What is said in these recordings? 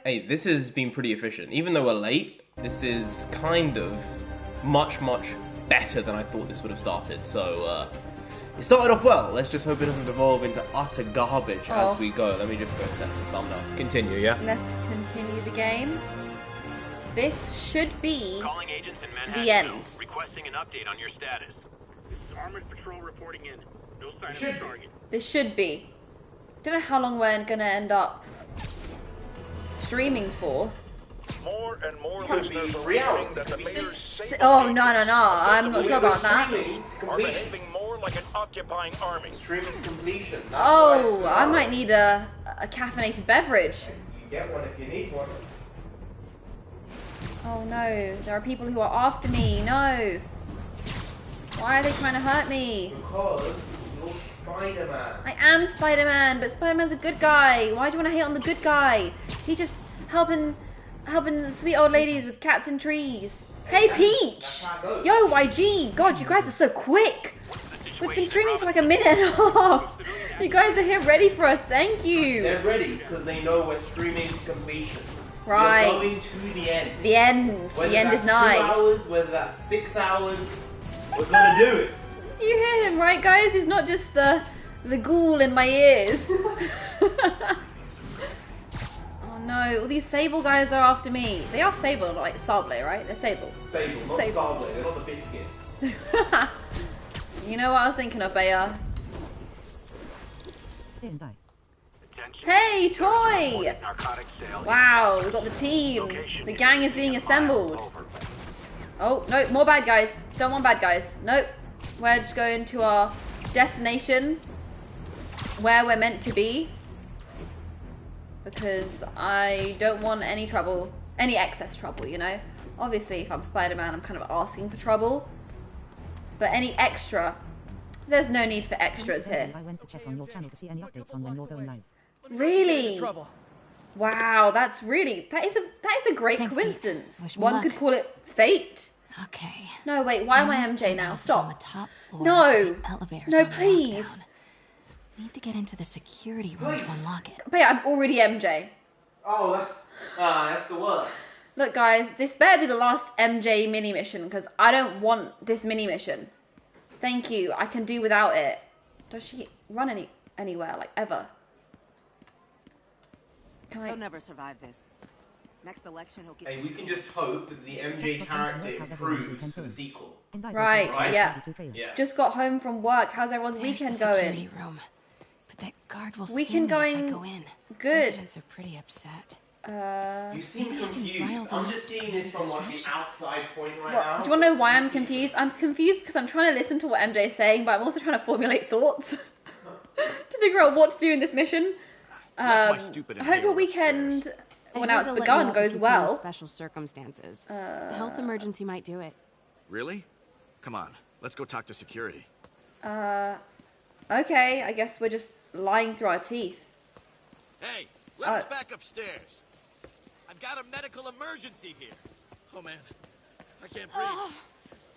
Hey, this has been pretty efficient. Even though we're late, this is kind of much better than I thought this would have started. So, it started off well. Let's just hope it doesn't evolve into utter garbage as we go. Let me just go set the thumbnail. Continue, yeah? Let's continue the game. This should be the end. Requesting an update on your status. Armored patrol reporting in. No sign of the target. This should be. Don't know how long we're gonna end up streaming for. More and more listeners are reporting that the mayor's Oh no, I'm not sure about that. are behaving more like an occupying army. Streaming to completion. Oh, I might need a caffeinated beverage. You get one if you need one. Oh no, there are people who are after me. No. Why are they trying to hurt me? Because you're Spider-Man. I am Spider-Man, but Spider-Man's a good guy. Why do you want to hate on the good guy? He's just helping sweet old ladies with cats and trees. Hey, Peach! Yo, YG! God, you guys are so quick! We've been streaming for like a minute and a half. You guys are here ready for us. Thank you. They're ready because they know we're streaming to completion. Right. We're going to the end. The end. Whether the end is that's nigh. 2 hours, whether that's 6 hours, we're gonna do it. You hear him, right, guys? He's not just the ghoul in my ears. Oh no, all these Sable guys are after me. They are Sable, like Sable, right? They're Sable. Sable, not Sable. They're not the biscuit. You know what I was thinking of, Bea? Hey, Toy! Wow, we got the team. The gang is being assembled. Oh, no, more bad guys. Don't want bad guys. Nope. We're just going to our destination where we're meant to be. Because I don't want any trouble. Any excess trouble, you know? Obviously, if I'm Spider-Man, I'm kind of asking for trouble. But any extra, there's no need for extras here. I went to check on your channel to see any updates on when you're going live. Really? Wow, that is a great coincidence. One could call it fate. Okay. No, wait, why am I MJ now? Stop. No. No, please. Need to get into the security room to unlock it. But yeah, I'm already MJ. Oh, that's the worst. Look, guys, this better be the last MJ mini mission because I don't want this mini mission. Thank you. I can do without it. Does she run anywhere, like ever? He'll never survive this. Next election, he'll get. Hey, we can just hope that the MJ character improves for the sequel. Right, yeah. Yeah. Just got home from work. How's everyone's weekend going? Security room. But that guard will Weekend see me if going I go in. good. Residents are pretty upset. You seem confused. I'm just seeing this from like the outside point right What, now. do you want to know why I'm confused? I'm confused because I'm trying to listen to what MJ's saying, but I'm also trying to formulate thoughts to figure out what to do in this mission. I hope your weekend, when now it's begun, goes well. Special circumstances. The health emergency might do it. Really? Come on, let's go talk to security. Okay, I guess we're just lying through our teeth. Hey, let us back upstairs. I've got a medical emergency here. Oh man, I can't breathe.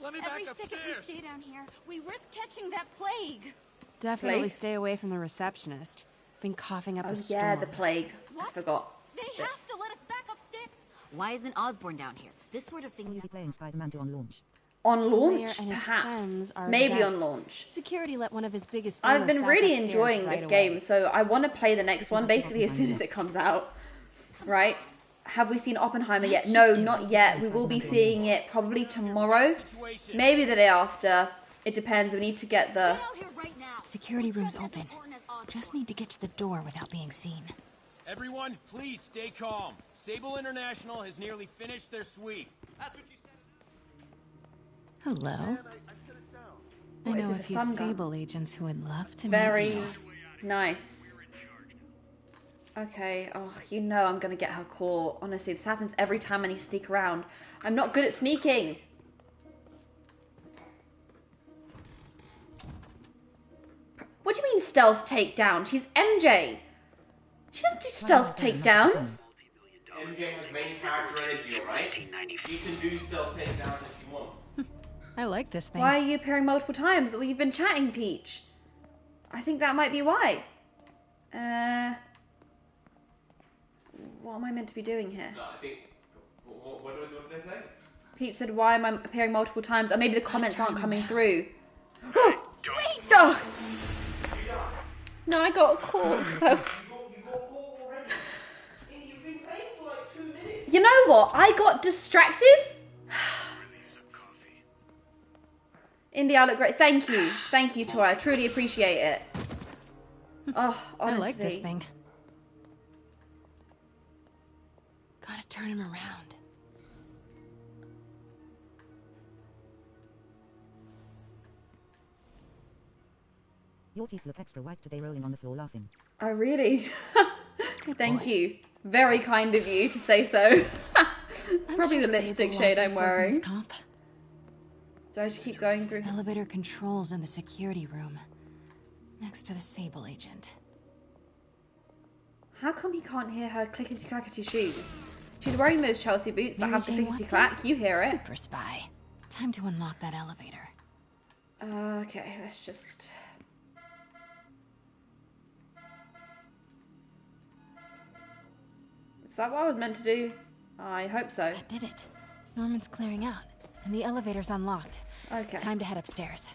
Let me back upstairs. Every second we stay down here, we risk catching that plague. Definitely Plague? stay away from the receptionist. Been coughing up a storm. Yeah, the plague. What? I forgot. They have to let us back upstairs. Why isn't Osborn down here? This sort of thing. Will you be playing Spider-Man 2 on launch? On launch, and his perhaps. friends are Maybe exempt. on launch. Security let one of his biggest. I've been donors really back upstairs enjoying right this away. game, so I want to play the next one basically as soon as it comes out. Right? Have we seen Oppenheimer yet? No, not yet. We will be seeing it probably tomorrow. Maybe the day after. It depends. We need to get the... Security room's open. Just need to get to the door without being seen. Everyone, please stay calm. Sable International has nearly finished their sweep. That's what you said. Hello. I What is know a this, a few sun gun? Sable agents who would love to Very meet you. nice. Okay, oh, you know I'm gonna get her caught. Honestly, this happens every time I need to sneak around. I'm not good at sneaking. What do you mean stealth takedown? She's MJ. She doesn't do stealth takedowns. MJ has main character energy, alright? She can do stealth takedowns if she wants. I like this thing. Why are you appearing multiple times? Well, you've been chatting, Peach. I think that might be why. What am I meant to be doing here? No, I think. What did they say? Peach said, why am I appearing multiple times? Or maybe the comments aren't coming through. Wait! Oh. No, I got caught. So. You got caught already. You've been playing for like 2 minutes. You know what? I got distracted. Indy, I look great. Thank you. Thank you, Tori. I truly appreciate it. Oh, honestly. I like this thing. Gotta turn him around. Your teeth look extra white today, rolling on the floor laughing. Oh, really? Thank you. Very kind of you to say so. It's probably the lipstick shade I'm wearing. Do I just keep going through? Elevator controls in the security room. Next to the Sable agent. How come he can't hear her clickety-clackety shoes? She's wearing those Chelsea boots that have the clickety-clack. You hear it. Super spy. Time to unlock that elevator. Okay, let's just... Is that what I was meant to do? I hope so. I did it. Norman's clearing out, and the elevator's unlocked. Okay. Time to head upstairs.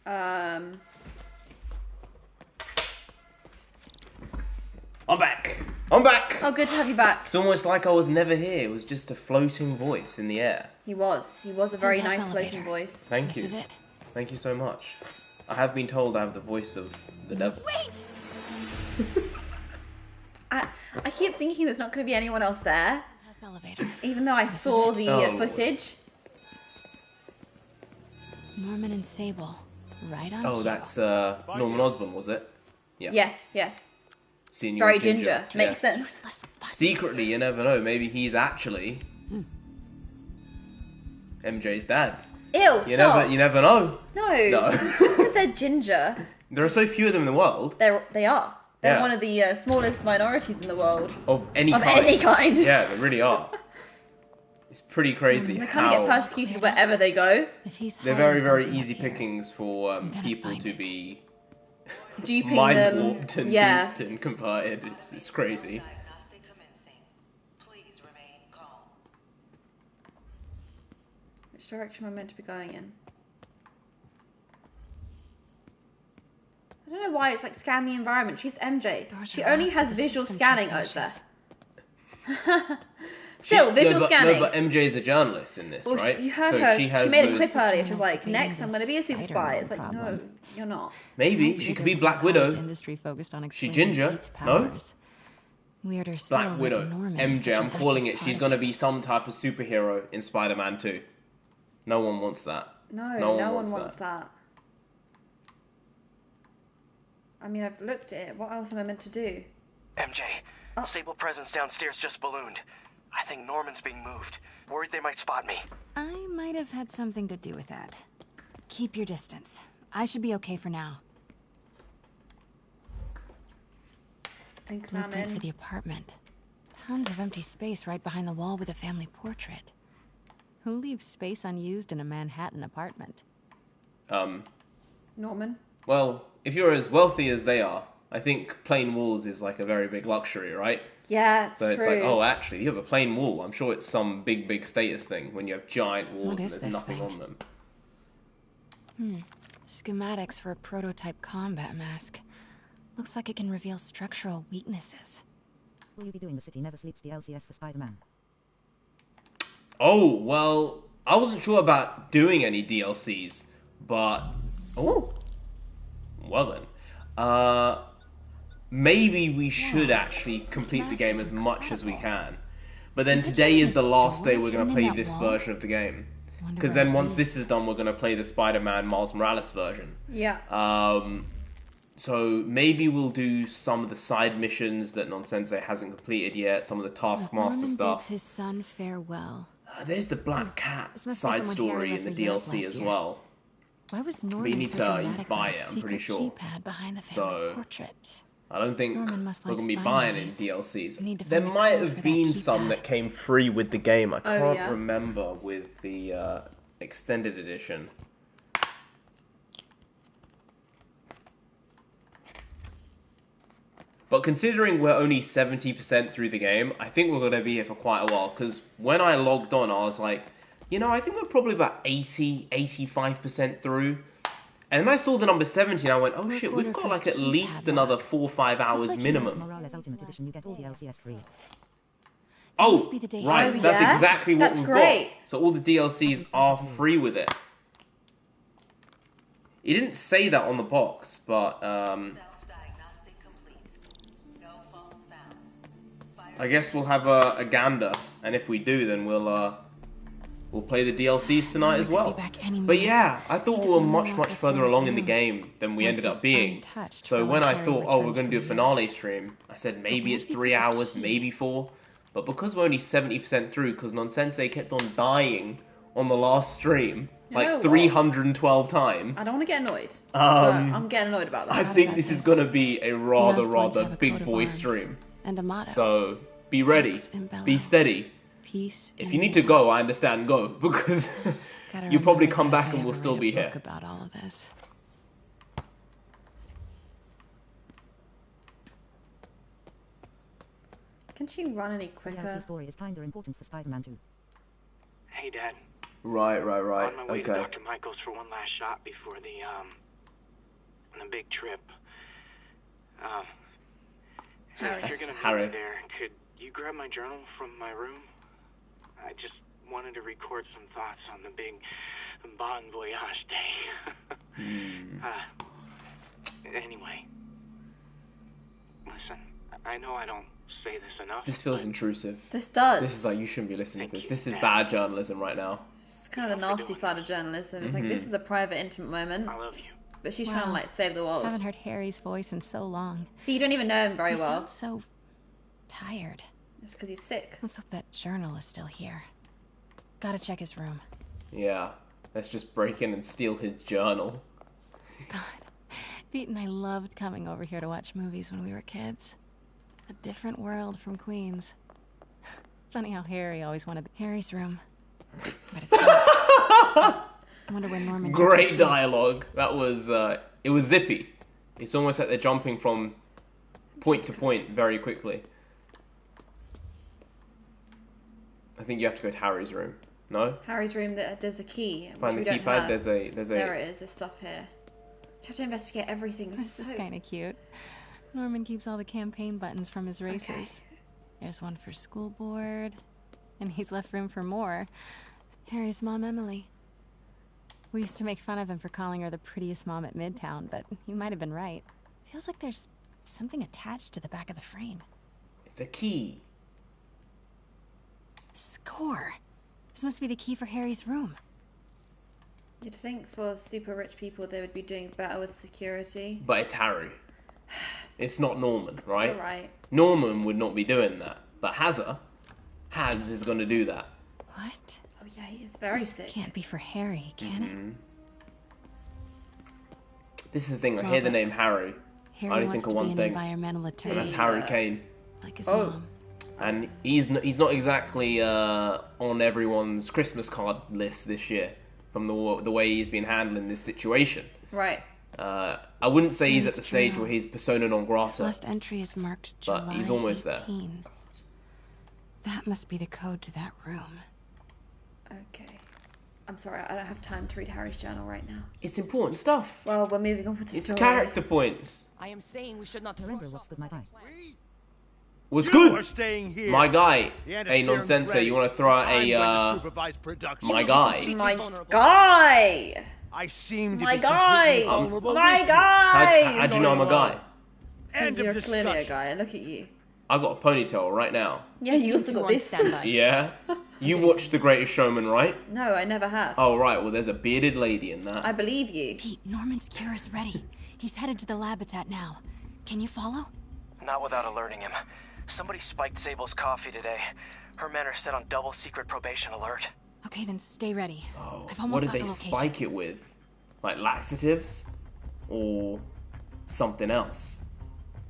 I'm back. I'm back. Oh, good to have you back. It's almost like I was never here. It was just a floating voice in the air. He was. He was a very House nice elevator. floating voice. Thank you. This is it. Thank you so much. I have been told I have the voice of the devil. Wait! I keep thinking there's not going to be anyone else there, House elevator. even though I saw the footage. Norman and Sable. Right on Oh, cue. that's Norman Osborn, was it? Yeah. Yes, yes. Senior Very ginger. Makes sense. Useless button. Secretly, you never know. Maybe he's actually MJ's dad. Ew, You stop. never know. No. No. Just because they're ginger, There are so few of them in the world they are. They're Yeah. one of the smallest minorities in the world. of any Of kind. any kind. Yeah, they really are. It's pretty crazy They kind of get how persecuted wherever they go. If he's they're hiding very, very something easy up here, pickings for gonna people find to it. be Duping mind them. warped and Yeah. duped and converted. It's crazy. Which direction am I meant to be going in? I don't know why it's like scan the environment. She's MJ. Doors She are only locked has till the visual system scanning check out there. finishes. Still, visual scanning. No, but MJ's a journalist in this, Well, right? You heard So her. She, has She made a those... clip earlier. She was Journals like, debating "Next, I'm going to be a this super spy." Spiderman It's like, no, problem. you're not. Maybe Sadly, she could there's be no Black college Widow. industry focused on She explaining ginger? Kate's No? powers. Weirder still Black that Widow. Norman is such MJ, an I'm calling active it. part She's of going to it. be some type of superhero in Spider-Man 2. No one wants that. No one wants that. I mean, I've looked at it. What else am I meant to do? MJ, Sable presence downstairs just ballooned. I think Norman's being moved. Worried they might spot me. I might have had something to do with that. Keep your distance. I should be okay for now. Blueprint for Examine. the apartment. Tons of empty space right behind the wall with a family portrait. Who leaves space unused in a Manhattan apartment? Norman. Well, if you're as wealthy as they are, I think plain walls is like a very big luxury, right? Yeah, it's So it's true. like, oh, actually, you have a plain wall. I'm sure it's some big, big status thing when you have giant walls What and is there's this nothing thing? on them. Schematics for a prototype combat mask. Looks like it can reveal structural weaknesses. Will you be doing the City Never Sleeps DLCS for Spider-Man? Oh, well, I wasn't sure about doing any DLCs, but... Oh. Well then. Maybe we should actually complete the game as much as we can. But then today is the last day we're going to play this version of the game. Because then once this is done, we're going to play the Spider-Man Miles Morales version. Yeah. So maybe we'll do some of the side missions that Nonsensei hasn't completed yet, some of the Taskmaster Norman stuff. bids his son farewell. There's the Black Cat This must be side from when he story left in the for Europe DLC last as year. well. Why was But Norman you need so to dramatic buy about it, the I'm pretty secret sure. keypad behind the family So portrait? I don't think Norman we're must going like to be spy buying any movies. DLCs. Need to There find the might code have for that been some keypad. that came free with the game. I can't yeah? remember with the extended edition. But considering we're only 70% through the game, I think we're going to be here for quite a while. Because when I logged on, I was like, you know, I think we're probably about 80, 85% through. And then I saw the number 70 and I went, oh shit, we've got like at least another 4 or 5 hours minimum. Morales Ultimate Edition, you get all the LCS free. Oh, right, so that's exactly what we've got. So all the DLCs are free with it. He didn't say that on the box, but I guess we'll have a gander, and if we do, then we'll play the DLCs tonight as well. But yeah, I thought we were much further along in the game than we ended up being. So when I thought, oh, we're going to do a finale stream, I said maybe it's 3 hours, maybe 4. But because we're only 70% through, because Nonsensei kept on dying on the last stream, like 312 times. I don't want to get annoyed. But I'm getting annoyed about that. I think this is going to be a rather big boy stream. So be ready, be steady. If you need to go, I understand, go, because you probably come back and we'll still be here. About all of this. Can she run any quicker? The DLC story is kinda important for Spider-Man 2. Hey, Dad. Right. On my way to Dr. Michael's for one last shot before the big trip. If you're gonna meet me there, could you grab my journal from my room? I just wanted to record some thoughts on the big Bon Voyage day. Anyway, listen, I know I don't say this enough. This feels intrusive. This does. This is like, you shouldn't be listening to this. This is bad journalism right now. It's kind of the nasty side of journalism. It's like, this is a private, intimate moment. I love you. But she's trying to, like, save the world. I haven't heard Harry's voice in so long. See, you don't even know him very He well. sounds so tired. It's because he's sick. Let's hope that journal is still here. Gotta check his room. Yeah, let's just break in and steal his journal. God, Pete and I loved coming over here to watch movies when we were kids. A different world from Queens. Funny how Harry always wanted Harry's room. But it's not. I wonder where Norman. Great dialogue. That was it was zippy. It's almost like they're jumping from point to point very quickly. I think you have to go to Harry's room. No? Harry's room, there's a key. Find the keypad, there's a... There it is, there's stuff here. You have to investigate everything. This is kind of cute. Norman keeps all the campaign buttons from his races. Okay. There's one for school board, and he's left room for more. Harry's mom, Emily. We used to make fun of him for calling her the prettiest mom at Midtown, but he might have been right. Feels like there's something attached to the back of the frame. It's a key. Score. This must be the key for Harry's room. You'd think for super rich people they would be doing better with security. But it's Harry. It's not Norman, right? You're right. Norman would not be doing that. But Haz is going to do that. What? Oh yeah, he is very sick. Can't be for Harry, can it? This is the thing. I hear the name Harry. I only think of one thing. Environmental attorney. And that's Harry Kane. Like his mom. And he's not exactly on everyone's Christmas card list this year from the way he's been handling this situation. Right. I wouldn't say he's at the stage where he's persona non grata. His last entry is marked July but he's almost 18. There. That must be the code to that room. Okay. I'm sorry, I don't have time to read Harry's journal right now. It's important stuff. Well, we're moving on with the story. It's character points. I am saying we should not. Narendra, what's good, my guy? What's good? Are staying here. My guy. Hey, Nonsensei, you want to throw out a, my guy? My guy! I seem to my be guy! vulnerable My guy! How'd you know I'm a guy? Because you're clearly a guy, look at you. I got a ponytail right now. Yeah, you also got this. Yeah? You watched The Greatest Showman, right? No, I never have. Oh, right. Well, there's a bearded lady in that. I believe you. Pete, Norman's cure is ready. He's headed to the lab it's at now. Can you follow? Not without alerting him. Somebody spiked Sable's coffee today. Her men are set on double secret probation alert. Okay, then stay ready. Oh, I've almost what did got they the location. spike it with? Like laxatives? Or something else?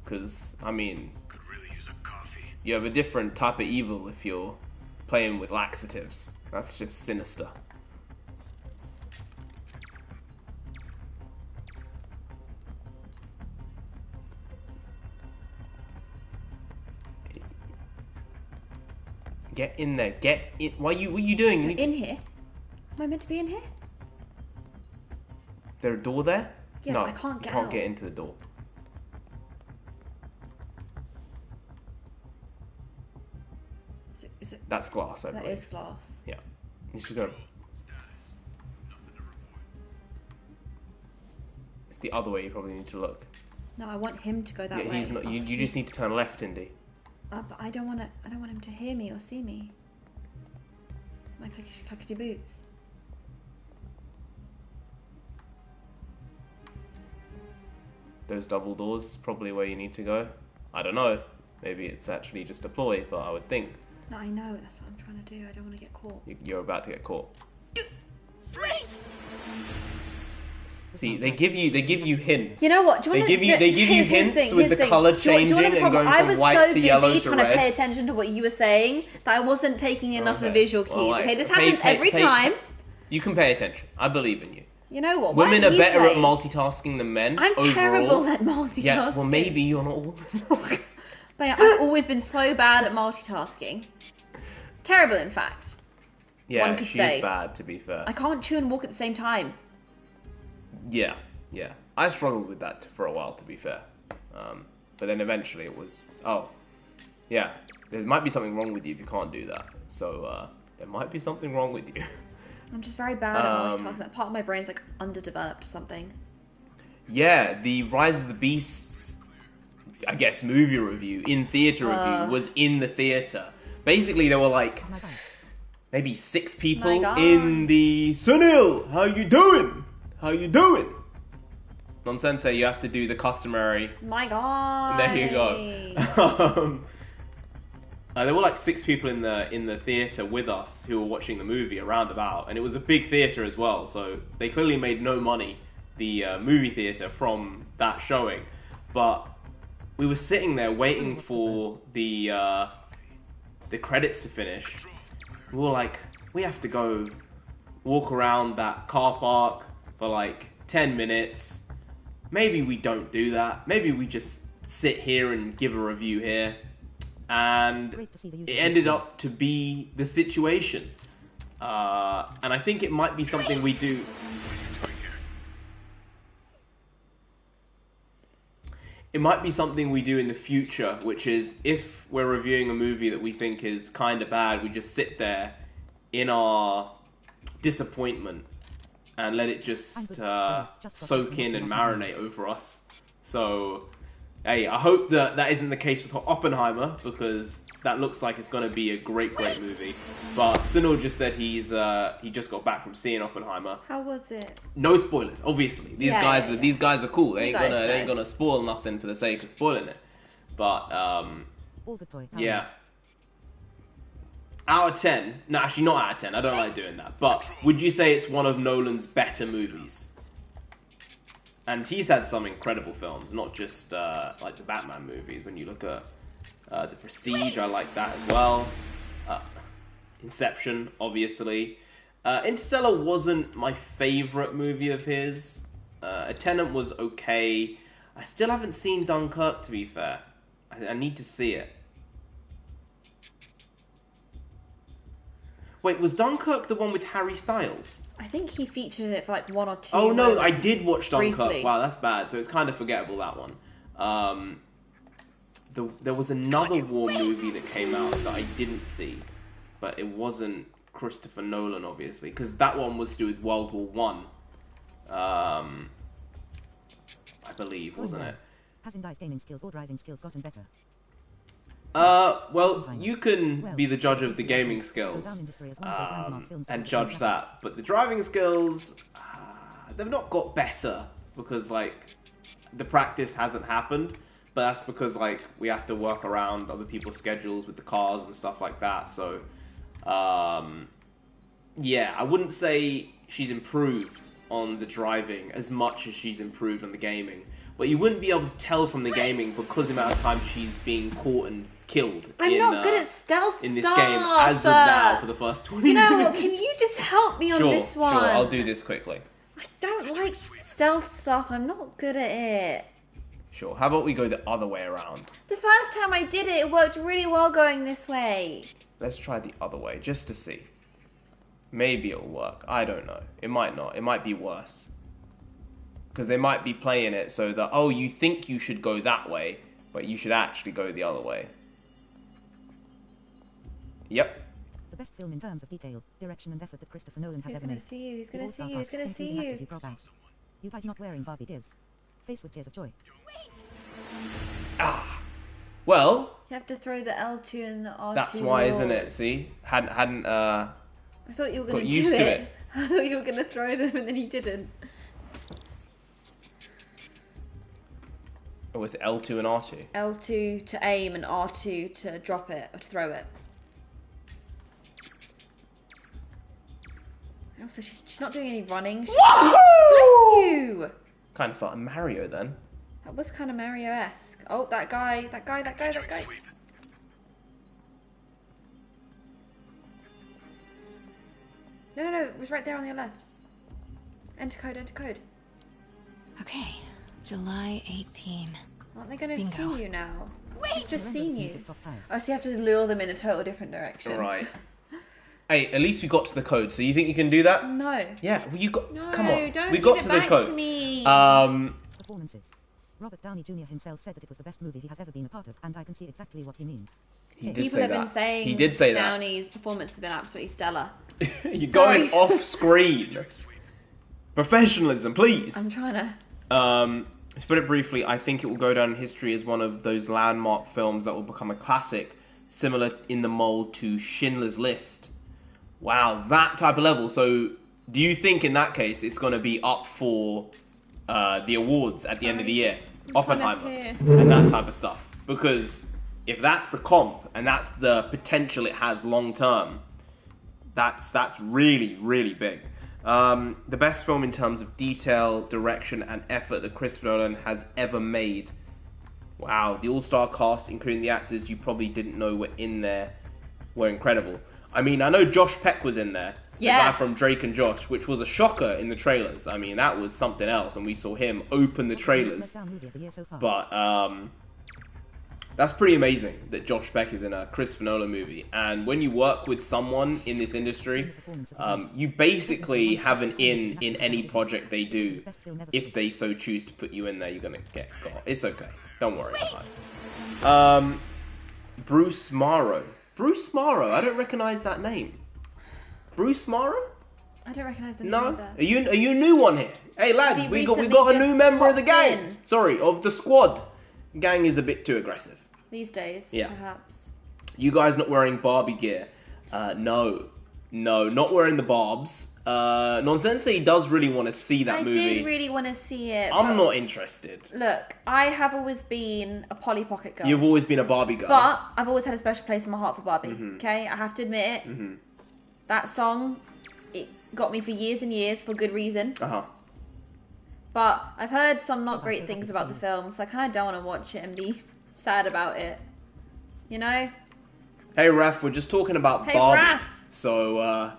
Because, I mean... Could really use a coffee. You have a different type of evil if you're playing with laxatives. That's just sinister. Get in there. Get in. What are you doing? You need In here? Am I meant to be in here? Is there a door there? Yeah, no, but I can't get you can't out. get into the door. Is it? That's glass, I That believe. is glass. Yeah. He's just gonna... It's the other way you probably need to look. No, I want him to go that Yeah, way. he's not. You just need to turn left, Indy. But I don't want to. I don't want him to hear me or see me. My clickety boots. Those double doors is probably where you need to go. I don't know. Maybe it's actually just a ploy, but I would think No, I know. That's what I'm trying to do. I don't want to get caught. you're about to get caught. Wait! See, they give you hints. You know what? Do you They give you hints with the color changing and going from white to yellow to red. I was so busy trying to pay attention to what you were saying that I wasn't taking enough of the visual cues. Well, okay, this happens every time. You can pay attention. I believe in you. You know what? Women are better at multitasking than men. I'm overall. terrible at multitasking. Yeah, well, maybe you're not all. But yeah, I've always been so bad at multitasking. Terrible, in fact. Yeah, one could she's say. bad, to be fair. I can't chew and walk at the same time. Yeah. I struggled with that for a while, to be fair. But then eventually it was, yeah, there might be something wrong with you if you can't do that. So there might be something wrong with you. I'm just very bad at multitasking. That part of my brain's like underdeveloped or something. Yeah, the Rise of the Beasts, I guess, movie review, in theatre review, was in the theatre. Basically, there were like maybe 6 people in the... Sunil, how you doing? How you doing? Non-sensei, you have to do the customary... My God. There you go. There were like 6 people in the theatre with us who were watching the movie around about, and it was a big theatre as well, so they clearly made no money, the movie theatre, from that showing. But we were sitting there waiting for the credits to finish. We were like, we have to go walk around that car park for like 10 minutes. Maybe we don't do that. Maybe we just sit here and give a review here. And it ended up to be the situation. And I think it might be something we do. It might be something we do in the future, which is if we're reviewing a movie that we think is kind of bad, we just sit there in our disappointment and let it just soak in and marinate over us. So, hey, I hope that isn't the case with Oppenheimer, because that looks like it's going to be a great movie. But Sunil just said he just got back from seeing Oppenheimer. How was it? No spoilers, obviously. These guys are cool. They ain't gonna spoil nothing for the sake of spoiling it. But yeah. Out of 10, no, actually not out of 10. I don't like doing that. But would you say it's one of Nolan's better movies? And he's had some incredible films, not just like the Batman movies. When you look at The Prestige, I like that as well. Inception, obviously. Interstellar wasn't my favourite movie of his. Tenet was okay. I still haven't seen Dunkirk, to be fair. I need to see it. Wait, was Dunkirk the one with Harry Styles? I think he featured it for like 1 or 2. Oh no, I did watch Dunkirk. Briefly. Wow, that's bad. So it's kind of forgettable, that one. There was another war movie that came out that I didn't see, but it wasn't Christopher Nolan, obviously, because that one was to do with World War One. I believe, wasn't it? Has Indai's gaming skills or driving skills gotten better? Well, you can be the judge of the gaming skills and judge that, but the driving skills, they've not got better because, like, the practice hasn't happened, but that's because, like, we have to work around other people's schedules with the cars and stuff like that, so, yeah, I wouldn't say she's improved on the driving as much as she's improved on the gaming, but you wouldn't be able to tell from the gaming because the amount of time she's being caught and killed. I'm not good at stealth in this stuff. game as of now for the first 20 minutes. You know what? Can you just help me on this one? Sure, I'll do this quickly. I don't like stealth stuff. I'm not good at it. Sure. How about we go the other way around? The first time I did it, it worked really well going this way. Let's try the other way, just to see. Maybe it'll work. I don't know. It might not. It might be worse. Because they might be playing it so that, oh, you think you should go that way, but you should actually go the other way. Yep. The best film in terms of detail, direction and effort that Christopher Nolan has ever He's made. gonna see you, he's gonna see you, he's gonna see you. You guys not wearing Barbie gears. Face with tears of joy. Ah. Well. You have to throw the L2 and the R2. That's why, isn't it? See? Hadn't I thought you were gonna got used to it. I thought you were gonna throw them and then you didn't. Oh, it's L2 and R2? L2 to aim and R2 to drop it, or to throw it. Also, she's not doing any running. Whoa! Bless you! Kind of felt like Mario then. That was kind of Mario-esque. Oh, that guy. No, it was right there on your left. Enter code. Okay, July 18. Aren't they going to Bingo. see you now? Wait! He's just seen you. Oh, so you have to lure them in a total different direction. Right. Hey, at least we got to the code, so you think you can do that? No. Yeah, well, you got... No, come on. don't we got give to it the back code. to me. Performances. Robert Downey Jr. himself said that it was the best movie he has ever been a part of, and I can see exactly what he means. People have been saying he did say Downey's performance has been absolutely stellar. You're going off screen. Professionalism, please. I'm trying to... To put it briefly, I think it will go down in history as one of those landmark films that will become a classic, similar in the mold to Schindler's List. Wow, that type of level. So, do you think in that case it's going to be up for the awards at the end of the year? Oppenheimer and that type of stuff. Because if that's the comp and that's the potential it has long term, that's really, really big. The best film in terms of detail, direction, and effort that Christopher Nolan has ever made. Wow, the all-star cast, including the actors you probably didn't know were in there, were incredible. I mean, I know Josh Peck was in there, the guy from Drake and Josh, which was a shocker in the trailers. I mean, that was something else, and we saw him open the trailers. But that's pretty amazing that Josh Peck is in a Christopher Nolan movie. And when you work with someone in this industry, you basically have an in any project they do. If they so choose to put you in there, you're going to get got. It's okay. Don't worry about it. Bruce Morrow. Bruce Morrow. I don't recognize that name. Bruce Morrow? I don't recognize the name No? either. Are you a new one here? Hey lads, we got a new member of the gang. Sorry, of the squad. Gang is a bit too aggressive. These days, perhaps. You guys not wearing Barbie gear? No, not wearing the barbs. Nonsensei does really want to see that movie. I did really want to see it. I'm not interested. Look, I have always been a Polly Pocket girl. You've always been a Barbie girl. But I've always had a special place in my heart for Barbie. Okay, I have to admit it. That song, it got me for years and years for good reason. But I've heard some not great things about the film, so I kind of don't want to watch it and be sad about it. You know? Hey Raph, we're just talking about Barbie. Raph. So,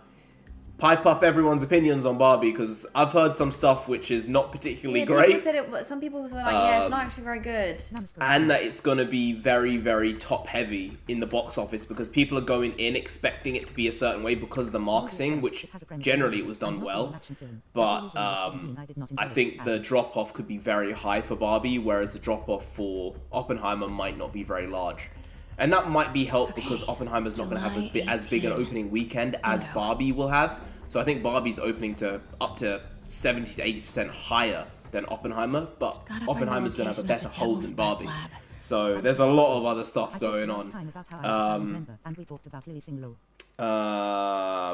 pipe up everyone's opinions on Barbie, because I've heard some stuff which is not particularly great. Some people were like, yeah, it's not actually very good. And that it's going to be very, very top heavy in the box office, because people are going in expecting it to be a certain way because of the marketing, which generally it was done well. But I think the drop off could be very high for Barbie, whereas the drop off for Oppenheimer might not be very large. And that might be helped because Oppenheimer's not going to have as big an opening weekend as Barbie will have. So I think Barbie's opening to up to 70 to 80% higher than Oppenheimer, but Oppenheimer's going to have a better hold than Barbie. So there's a lot of other stuff going on.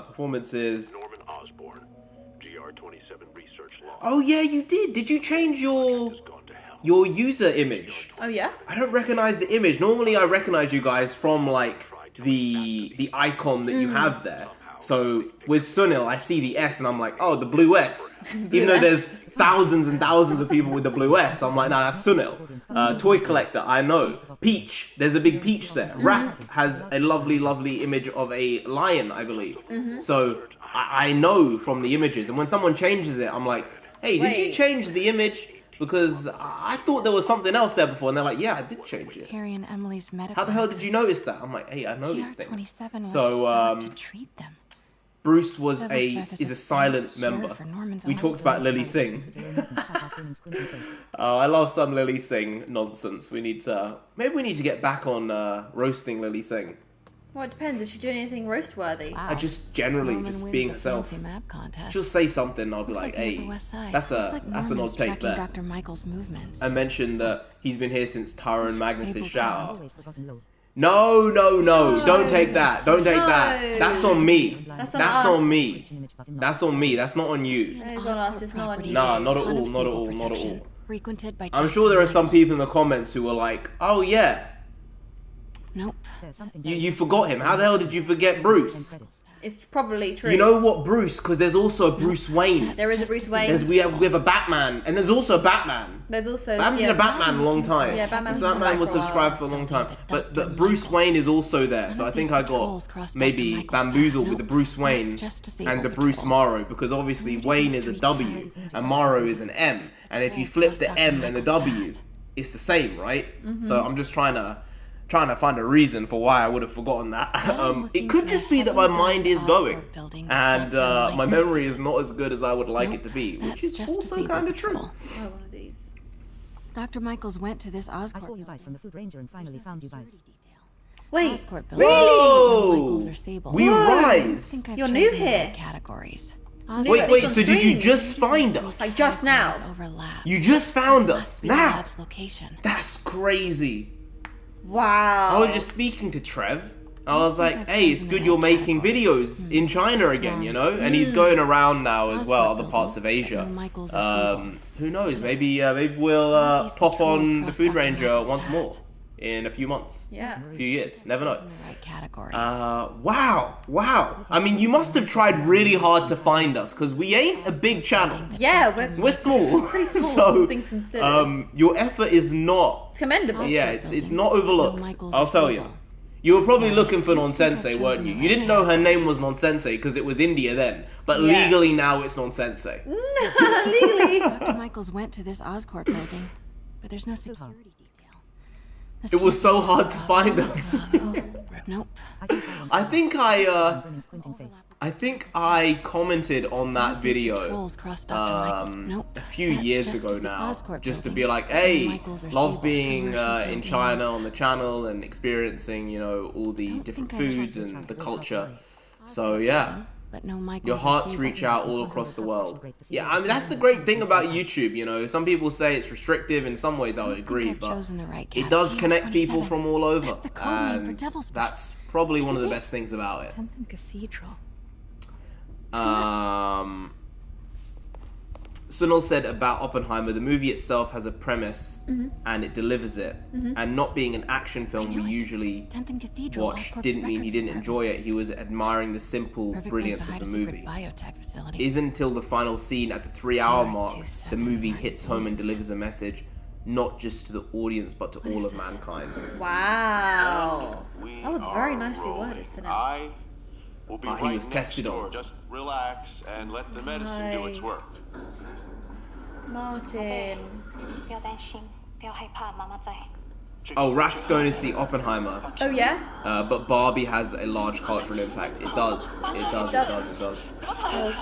Performances. Norman Osborn, GR27 research log. Oh yeah, you did. Did you change your user image? Oh yeah? I don't recognize the image. Normally I recognize you guys from like the icon that you have there. So with Sunil, I see the S and I'm like, oh, the blue S. Even though there's thousands and thousands of people with the blue S, I'm like, nah, that's Sunil. Toy collector, I know. Peach, there's a big peach there. Raph has a lovely, lovely image of a lion, I believe. So I know from the images. And when someone changes it, I'm like, hey, did you change the image? because I thought there was something else there before, and they're like, yeah, I did change it. Harry and Emily's medical. How the hell did you notice that? I'm like, hey, I noticed things. GR-27 was So developed to treat them. Bruce is That a silent member. We talked about Lily Singh. Oh, I love some Lily Singh nonsense. Maybe we need to get back on roasting Lily Singh. Well, it depends. Is she doing anything roast worthy? I just generally just being herself. She'll say something, I'll be like, hey, that's an odd take there. Dr. Michael's movements. I mentioned that he's been here since Tyrone Magnus' shout out. No, don't take that. Don't take that. That's on me. That's on me. That's on me. That's not on you. That is on us. It's not on you. Nah, not at all. Not at all. Not at all. Frequented by I'm sure there are some people in the comments who are like, oh yeah. Nope. You forgot him. How the hell did you forget Bruce? It's probably true. You know what, Bruce? Because there's also a Bruce Wayne. There is a Bruce Wayne. We have a Batman, and there's also a Batman. There's also. I haven't seen a Batman in a long time. Yeah, Batman was subscribed for a long time. But Bruce Wayne is also there, so I think I got maybe bamboozled with the Bruce Wayne and the Bruce Morrow, because obviously Wayne is a W and Morrow is an M, and if you flip the M and the W, it's the same, right? So I'm just trying to find a reason for why I would have forgotten that. It could just be that my mind is going, and my memory is not as good as I would like it to be, which is also kind of true. Oh, one of these. Dr. Michaels went to this Oscorp. I saw you guys from the food ranger and finally found you guys. Wait, Oscorp really? We rise. You're new here. Categories. Wait, so did you just find us? Like just now? You just found us now? Lab's location. That's crazy. Wow. I was just speaking to Trev. I was like, hey, it's good you're making videos in China again, you know? And he's going around now as well, other parts of Asia. Who knows? Maybe we'll pop on the Food Ranger once more in a few months. Yeah. A few years. Never know. Wow. I mean, you must have tried really hard to find us, because we ain't a big channel. Yeah, we're small. We're pretty small, things so, considered. your effort is not... commendable. Yeah, it's not overlooked. I'll tell you. You were probably looking for Nonsensei, weren't you? You didn't know her name was Nonsensei because it was India then. But legally now it's Nonsensei. Legally. Dr. Michaels went to this Oscorp building, but there's no security detail. It was so hard to find us. Nope. I think I commented on that video a few years ago now, just to be like, hey, love being in China on the channel and experiencing, you know, all the different foods and the culture. So yeah. Your hearts reach out all across the world. Yeah, I mean, that's the great thing about YouTube, you know. Some people say it's restrictive. In some ways, I would agree. But it does connect people from all over. And that's probably one of the best things about it. Something cathedral. Sunil said about Oppenheimer, the movie itself has a premise and it delivers it. And not being an action film we usually watch didn't mean he didn't enjoy it. He was admiring the simple brilliance of the movie. It isn't until the final scene at the 3-hour mark the movie hits home and delivers a message, not just to the audience but to all of mankind. Wow. That was very nicely worded, Sunil. He was tested on. Just relax and let the medicine do its work. Martin. Oh, Raf's going to see Oppenheimer. Oh yeah? But Barbie has a large cultural impact. It does. Oh,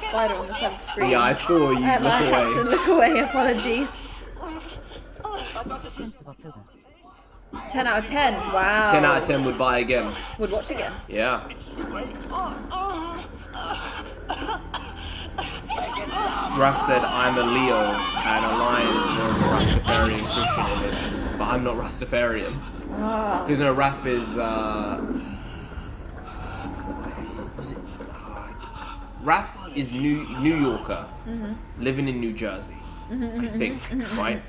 spider on the side of the screen. Yeah, I saw you look away. I had to look away, apologies. 10 out of 10, wow. 10 out of 10 would buy again. Would watch again. Yeah. Raph said, I'm a Leo, and a lion is more of a Rastafarian Christian image, but I'm not Rastafarian. Because you know, Raph is, Raph is New Yorker, living in New Jersey, I think, right?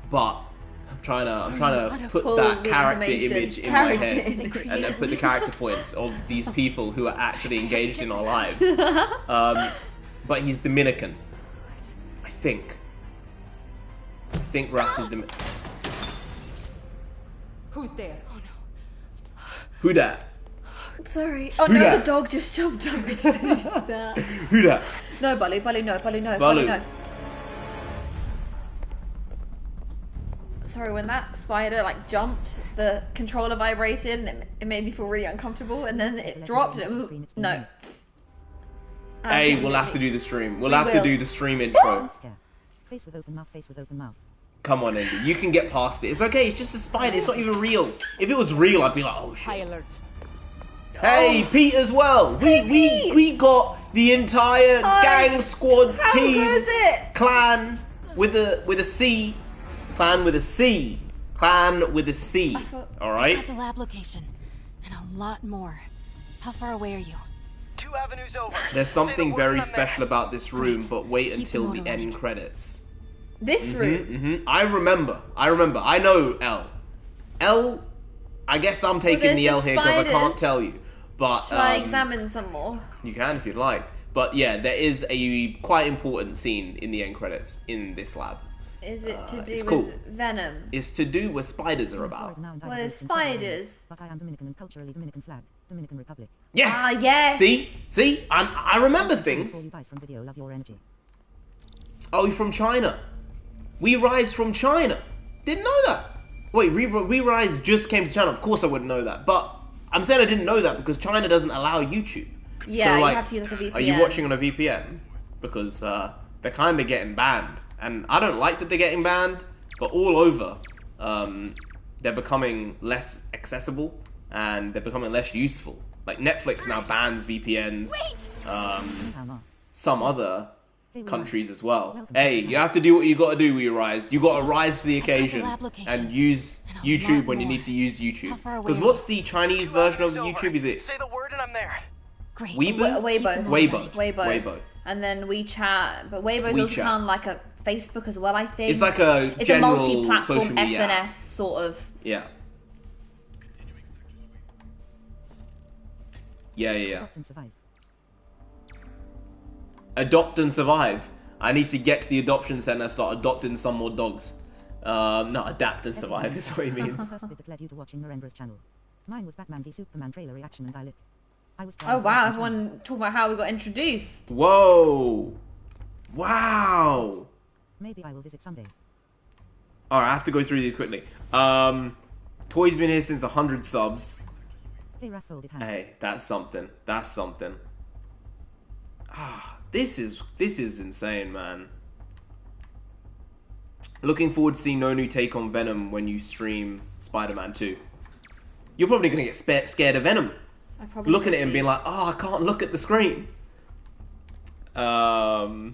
But I'm trying to put that character image in my head and then put the character points of these people who are actually engaged in our lives. But he's Dominican, I think. Raph is Dominican. Who's there? Oh no. Who that? Sorry. Oh Who no, that? the dog just jumped up as soon as that. Who that? No, Balu, no. Balu. sorry, when that spider like jumped, the controller vibrated and it made me feel really uncomfortable, and then it dropped and it was no. Hey, we'll have to do the stream. We'll have to do the stream intro. Face with open mouth, face with open mouth. Come on, Indy. You can get past it. It's okay. It's just a spider. It's not even real. If it was real, I'd be like, oh shit. High alert. Hey, Pete as well. We got the entire gang squad team. How good is it? Clan with a C. Clan with a C. Clan with a C. All right. I got the lab location and a lot more. How far away are you? 2 avenues over. There's something very special about this room, but wait until the end credits. This room? I remember. I know L. I guess I'm taking the L here because I can't tell you. But shall I examine some more? You can if you'd like. But yeah, there is a quite important scene in the end credits in this lab. Is it to do with cool. venom? It's to do with spiders are about. Well, there's spiders. But I am Dominican and culturally Dominican flag, Dominican Republic. Yes. Ah, yes. See, I remember things. All you guys from video love your energy. Oh, you're from China. We Rise from China. Didn't know that. Wait, We Rise just came to China. Of course I wouldn't know that. But I'm saying I didn't know that because China doesn't allow YouTube. Yeah, so, like, you have to use like a VPN. Are you watching on a VPN? Because they're kind of getting banned. And I don't like that they're getting banned, but all over, they're becoming less accessible and they're becoming less useful. Like Netflix now bans VPNs, some other countries as well. Hey, you have to do what you got to do, We Rise. You got to rise to the occasion and use YouTube when you need to use YouTube. Because what's the Chinese version of YouTube? Is it? Say the word and I'm there. Great. Weibo. Weibo. And then WeChat, but Weibo's also kind of like a Facebook as well, I think. It's like a it's general a multi-platform social media SNS sort of. Yeah. Yeah. Adopt and survive. Adopt and survive. I need to get to the adoption center and start adopting some more dogs. No, adapt and survive is what he means. First bit that led you to watching Narendra's channel. Mine was Batman v Superman trailer reaction and I was oh wow, everyone talking about how we got introduced. Whoa. Wow. Maybe I will visit someday. Alright, I have to go through these quickly. Toy's been here since 100 subs. Hey, that's something. That's something. Ah, this is insane, man. Looking forward to seeing no new take on Venom when you stream Spider-Man 2. You're probably going to get scared of Venom. Looking at him being like, oh, I can't look at the screen. Oh,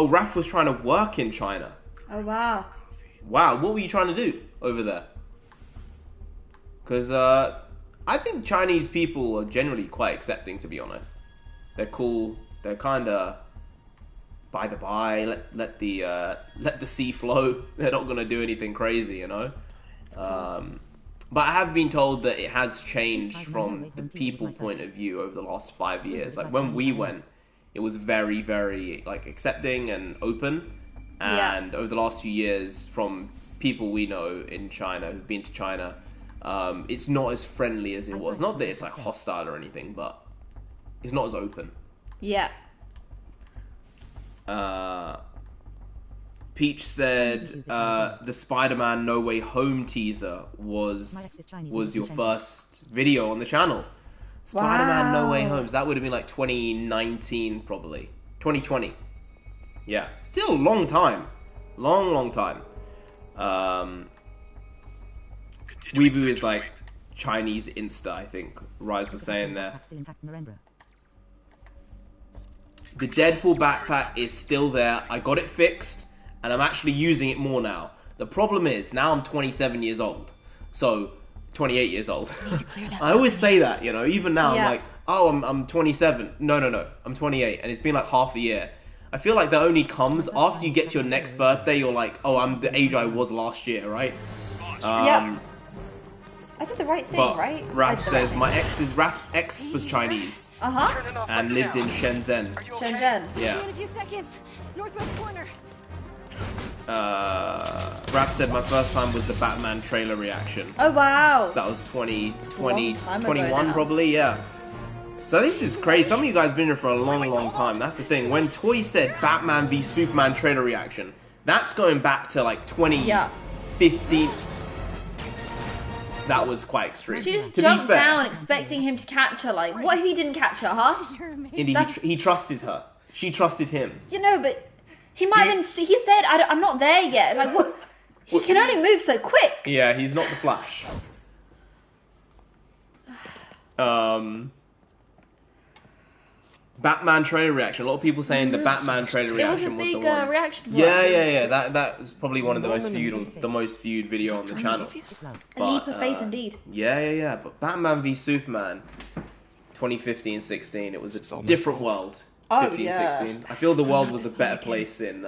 Raph was trying to work in China. Oh, wow. Wow, what were you trying to do over there? Because I think Chinese people are generally quite accepting, to be honest. They're cool. They're kind of by the by. Let the sea flow. They're not gonna do anything crazy, you know. But I have been told that it has changed from the people point of view over the last 5 years. Like when we went, it was very, very like accepting and open. And over the last few years, from people we know in China who've been to China, it's not as friendly as it was. Not that it's like hostile or anything, but it's not as open. Yeah. Peach said the Spider-Man No Way Home teaser was your first video on the channel. Spider-Man No Way Home. So that would have been like 2019 probably. 2020. Yeah. Still a long time. Long time. Weeboo is like Chinese Insta, I think Rise was saying there. The Deadpool backpack is still there. I got it fixed, and I'm actually using it more now. The problem is, now I'm 27 years old. So, 28 years old. I always say that, you know, even now I'm like, oh, I'm 27. No, I'm 28, and it's been like half a year. I feel like that only comes after you get to your next birthday, you're like, oh, I'm the age I was last year, right? I did the right thing, but right? Raph says, Raph's ex was Chinese. And lived in Shenzhen. Shenzhen. Yeah. In a few seconds. Northwest corner. Raph said my first time was the Batman trailer reaction. Oh wow. So that was 2021 probably, yeah. So this is crazy. Some of you guys have been here for a long time. That's the thing. When Toy said Batman v Superman trailer reaction, that's going back to like 2015. That was quite extreme. She just jumped down expecting him to catch her. Like, what if he didn't catch her, huh? Indeed, he trusted her. She trusted him. You know, but he might have been... He said, I'm not there yet. Like, what? He can only move so quick. Yeah, he's not the Flash. Batman trailer reaction. A lot of people saying the Batman trailer reaction was the one. It was a big reaction. Yeah. That was probably one of the most viewed video on the channel. A leap of faith, indeed. Yeah. But Batman v Superman, 2015-16. It was a different world. 15-16. I feel the world was a better place in.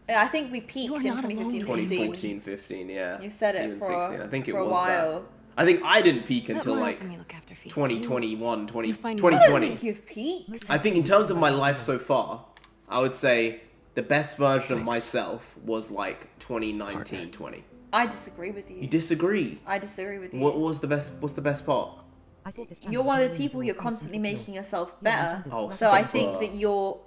I think we peaked in 2014-15. Yeah. You said it for I think it for a was while. That. I think I didn't peak until like 2021, 2020. I don't think you've peaked. I think in terms of my life so far, I would say the best version of myself was like 2019, 20. I disagree with you. You disagree? I disagree with you. What's the best part? You're one of those people who're constantly making yourself better. So I think that your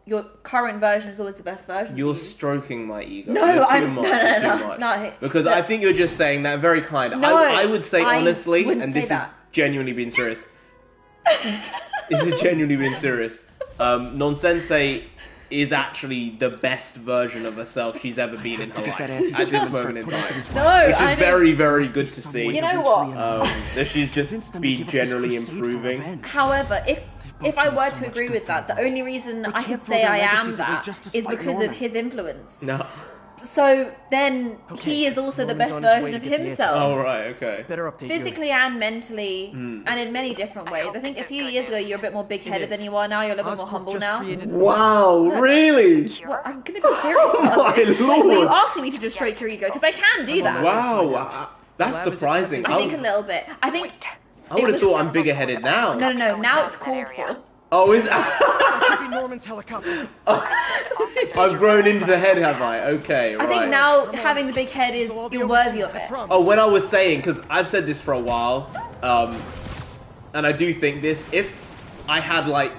current version is always the best version. You're stroking my ego. No, too much. Because I think you're just saying that very kind. No, I would say honestly, and this is genuinely being serious. This is genuinely being serious. Nonsensei is actually the best version of herself she's ever been in her life at this moment in time. Which is very, very good to see. You know what? That she's just been generally improving. However, if I were to agree with that, the only reason I could say I am that is because of his influence. No. So then he is also the best version of himself. Oh, right, okay. Physically and mentally, and in many different ways. I think a few years ago you were a bit more big-headed than you are now. You're a little bit more humble now. Wow, really? Well, I'm going to be serious about this. Like, are you asking me to just stroke your ego? Because I can do that. Wow, that's surprising. I think a little bit. I think... I would have thought I'm bigger-headed now. No. Now it's called for. Oh, is Norman's helicopter. I've grown into the head, have I? Okay, right. I think now having the big head is you're worthy of it. Oh, when I was saying, because I've said this for a while, and I do think this, if I had like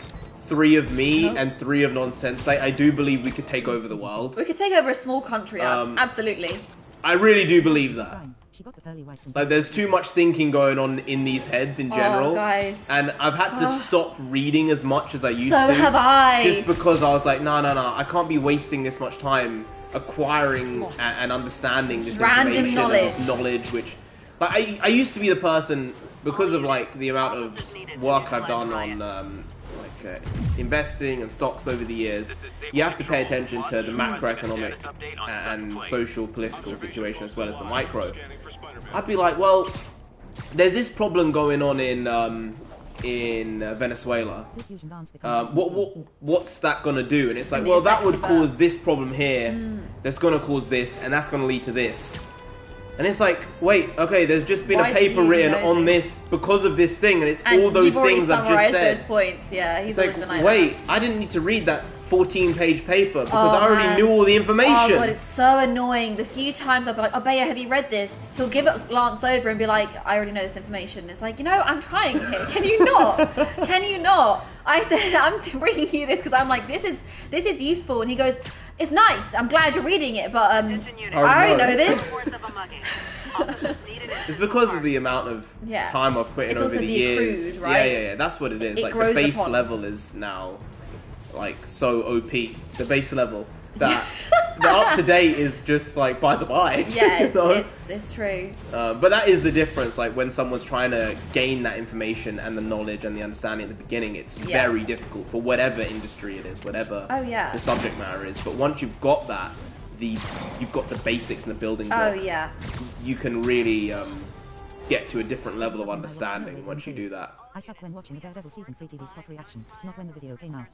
3 of me and 3 of Nonsensei, I do believe we could take over the world. We could take over a small country, absolutely. I really do believe that. Like, there's too much thinking going on in these heads in general. Oh, guys. And I've had to stop reading as much as I used to. So have I. Just because I was like, no, I can't be wasting this much time acquiring and understanding this random information and this knowledge, which... Like, I used to be the person, because of like the amount of work I've done on investing and stocks over the years, you have to pay attention to the macroeconomic and social political situation as well as the micro. I'd be like, well, there's this problem going on in Venezuela. What's that gonna do? And it's like, well, that would cause this problem here. That's gonna cause this, and that's gonna lead to this. And it's like, wait, okay, there's just been a paper written on this because of this thing, and it's all those things I've just said. Those points. Yeah, he's always been like, wait, I didn't need to read that 14-page paper because I already knew all the information. Oh god, it's so annoying. The few times I'll be like, oh Bea, have you read this? He'll give it a glance over and be like, I already know this information. It's like, you know, I'm trying here. Can you not? Can you not? I said, I'm bringing you this because I'm like, this is useful. And he goes, it's nice. I'm glad you're reading it, but I already know this. It's because of the amount of time I've put in over the years. Accrued, right? Yeah, that's what it is. Like, the base level is now like so OP. The base level that the up to date is just like by the by. Yeah, you know? it's true. But that is the difference. Like, when someone's trying to gain that information and the knowledge and the understanding at the beginning, it's very difficult for whatever industry it is, whatever the subject matter is. But once you've got that, you've got the basics and the building blocks. You can really get to a different level of understanding once you do that. I sucked when watching a Daredevil season 3 TV spot reaction, not when the video came out.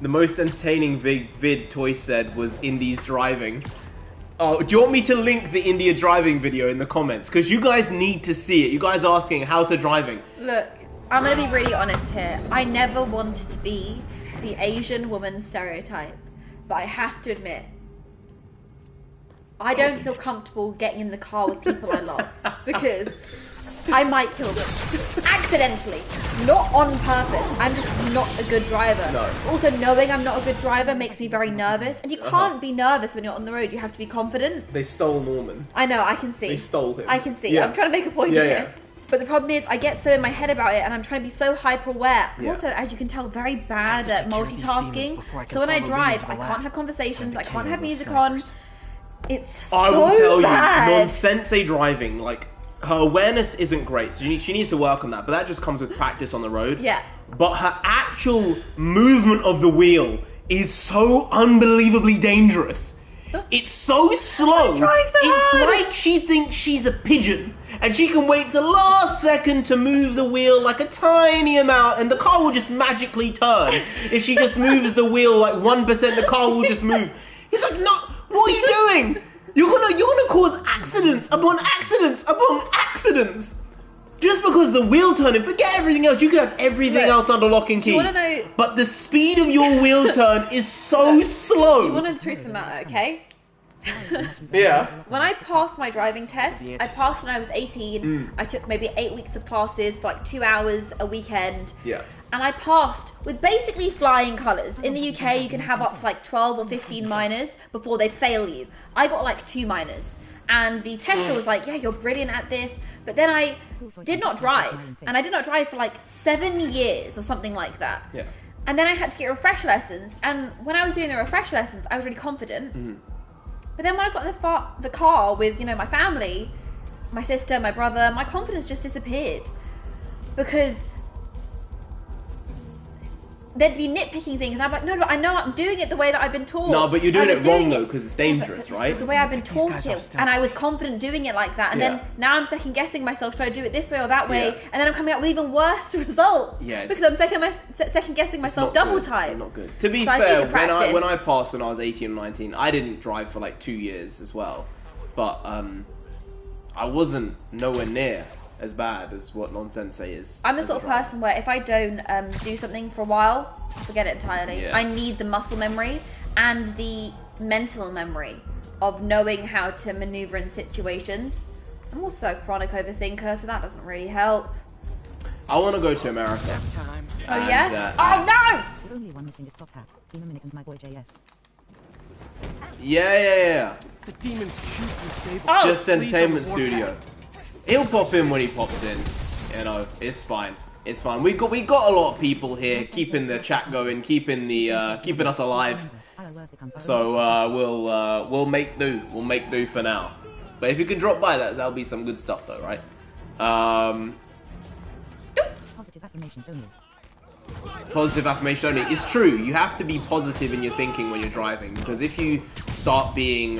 The most entertaining vid Toy said was Indy's driving. Oh, do you want me to link the India driving video in the comments? Because you guys need to see it. You guys are asking, how's her driving? Look, I'm going to be really honest here. I never wanted to be the Asian woman stereotype. But I have to admit, I don't feel comfortable getting in the car with people I love. Because I might kill them. Accidentally. Not on purpose. I'm just not a good driver. No. Also, knowing I'm not a good driver makes me very nervous. And you can't be nervous when you're on the road. You have to be confident. They stole Norman. I know, I can see. They stole him. I can see. Yeah. I'm trying to make a point Yeah, here. yeah. But the problem is, I get so in my head about it, and I'm trying to be so hyper-aware. I'm Yeah. also, as you can tell, very bad at multitasking. So when I drive, I can't have conversations, I can't have music on. It's so I will tell bad. you, non-sensei driving, like, her awareness isn't great, so she needs to work on that, but that just comes with practice on the road. Yeah. But her actual movement of the wheel is so unbelievably dangerous. It's so slow. I'm trying so it's hard. like she thinks she's a pigeon, and she can wait to the last second to move the wheel like a tiny amount, and the car will just magically turn. If she just moves the wheel like 1%, the car will just move. It's like, no, what are you doing? You're gonna cause accidents upon accidents upon accidents. Just because the wheel turning, forget everything else. You could have everything else under lock and key. Do you want to know? But the speed of your wheel turn is so slow. Do you want to know the truth of the matter? Okay. Yeah. When I passed my driving test, I passed when I was 18. I took maybe 8 weeks of classes for like 2 hours a weekend. Yeah. And I passed with basically flying colours. In the UK, you can have up to like 12 or 15 minors before they fail you. I got like 2 minors. And the tester was like, yeah, you're brilliant at this. But then I did not drive. And I did not drive for like 7 years or something like that. Yeah. And then I had to get refresher lessons. And when I was doing the refresher lessons, I was really confident. But then when I got in the car with, you know, my family, my sister, my brother, my confidence just disappeared. Because they'd be nitpicking things, and I'm like, no, I know I'm doing it the way that I've been taught. No, but you're doing I've it been wrong though, because it's dangerous, but right? the way I've been taught it, and I was confident doing it like that, and then now I'm second guessing myself, should I do it this way or that way? And then I'm coming up with even worse results. Yeah, because I'm second guessing myself double time. Not good. To be So I fair, need to practice. when I passed when I was 18 or 19, I didn't drive for like 2 years as well, but I wasn't nowhere near as bad as what non-sensei is. I'm the sort of person where if I don't do something for a while, forget it entirely. Yeah. I need the muscle memory and the mental memory of knowing how to maneuver in situations. I'm also a chronic overthinker, so that doesn't really help. I want to go to America. Oh yeah? Oh no! The only one missing is Top Hat, Dominic and my boy JS. Yeah. The demons shoot you, Sable. Oh, Just Entertainment Studio. He'll pop in when he pops in. You know, it's fine. It's fine. We got a lot of people here keeping the chat going, keeping us alive. So we'll make do. We'll make do for now. But if you can drop by, that'll be some good stuff though, right? Positive affirmations only. Positive affirmation only. It's true. You have to be positive in your thinking when you're driving, because if you start being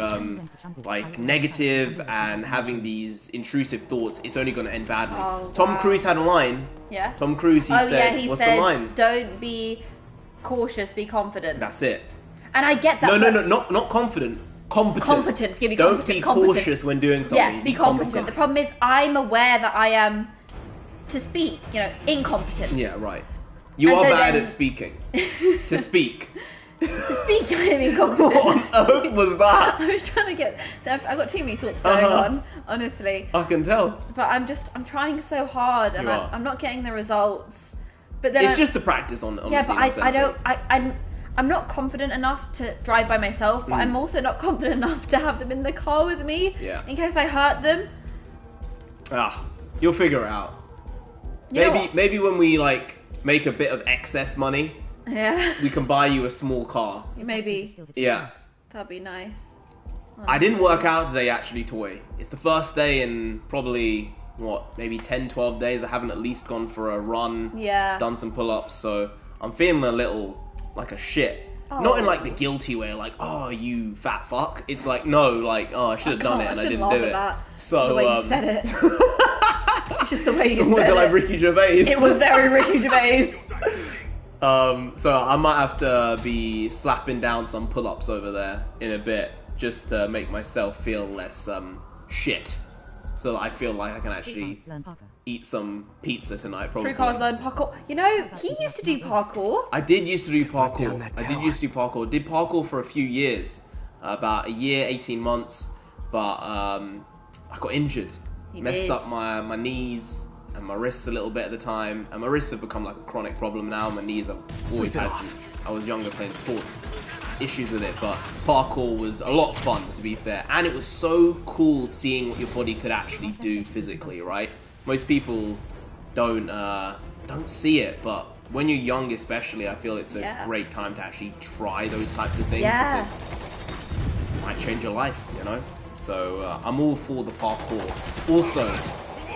like negative and having these intrusive thoughts, it's only going to end badly. Oh, Tom wow. Cruise had a line. Yeah. Tom Cruise, he said, he what's said, the line? Don't be cautious, be confident. That's it. And I get that. No, not confident. Competent. Competent. Give me Don't competent. be competent. cautious when doing something. Yeah, be competent. The problem is I'm aware that I am, to speak, incompetent. Yeah, right. You And are so bad then- at speaking. To speak. To speak, I'm incompetent. What on earth was that? I was trying to get. I've got too many thoughts going on, honestly. I can tell. But I'm trying so hard, and You are. I'm not getting the results. But then It's just a practice on. yeah, but honestly, I don't. I'm not confident enough to drive by myself, but I'm also not confident enough to have them in the car with me. Yeah. In case I hurt them. You'll figure it out. You know what? Maybe when we make a bit of excess money, Yeah. we can buy you a small car. Maybe. Yeah. That'd be nice. I didn't work out today actually, Toy. It's the first day in probably maybe 10, 12 days I haven't at least gone for a run, Yeah. done some pull-ups, so I'm feeling a little like a shit. Oh. Not in the guilty way, oh you fat fuck. It's no, I should have done it and I didn't do it. That. So the way you said it. It's just the way you was said it it. like Ricky Gervais? It was very Ricky Gervais. So I might have to be slapping down some pull-ups over there in a bit, just to make myself feel less shit, so that I feel like I can actually eat some pizza tonight. Probably. 3 cars learn parkour. He used to do parkour. I did used to do parkour. Did parkour for a few years, about a year, 18 months, but I got injured Messed up my knees and my wrists a little bit at the time. And my wrists have become like a chronic problem now. My knees I've always had since I was younger playing sports. Issues with it, but parkour was a lot of fun, to be fair. And it was so cool seeing what your body could actually do physically, right? Most people don't see it, but when you're young especially, I feel it's a great time to actually try those types of things because it might change your life, you know? So I'm all for the parkour. Also,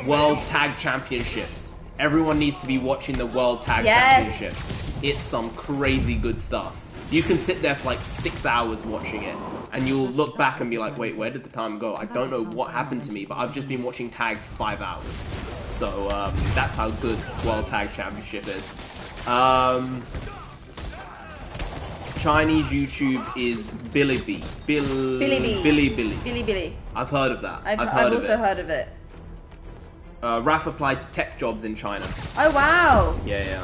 World Tag Championships. Everyone needs to be watching the World Tag Championships. It's some crazy good stuff. You can sit there for like 6 hours watching it, and you'll look back and be like, wait, where did the time go? I don't know what happened to me, but I've just been watching tag for 5 hours. So that's how good World Tag Championship is. Chinese YouTube is Bilibili. Bilibili. I've heard of that. I've also heard of it. Raf applied to tech jobs in China. Oh wow. Yeah.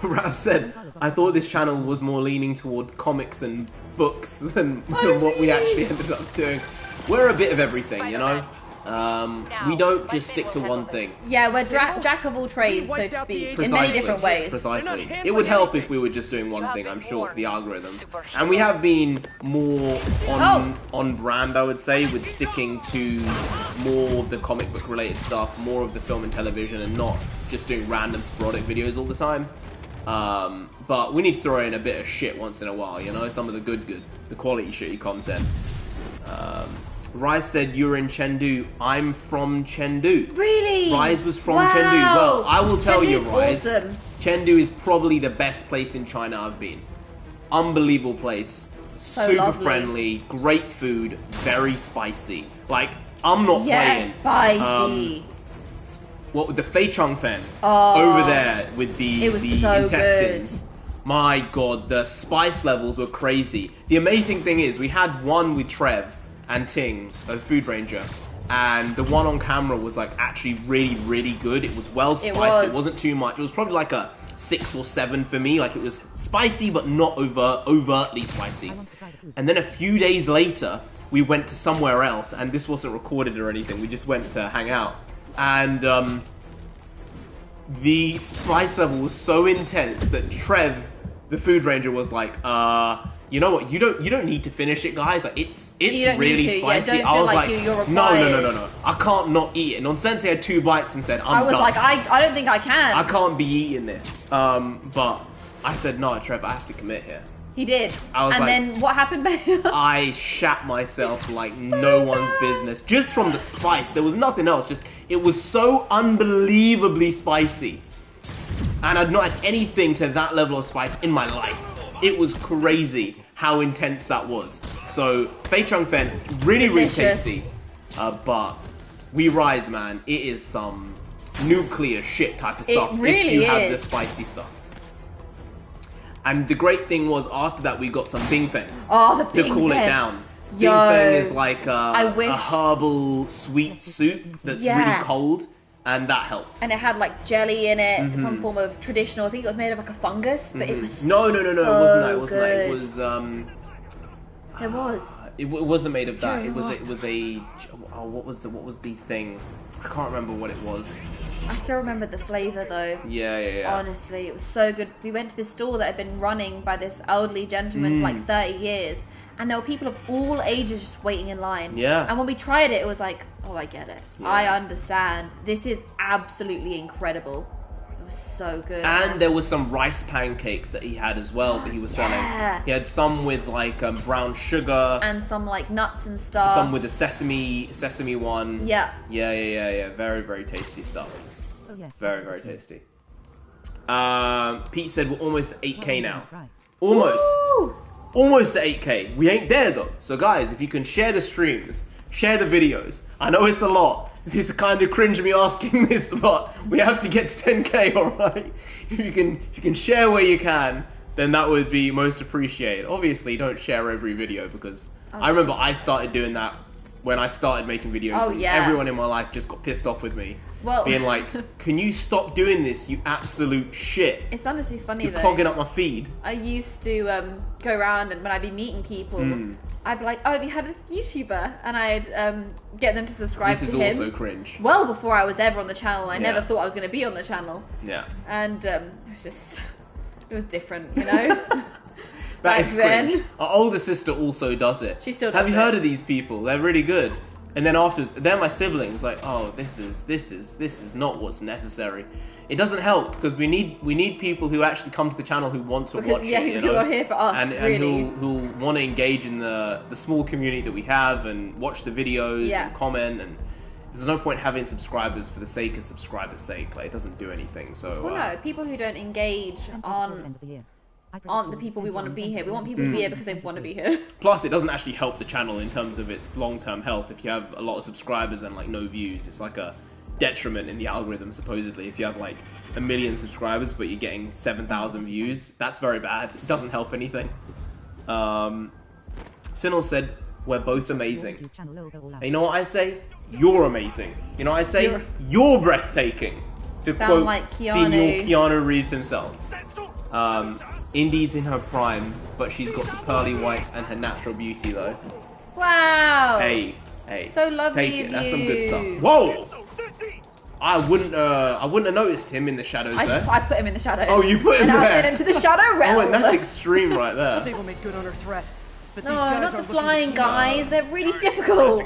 Raf said, I thought this channel was more leaning toward comics and books than what we actually ended up doing. We're a bit of everything, you know? We don't just stick to one thing. Yeah, we're jack of all trades, so to speak, in many different ways. Precisely. It would help if we were just doing one thing, I'm sure, for the algorithm. And we have been more on brand, I would say, with sticking to more of the comic book related stuff, more of the film and television, and not just doing random sporadic videos all the time. But we need to throw in a bit of shit once in a while, you know, some of the the quality shitty content. Rise said you're in Chengdu. I'm from Chengdu. Really? Rise was from Chengdu. Well, I will tell you, Rise. Awesome. Chengdu is probably the best place in China I've been. Unbelievable place. Super friendly, great food, very spicy. Like, I'm not playing. Spicy. What with the Fei Chung Fen over there with the intestines. Good. My god, the spice levels were crazy. The amazing thing is, we had one with Trev and Ting, the Food Ranger, and the one on camera was like actually really good. It was well spiced. It wasn't too much. It was probably like a 6 or 7 for me. Like, it was spicy but not overtly spicy. And then a few days later, we went to somewhere else, and this wasn't recorded or anything. We just went to hang out. And the spice level was so intense that Trev, the Food Ranger, was like, you know what? You don't need to finish it, guys. Like, it's really spicy. Yeah, I was like, no. I can't not eat it. And on Sensei had 2 bites and said, I'm done. I don't think I can. I can't be eating this. But I said, no, Trev, I have to commit here. He did. Then what happened, babe? I shat myself like no one's business. Just from the spice. There was nothing else. Just, it was so unbelievably spicy. And I'd not had anything to that level of spice in my life. It was crazy how intense that was. So, Fei Chung Fen, really tasty. But We Rise, man, it is some nuclear shit type of stuff. It really if you have the spicy stuff. And the great thing was, after that, we got some Bing Feng to cool it down. Bing Feng is like a herbal sweet soup that's really cold, and that helped. And it had like jelly in it, some form of traditional. I think it was made of like a fungus, but it was no, it wasn't that. It wasn't that. It was It was. It wasn't made of that. It was a. What was the thing? I can't remember what it was. I still remember the flavour though. Yeah. Honestly, it was so good. We went to this store that had been running by this elderly gentleman for like 30 years. And there were people of all ages just waiting in line. Yeah. And when we tried it, it was like, oh, I get it. Yeah. I understand. This is absolutely incredible. It was so good. And there was some rice pancakes that he had as well that he was selling. He had some with like brown sugar. And some like nuts and stuff. Some with the sesame one. Yeah. Yeah. Very, very tasty stuff. Oh, yes. Very, very tasty. Pete said we're almost at 8K now. Almost. Woo! Almost at 8K. We ain't there though. So guys, if you can share the streams, share the videos. I know it's a lot. It's kind of cringe me asking this, but we have to get to 10K, alright? If you can share where you can, then that would be most appreciated. Obviously, don't share every video because I remember I started doing that when I started making videos. Oh, and yeah. Everyone in my life just got pissed off with me. Well, being like, can you stop doing this, you absolute shit? It's honestly funny You're though. clogging up my feed. I used to go around, and when I'd be meeting people, I'd be like, oh, have you heard of this YouTuber? And I'd get them to subscribe to him. This is also cringe. Well before I was ever on the channel. I never thought I was going to be on the channel. Yeah. And it was different, you know? That is cringe. Our older sister also does it. She still does Have you heard of these people? They're really good. And then afterwards, they're my siblings. Like, oh, this is not what's necessary. It doesn't help because we need people who actually come to the channel who want to watch it. Who are here for us, and really. who want to engage in the small community that we have and watch the videos and comment. And there's no point having subscribers for the sake of subscribers' sake. Like, it doesn't do anything. So well, no, people who don't engage aren't the people we want to be here. We want people to be here because they want to be here. Plus, it doesn't actually help the channel in terms of its long-term health. If you have a lot of subscribers and like no views, it's like a detriment in the algorithm, supposedly. If you have like 1 million subscribers but you're getting 7,000 views, that's very bad. It doesn't help anything. Sinel said, we're both amazing. And you know what I say? You're amazing. You know what I say? You're breathtaking. To quote like Senior Keanu Reeves himself. Indy's in her prime, but she's got the pearly whites and her natural beauty though. Wow. Hey. So lovely Take it. of That's some you. good stuff. Whoa! I wouldn't have noticed him in the shadows there. I put him in the shadows. Oh, you put him and there. I put him to the shadow realm. Oh, and that's extreme right there. Sable made good on her threat. But no, these guys not are the flying looking to guys. They're really difficult.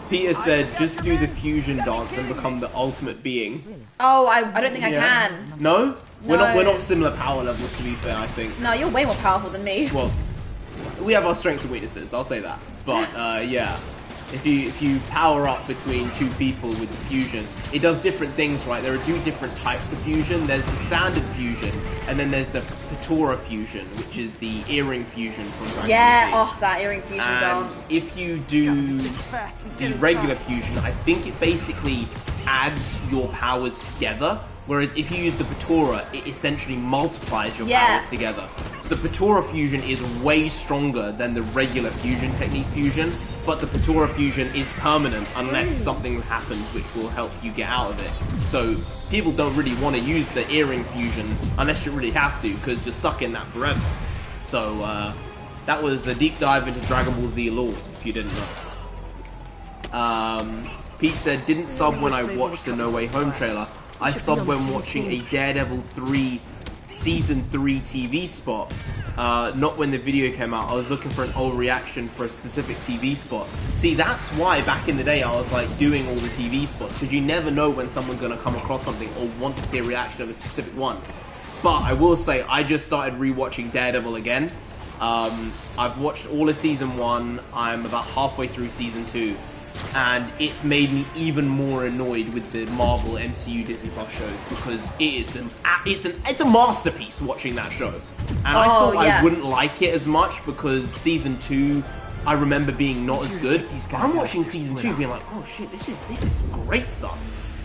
Peter said, just do the fusion dance and become the ultimate being. Oh, I don't think I can. No? We're not similar power levels, to be fair, I think. No, you're way more powerful than me. Well, we have our strengths and weaknesses, I'll say that. But, yeah. If you power up between two people with the fusion, it does different things, right? There are two different types of fusion. There's the standard fusion, and then there's the Patora fusion, which is the earring fusion from Dragon Ball Z. That earring fusion dance. If you do the regular fusion, I think it basically adds your powers together. Whereas if you use the Patora, it essentially multiplies your powers together. So the Patora fusion is way stronger than the regular fusion technique fusion, but the Patora fusion is permanent unless something happens which will help you get out of it. So people don't really want to use the earring fusion unless you really have to, because you're stuck in that forever. So that was a deep dive into Dragon Ball Z lore, if you didn't know. Pete said, didn't sub when I watched the No Way Home trailer. I subbed when watching a Daredevil 3 Season 3 TV spot. Not when the video came out. I was looking for an old reaction for a specific TV spot. See, that's why back in the day I was like doing all the TV spots, because you never know when someone's going to come across something or want to see a reaction of a specific one. But I will say, I just started rewatching Daredevil again. I've watched all of Season 1. I'm about halfway through Season 2. And it's made me even more annoyed with the Marvel MCU Disney Plus shows, because it's a masterpiece watching that show. And I thought I wouldn't like it as much because Season 2 I remember being not as good. But I'm watching Season 2 being like, oh shit, this is great stuff.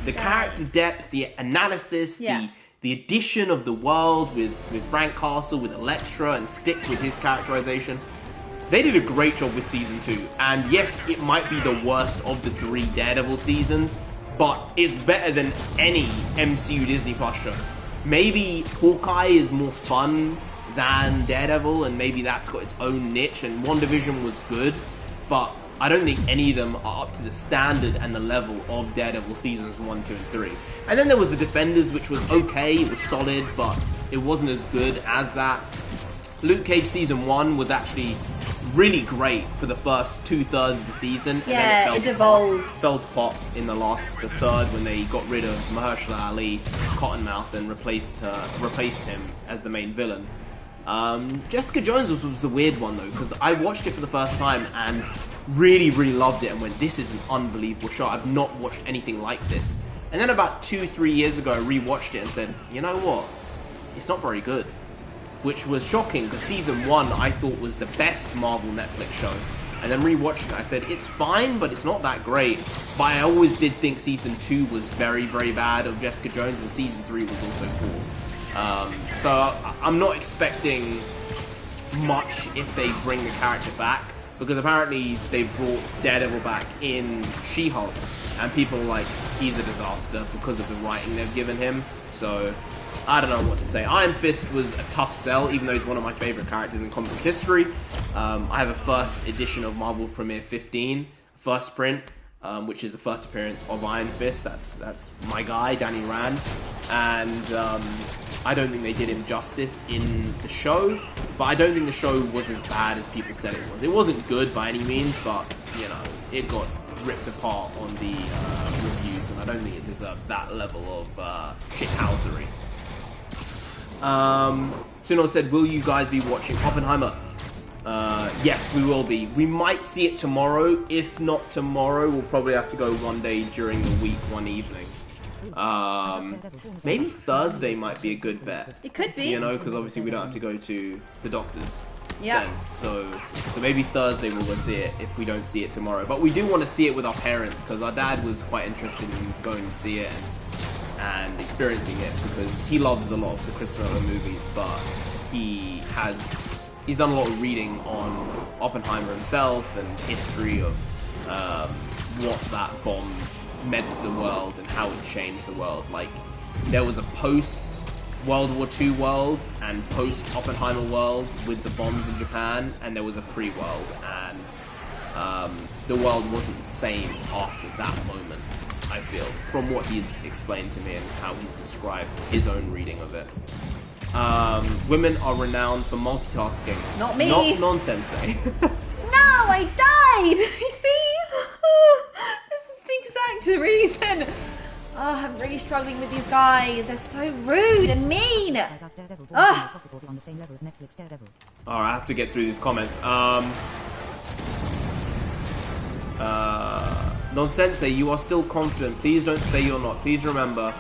The character depth, the analysis, the addition of the world with Frank Castle, with Elektra, and Stick with his characterization. They did a great job with Season 2, and yes, it might be the worst of the 3 Daredevil seasons, but it's better than any MCU Disney Plus show. Maybe Hawkeye is more fun than Daredevil, and maybe that's got its own niche, and WandaVision was good, but I don't think any of them are up to the standard and the level of Daredevil Seasons 1, 2, and 3. And then there was The Defenders, which was okay, it was solid, but it wasn't as good as that. Luke Cage Season 1 was actually really great for the first 2/3 of the season. And then it devolved. Fell to pot in the third when they got rid of Mahershala Ali, Cottonmouth, and replaced him as the main villain. Jessica Jones was a weird one though, because I watched it for the first time and really, really loved it and went, this is an unbelievable show. I've not watched anything like this. And then about 2-3 years ago, I rewatched it and said, you know what? It's not very good. Which was shocking, because Season 1 I thought was the best Marvel Netflix show. And then rewatching it, I said, it's fine, but it's not that great. But I always did think Season 2 was very, very bad of Jessica Jones, and Season 3 was also poor. So I'm not expecting much if they bring the character back. because apparently they brought Daredevil back in She-Hulk, and people are like, he's a disaster because of the writing they've given him. So I don't know what to say. Iron Fist was a tough sell, even though he's one of my favorite characters in comic book history. I have a first edition of Marvel Premiere 15, first print, which is the first appearance of Iron Fist. That's my guy, Danny Rand, and I don't think they did him justice in the show, but I don't think the show was as bad as people said it was. It wasn't good by any means, but you know, it got ripped apart on the reviews, and I don't think it deserved that level of shithousery. Suno said, will you guys be watching Oppenheimer? Yes, we will be. We might see it tomorrow. If not tomorrow, we'll probably have to go one day during the week, one evening. Maybe Thursday might be a good bet. It could be. You know, because obviously we don't have to go to the doctors. Yeah. Then. So maybe Thursday we'll go see it if we don't see it tomorrow. But we do want to see it with our parents, because our dad was quite interested in going to see it and experiencing it, because he loves a lot of the Christopher Nolan movies, but he's done a lot of reading on Oppenheimer himself and history of what that bomb meant to the world and how it changed the world. Like, there was a post-World War II world and post-Oppenheimer world with the bombs in Japan, and there was a pre-world, and the world wasn't the same after that moment, I feel, from what he's explained to me and how he's described his own reading of it. Women are renowned for multitasking. Not me. Not nonsense. No, I died. You see? This is the exact reason. Oh, I'm really struggling with these guys. They're so rude and mean. Oh. Alright, I have to get through these comments. Nonsense, you are still confident. Please don't say you're not. Please remember,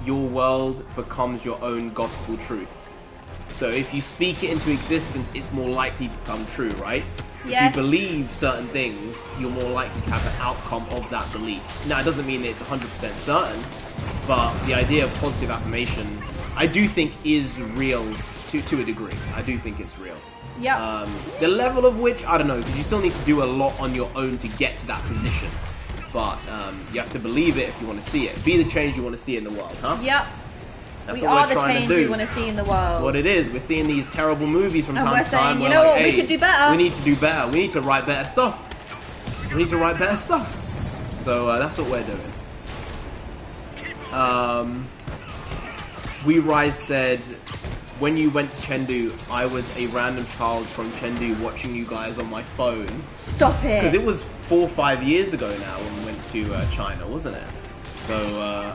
your world becomes your own gospel truth. So if you speak it into existence, it's more likely to come true, right? Yes. If you believe certain things, you're more likely to have an outcome of that belief. Now, it doesn't mean it's 100% certain, but the idea of positive affirmation, I do think is real to a degree. I do think it's real. Yeah. The level of which, I don't know, because you still need to do a lot on your own to get to that position. But you have to believe it if you want to see it. Be the change you want to see in the world, huh? Yep. That's We what are we're the trying change to do. we want to see in the world. That's what it is. We're seeing these terrible movies from And time we're to time. saying, you We're know like, what, we hey, could do better. We need to do better. We need to write better stuff. We need to write better stuff. So that's what we're doing. We Rise said, when you went to Chengdu, I was a random child from Chengdu watching you guys on my phone. Stop it. Because it was 4 or 5 years ago now when we went to China, wasn't it? So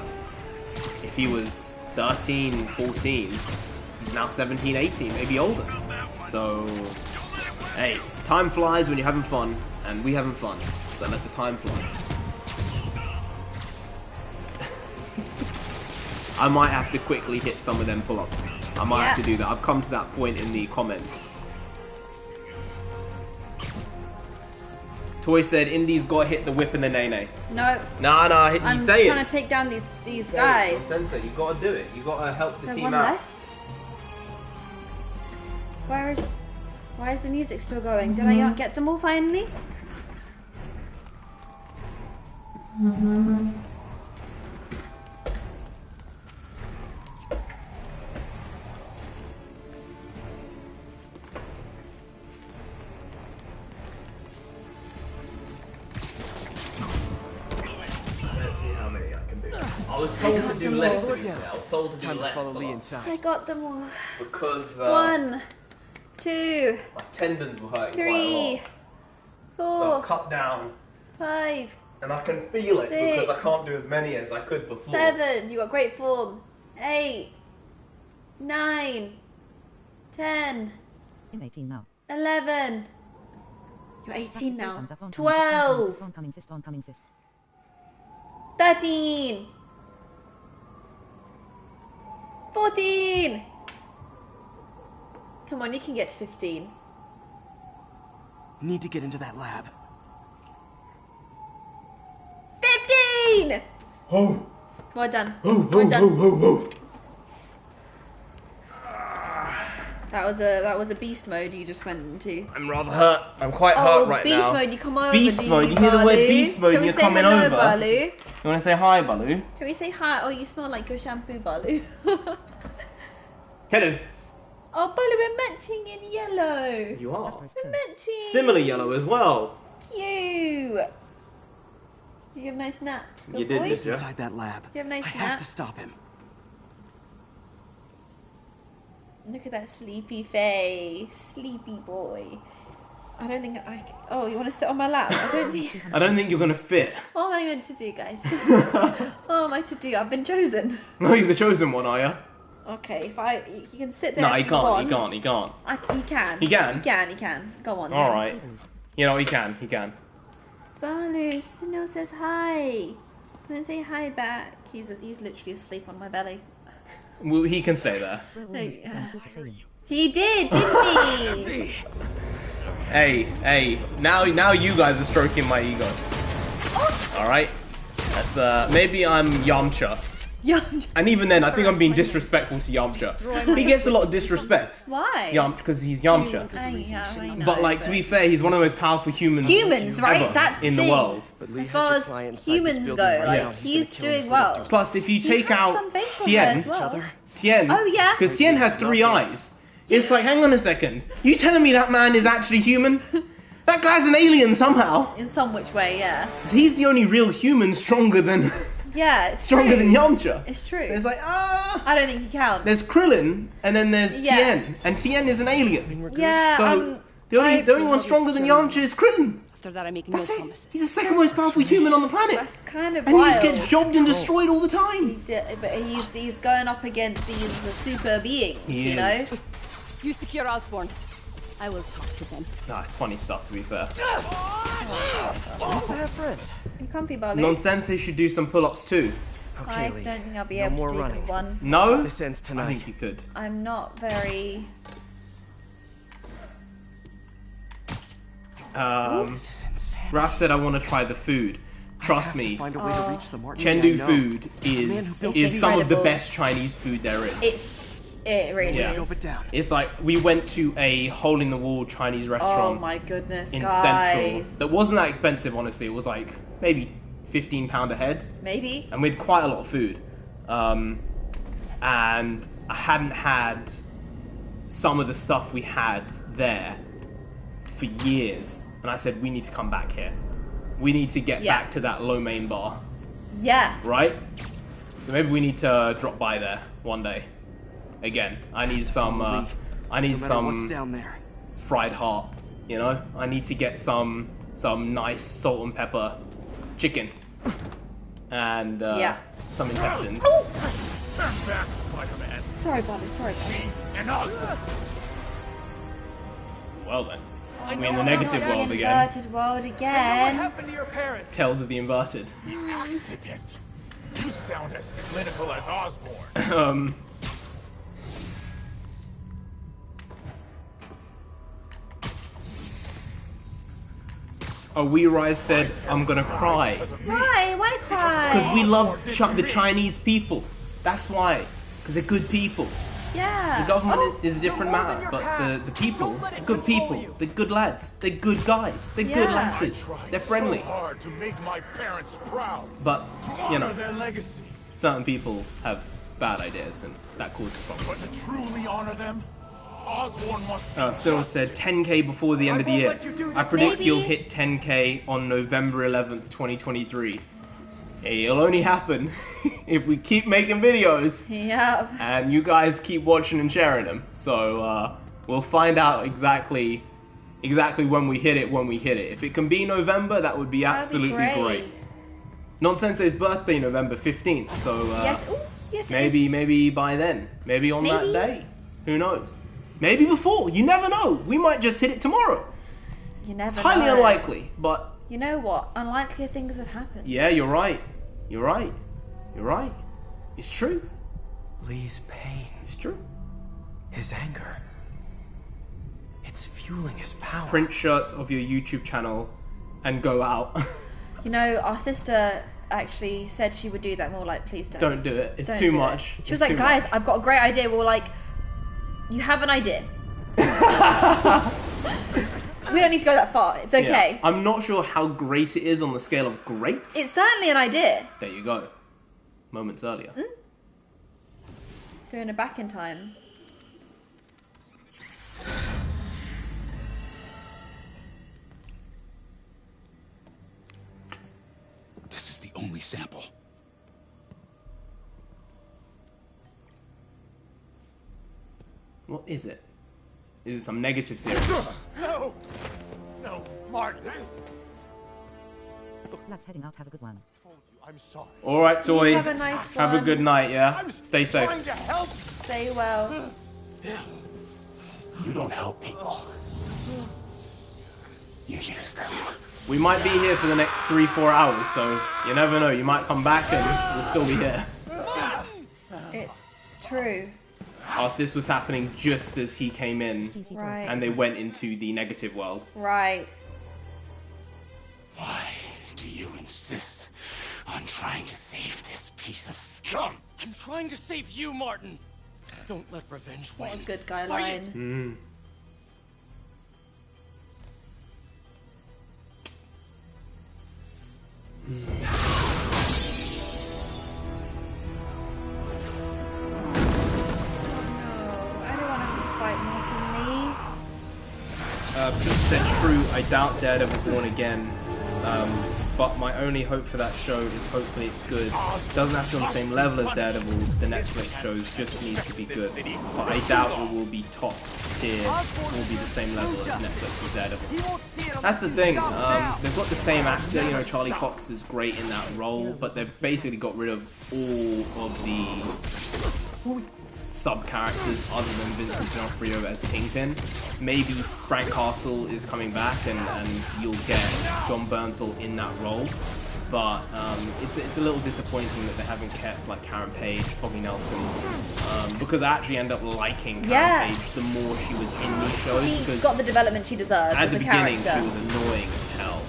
if he was 13, 14, he's now 17, 18, maybe older. So, hey, time flies when you're having fun, and we're having fun. So let the time fly. I might have to quickly hit some of them pull-ups. I might have to do that. I've come to that point in the comments. Toy said, Indy's got to hit the whip in the nay-nay. No. Nah, he's saying. I'm trying to take down these guys. Sensei, you got to do it. You got to help the There's team one out. left? Why is the music still going? Did I not get them all finally? Let's see how many I can do. I was told to do less. I was told to do less. I got them all. Because 1, 2, my tendons were hurting 3, quite a lot. 4, So I cut down. 5, And I can feel it 6, because I can't do as many as I could before. 7, you got great form. 8, 9, 10, I'm 18 now. 11. You're 18 now. 12, 13, 14. Come on, you can get to 15. Need to get into that lab. 15! Oh! Well done. Oh, well done. That was a beast mode you just went into. I'm rather hurt. I'm quite hurt right beast now. mode, you come over. Beast mode. You hear the word beast mode and you're coming over. Balu? You want to say hi, Balu? Can we say hi? Oh, you smell like your shampoo, Balu. Hello. Oh, Balu, we're matching in yellow. You are. We're matching. Similar yellow as well. Cute. Did you have a nice nap? You did, He's inside that lab. Did you have a nice I nap? have to stop him. Look at that sleepy face. Sleepy boy. I don't think I can... Oh, you want to sit on my lap? I don't think you're going to fit. What am I meant to do, guys? What am I to do? I've been chosen. No, you're the chosen one, are you? Okay, you can sit there. No, he can't. He can't. He can't. He can. He can. He can. Go on. All right. You know, he can. He can. Balu, Sunil says hi. I'm gonna say hi back. He's literally asleep on my belly. Well, he can stay there. He did, didn't he? Hey. Now you guys are stroking my ego. All right. That's maybe I'm Yamcha. And even then, I think I'm being disrespectful to Yamcha. He gets a lot of disrespect. Why? Yamcha, because he's Yamcha. I know, But like, to be fair, he's one of the most powerful humans. Right? That's in the world. As far as humans go, like he's doing well. Plus, if you take out Tien, Oh yeah. because Tien had 3 eyes. It's like, hang on a second. You telling me that man is actually human? That guy's an alien somehow. In some which way, yeah. He's the only real human stronger than. Yeah, it's stronger true. than Yamcha. It's true. It's like, I don't think he counts. There's Krillin, and then there's Tien, and Tien is an alien. Yeah. So the only one stronger than Yamcha is Krillin. After that, I make That's it. He's the second most powerful human on the planet. That's kind of and wild. he just gets jobbed and destroyed all the time. But he's going up against these super beings, you know. You secure Osborn. I will talk to them. Nah, it's funny stuff, to be fair. You comfy, Balu. Nonsense should do some pull-ups too. I don't think I'll be able to do one. No? This ends tonight. I think you could. I'm not very... Raph said I want to try the food. Trust me, Chengdu food is some of the best Chinese food there is. It really is. It's like we went to a hole-in-the-wall Chinese restaurant. Oh my goodness, in guys. Central. That wasn't that expensive, honestly. It was like maybe £15 a head. Maybe. And we had quite a lot of food. And I hadn't had some of the stuff we had there for years. And I said, we need to come back here. We need to get back to that lo mein bar. Yeah. Right? So maybe we need to drop by there one day. Again, I need some what's down there. fried heart, you know? I need to get some nice salt and pepper chicken. And some intestines. Oh! Back, Spider-Man. Sorry, buddy. And Osborn. Well then. I mean the negative world the again. Inverted world What again. happened to your parents? Tales of the inverted. Accident. You sound as clinical as Osborn. Oh, We Rise said, I'm gonna cry. Why? Why cry? Because we love the Chinese people. That's why. Because they're good people. Yeah. The government is a different matter, but the people, good people, they're good lads, they're good guys, they're good lasses, they're friendly. So hard to make my parents proud. But, you know, their legacy. certain people have bad ideas, and that causes problems. But to truly honor them, Osborn must. Cyril said 10k before the end of the year. I predict you'll hit 10k on November 11th, 2023. It'll only happen if we keep making videos. Yeah. And you guys keep watching and sharing them. So we'll find out exactly when we hit it. If it can be November, that would be absolutely great. Nonsense's birthday, November 15th. So yes, maybe by then. Maybe on that day. Who knows? Maybe before. You never know. We might just hit it tomorrow. You never know. It's highly unlikely, but... You know what? Unlikely things have happened. Yeah, you're right. You're right. It's true. Lee's pain. It's true. His anger. It's fueling his power. Print shirts of your YouTube channel and go out. You know, our sister actually said she would do that, and we were like, please don't. Don't do it. It's Don't too do much. She was like, guys, I've got a great idea. We were like, you have an idea. We don't need to go that far. It's okay. Yeah. I'm not sure how great it is on the scale of great. It's certainly an idea. There you go. Moments earlier. Doing it back in time. This is the only sample. What is it? Is it some negative series? No! No, Martin! Lads heading out, have a good one. I'm sorry. Alright, toys. Have a nice Have a one. good night, yeah? Stay safe. Trying to help. Stay well. You don't help people. You use them. We might be here for the next 3-4 hours, so you never know. You might come back and we'll still be here. It's true. This was happening just as he came in, Right. and they went into the negative world. Right. Why do you insist on trying to save this piece of scum? I'm trying to save you, Martin. Don't let revenge win. What a good guy Fight it. line. Just said true, I doubt Daredevil Born Again, but my only hope for that show is hopefully it's good. Doesn't have to be on the same level as Daredevil, the Netflix shows, just needs to be good. But I doubt it will be top tier, will be the same level as Netflix's Daredevil. That's the thing, they've got the same actor, you know, Charlie Cox is great in that role, but they've basically got rid of all of the sub-characters other than Vincent D'Onofrio as Kingpin. Maybe Frank Castle is coming back and you'll get John Bernthal in that role, but it's a little disappointing that they haven't kept like Karen Page, Foggy Nelson, because I actually end up liking Karen Page the more she was in these shows. She got the development she deserved as as a a beginning, character. she was annoying as hell.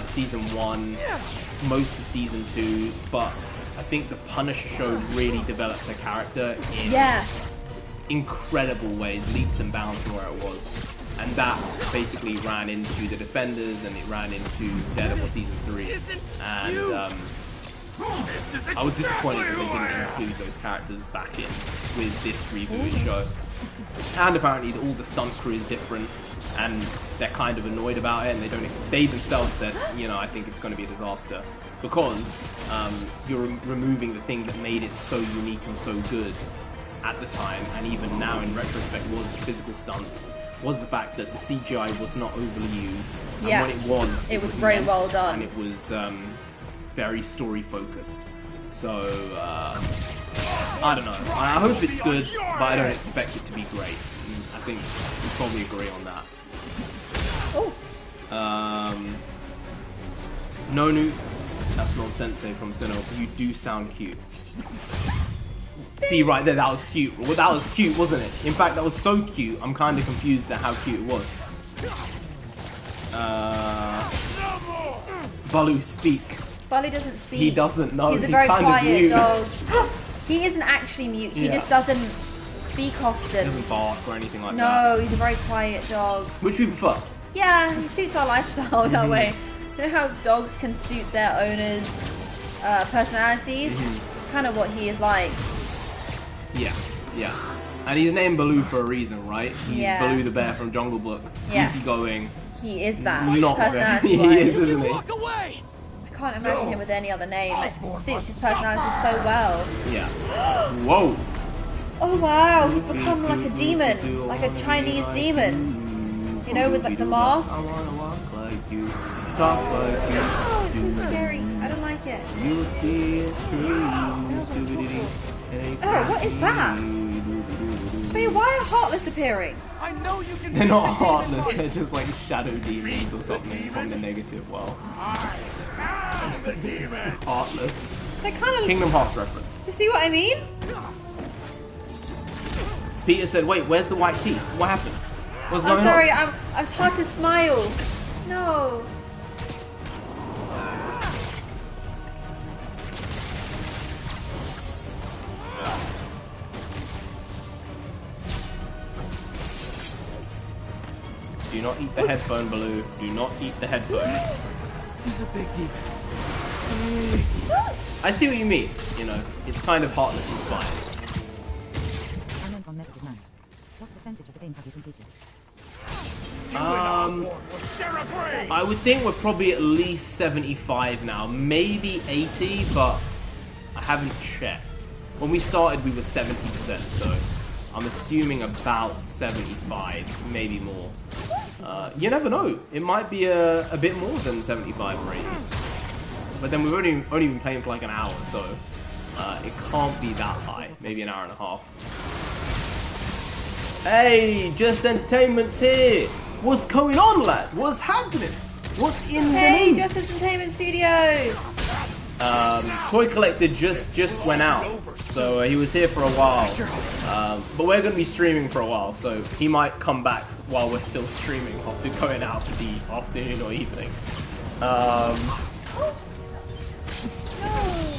Season 1, most of Season 2, but I think the Punisher show really developed her character in incredible ways, leaps and bounds from where it was. And that basically ran into the Defenders and it ran into Daredevil Season 3. And I was disappointed that they didn't include those characters back in with this rebooted show. And apparently all the stunt crew is different and they're kind of annoyed about it, and they themselves said, you know, I think it's going to be a disaster because you're removing the thing that made it so unique and so good at the time, and even now in retrospect, was the physical stunts, was the fact that the CGI was not overly used, and when it was very immense, well done, and it was very story focused. So I don't know. I hope it's good, but I don't expect it to be great. I think we probably agree on that. Nonu, that's not Sensei from Sinnoh. You do sound cute. See, right there, that was cute. Well, that was cute, wasn't it? In fact, that was so cute, I'm kind of confused at how cute it was. Baloo, speak. Baloo doesn't speak. He doesn't know. He's a very kind quiet of mute. dog. He isn't actually mute. He just doesn't speak often. He doesn't bark or anything like that. No, he's a very quiet dog. Which we prefer. Yeah, he suits our lifestyle that way. You know how dogs can suit their owners' personalities? Kind of what he is like. Yeah, yeah. And he's named Baloo for a reason, right? He's Baloo the bear from Jungle Book. Easygoing. He is that. Not personality very. He is, isn't he? Walk away! I can't imagine him with any other name. It suits his personality so well. Yeah. Whoa. Oh wow, he's become like a demon, like a Chinese demon. You know, with like the mask. I wanna walk like you, talk like you. Oh, it's so scary. I don't like it. You'll see it through. Oh, what is that? Wait, why are Heartless appearing? I know you can. They're not heartless, they're just like shadow demons or something from the negative world. I am the demon. Heartless. They kind of Kingdom Hearts reference. You see what I mean? Peter said, wait, where's the white teeth? What happened? What's going I'm sorry, on? it's hard to smile. No. Do not eat the headphone, Baloo. Do not eat the headphone. He's a big deep. I see what you mean. You know, it's kind of heartless inspired. I meant on negative 9. What percentage of the game have you completed? I would think we're probably at least 75 now, maybe 80, but I haven't checked. When we started, we were 70%, so I'm assuming about 75, maybe more. You never know. It might be a bit more than 75 or 80. But then we've only been playing for like an hour, so it can't be that high. Maybe an hour and a half. Hey, Just Entertainment's here. What's going on, lad? What's happening? What's in the Hey, news? Just Entertainment Studios. Toy Collector just went out, so he was here for a while. But we're going to be streaming for a while, so he might come back while we're still streaming after going out for the afternoon or evening. No,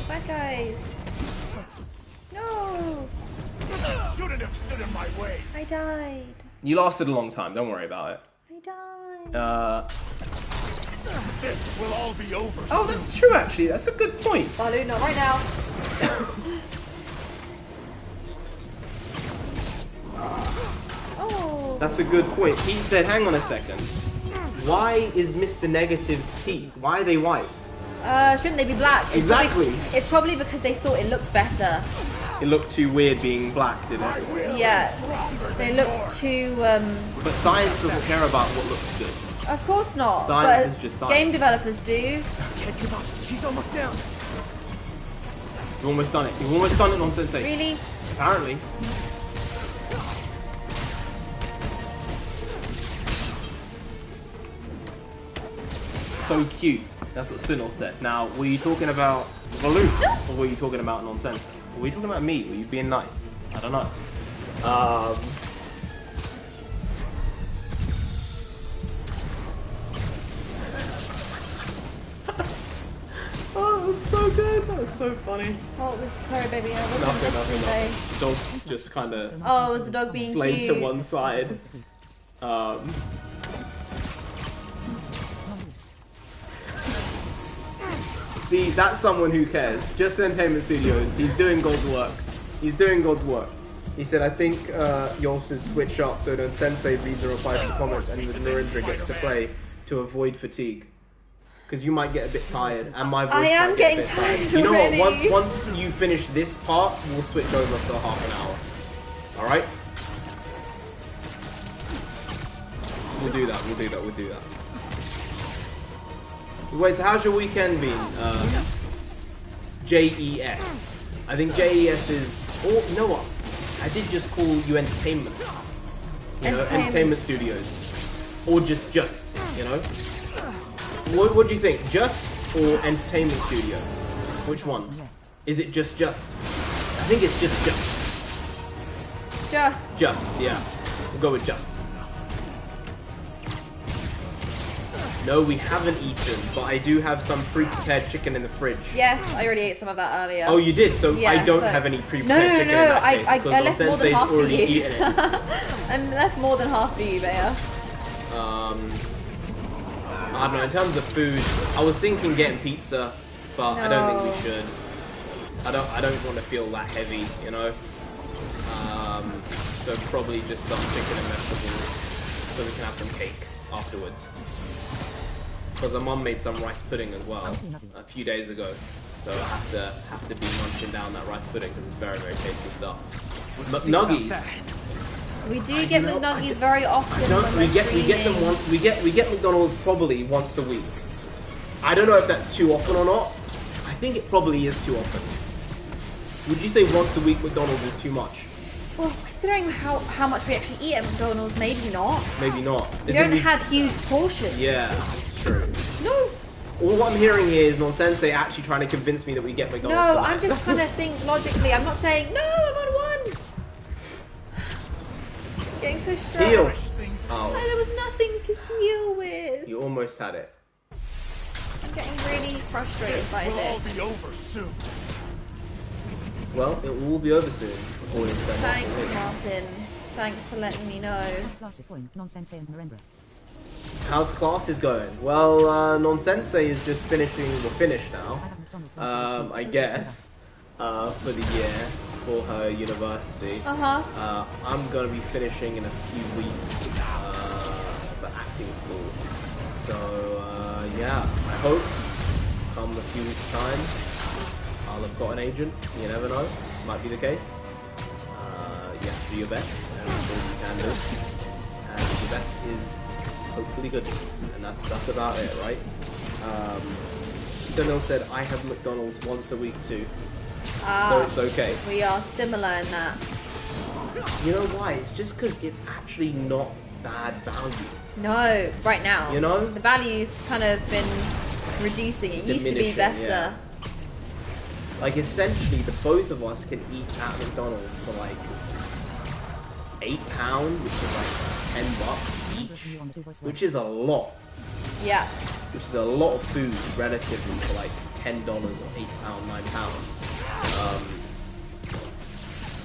bad guys. No. Shouldn't have stood in my way. I died. You lasted a long time. Don't worry about it. I died. This will all be over. Oh, that's true. Actually, that's a good point. Baloo, not right now. Oh. That's a good point. Pete said, "Hang on a second. Why is Mr. Negative's teeth? Why are they white?" Shouldn't they be black? Exactly. It's probably because they thought it looked better. It looked too weird being black, didn't it? Yeah. They looked too, But science doesn't care about what looks good. Of course not. Science but is just science. Game developers do. Can't give up. She's almost down. You've almost done it. You've almost done it on Sensei. Really? Apparently. So cute. That's what Sunil said. Now, were you talking about Baloo? Or were you talking about nonsense? Or were you talking about me? Were you being nice? I don't know. Oh, that was so good. That was so funny. What was, sorry baby, I wasn't Nothing. Dog just kind of Oh, was the dog being slayed cute? to one side. See, that's someone who cares. Just Entertainment Studios. He's doing God's work. He's doing God's work. He said, I think you'll should switch up so that Sensei reads the replies to comments and the Narendra gets to play to avoid fatigue. Because you might get a bit tired, and my voice I am might get getting a bit tired. tired You know already. what? Once you finish this part, we'll switch over for half an hour. All right? We'll do that. We'll do that. We'll do that. Wait. So how's your weekend been? JES. I think JES is. Oh, you know what? I did just call you entertainment. You know, entertainment studios, or just. You know. What do you think? Just or entertainment studio? Which one? Is it just? I think it's just. Just, yeah. We'll go with just. No, we haven't eaten, but I do have some pre-prepared chicken in the fridge. Yes, I already ate some of that earlier. Oh, you did? So yeah, I don't have any pre-prepared chicken in that case. I left more than half for already you. eaten it. I left more than half for you, Bea. I don't know, in terms of food, I was thinking getting pizza, but I don't think we should. I don't want to feel that heavy, you know? So probably just some chicken and vegetables, so we can have some cake afterwards. Because our mum made some rice pudding as well a few days ago, so I have to be munching down that rice pudding because it's very, very tasty stuff. McNuggies. We do get McNuggies very often. We get them once. We get McDonald's probably once a week. I don't know if that's too often or not. I think it probably is too often. Would you say once a week McDonald's is too much? Well, considering how much we actually eat at McDonald's, maybe not. Maybe not. We don't have huge portions. Yeah, that's true. No. All what I'm hearing here is Nonsensei actually trying to convince me that we get McDonald's No, tonight. I'm just trying to think logically. I'm not saying, no, I'm on one. Getting so stressed. Heal. Oh. There was nothing to heal with. You almost had it. I'm getting really frustrated by this. It will all be over soon. Well, it will all be over soon, according to them. Thanks, Martin. Thanks for letting me know. Class is going, Nonsense and Narendra. How's classes going? Well, Non-Sensei is just finishing, well, finished now, I guess, for the year, for her university. I'm going to be finishing in a few weeks for acting school. So, yeah, I hope come a few weeks' time, I'll have got an agent. You never know. Might be the case. You have to do your best, and that's all you can do. And the best is hopefully good, and that's about it, right? Sunil said, I have McDonald's once a week too, so it's okay. We are similar in that. You know why? It's just because it's actually not bad value. No, right now. You know? The value's kind of been reducing. It used to be better. Yeah. Like, essentially, the both of us can eat at McDonald's for like £8, which is like $10 each, which is a lot. Yeah. Which is a lot of food relatively for like $10 or £8, £9.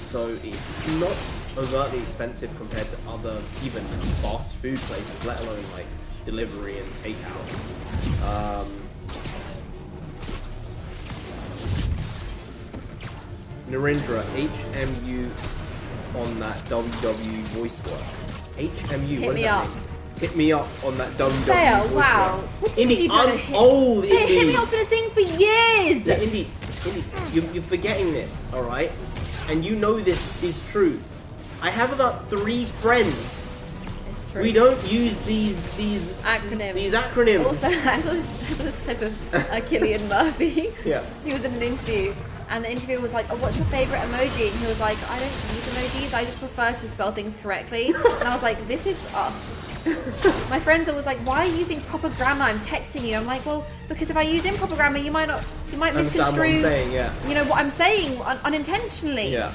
So it's not overtly expensive compared to other even fast food places, let alone like delivery and takeouts. Narendra, HMU on that WW voice work. HMU, Hit me up. Hit me up on that WW Fair, voice wow. work. What Indy, I'm old, They Indy. hit me up in a thing for years! Yeah, Indy, you're forgetting this, alright? And you know this is true. I have about 3 friends. It's true. We don't use these acronyms. These acronyms. Also, I saw this clip of Cillian Murphy. Yeah. He was in an interview, and the interviewer was like, oh, what's your favourite emoji? And he was like, I don't use emojis, I just prefer to spell things correctly. And I was like, this is us. My friends are always like, why are you using proper grammar? I'm texting you. I'm like, well, because if I use improper grammar, you might misconstrue what I'm saying, yeah. you know what I'm saying unintentionally. Yeah.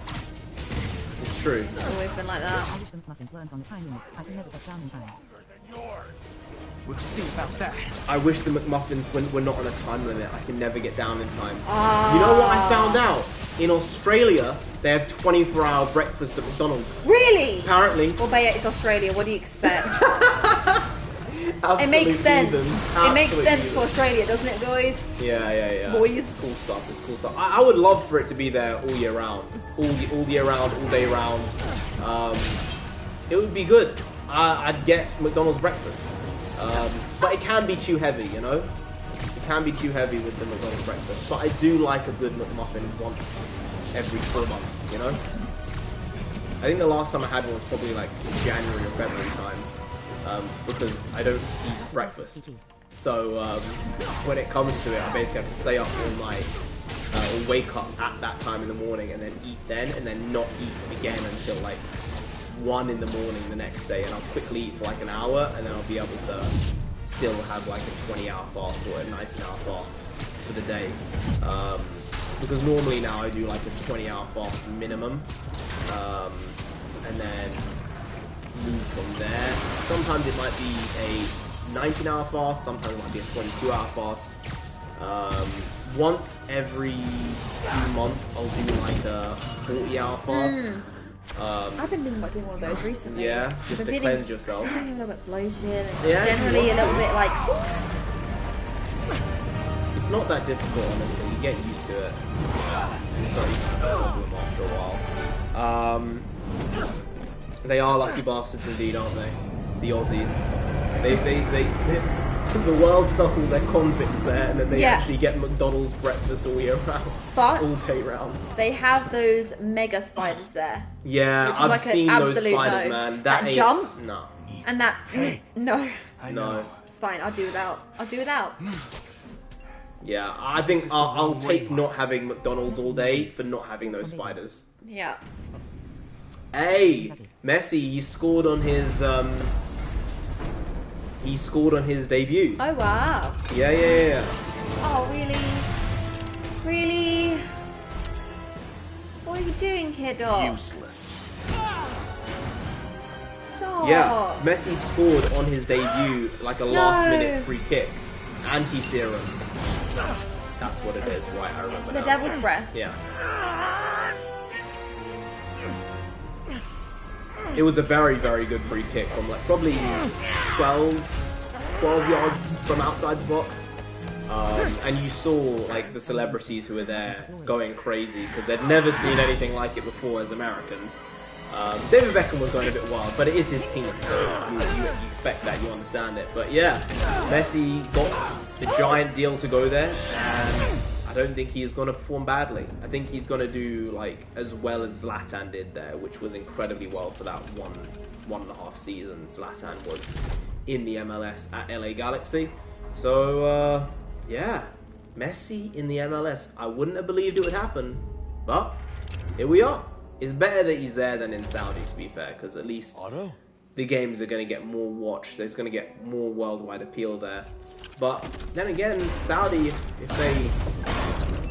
It's true. It's always been like that. I wish the McMuffins weren't on the time limit. I can never get down in time. We'll see about that. I wish the McMuffins were not on a time limit. I can never get down in time. You know what I found out? In Australia, they have 24-hour breakfast at McDonald's. Really? Apparently. Well, Baya, it's Australia. What do you expect? It Absolute makes sense. heathens. It makes Absolute sense heathens. for Australia, doesn't it, guys? Yeah. Boys. It's cool stuff. It's cool stuff. I would love for it to be there all year round. All year round, all day round. It would be good. I'd get McDonald's breakfast. But it can be too heavy, you know? It can be too heavy with the McDonald's breakfast. But I do like a good McMuffin once every 4 months, you know? I think the last time I had one was probably like January or February time. Because I don't eat breakfast. So when it comes to it, I basically have to stay up all night or wake up at that time in the morning and then eat then, and then not eat again until like 1 in the morning the next day, and I'll quickly eat for like an hour, and then I'll be able to still have like a 20-hour fast or a 19-hour fast for the day. Because normally now I do like a 20-hour fast minimum, and then move from there. Sometimes it might be a 19-hour fast, sometimes it might be a 22-hour fast. Once every few months I'll do like a 40-hour fast. I've been thinking about doing one of those recently. Yeah, just to cleanse yourself. I'm feeling a little bit bloated and Yeah, generally a little bit like... It's not that difficult, honestly. You get used to it. It's not even a problem after a while. They are lucky bastards indeed, aren't they? The Aussies. They the world stuck all their convicts there, and then they actually get McDonald's breakfast all year round. But all day round. They have those mega spiders there. Yeah, which is I've like seen an those absolute spiders, no. man. That jump? No. And that... No. No. It's fine, I'll do without. I'll do without. Yeah, I think I'll take not having McDonald's all day for not having those spiders. Yeah. Hey, Messi, he scored on his debut. Oh wow. Yeah. Oh really? Really? What are you doing here, dog? Useless. Stop. Yeah, Messi scored on his debut like a last-minute free kick. Anti-serum. That's what it is, right? I remember The now. devil's breath. Yeah. It was a very, very good free kick from like probably 12 yards from outside the box. And you saw like the celebrities who were there going crazy because they'd never seen anything like it before as Americans. David Beckham was going a bit wild, but it is his team, so you expect that, you understand it. But yeah, Messi got the giant deal to go there, and I don't think he is going to perform badly. I think he's going to do like as well as Zlatan did there, which was incredibly well for that one and a half season Zlatan was in the MLS at LA Galaxy. So yeah, Messi in the MLS. I wouldn't have believed it would happen, but here we are. It's better that he's there than in Saudi, to be fair, because at least the games are going to get more watched. There's going to get more worldwide appeal there. But then again, Saudi, if they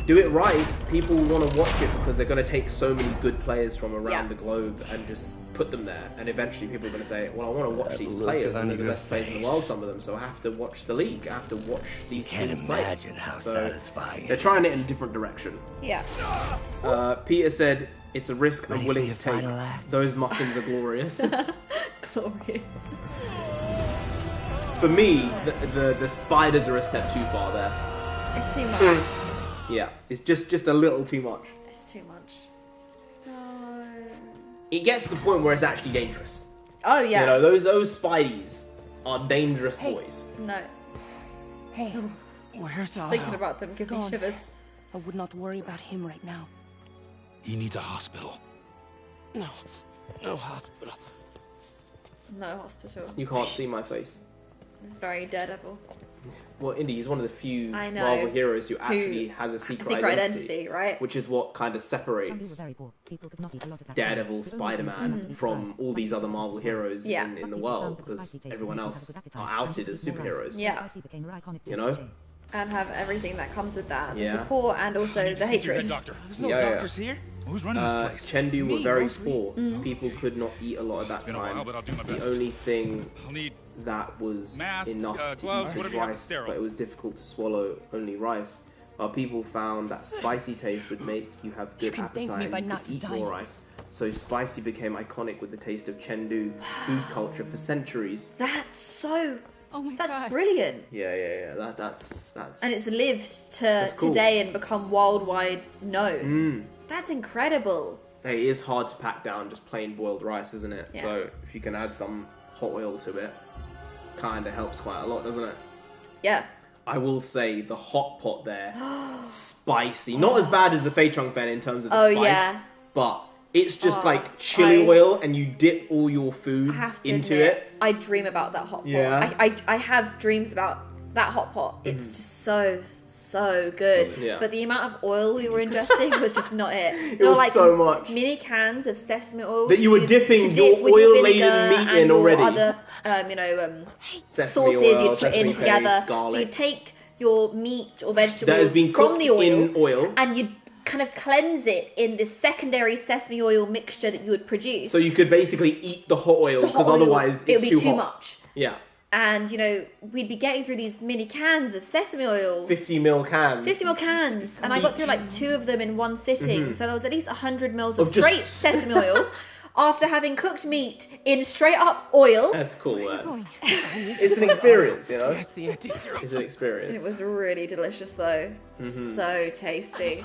do it right, people will want to watch it because they're going to take so many good players from around the globe and just put them there. And eventually people are going to say, well, I want to watch these players, and they're the best players in the world, some of them, so I have to watch the league. I have to watch these teams play. How so satisfying. they're trying it in a different direction. Yeah. Peter said, it's a risk I'm willing to take. Those muffins are glorious. Glorious. For me, the spiders are a step too far there. It's too much. Yeah, it's just a little too much. It's too much. No. It gets to the point where it's actually dangerous. Oh yeah. You know, those spideys are dangerous boys. No. Hey, where's Just thinking about them gives me shivers. I would not worry about him right now. He needs a hospital. No hospital. No hospital. You can't see my face. It's very Daredevil. Well, Indy, he's one of the few I know. Marvel heroes who actually has a secret identity, right? Which is what kind of separates Daredevil, Spider-Man from all these other Marvel heroes in the world, because everyone else are outed as superheroes. Yeah. You know? And have everything that comes with that. The support and also the hatred. There's no doctors here. Who's running this place? Chengdu were very poor. People could not eat a lot at that time. The only thing that was enough to eat was rice, but it was difficult to swallow only rice. People found that spicy taste would make you have good appetite and you could eat more rice. So spicy became iconic with the taste of Chengdu food culture for centuries. That's so... Oh my That's God. brilliant. Yeah. That's. And it's lived to cool. today and become worldwide known. That's incredible. Hey, it is hard to pack down just plain boiled rice, isn't it? Yeah. So if you can add some hot oil to it, kind of helps quite a lot, doesn't it? Yeah. I will say the hot pot there, spicy. Not as bad as the Fei Chung Fen in terms of the spice, but it's just like chili oil, and you dip all your foods into it. I dream about that hot pot. Yeah. I have dreams about that hot pot. It's just so good. Yeah. But the amount of oil we were ingesting was just not it. It There was were like so much. mini cans of sesame oil That you were dipping to dip your with oil-laden vinegar meat and in your already. Other, Sesame sauces oil, you'd put sesame in paste, together. garlic. So you take your meat or vegetables That has been from cooked the oil, in oil. and you kind of cleanse it in this secondary sesame oil mixture that you would produce. So you could basically eat the hot oil, because otherwise it it's would be too hot. much. Yeah. And, you know, we'd be getting through these mini cans of sesame oil. 50 ml cans. 50 ml cans. And I got through like 2 of them in one sitting. So there was at least 100 mils of Of just- straight sesame oil after having cooked meat in straight up oil. That's cool, man. It's an experience, you know? It's an experience. It was really delicious though. So tasty.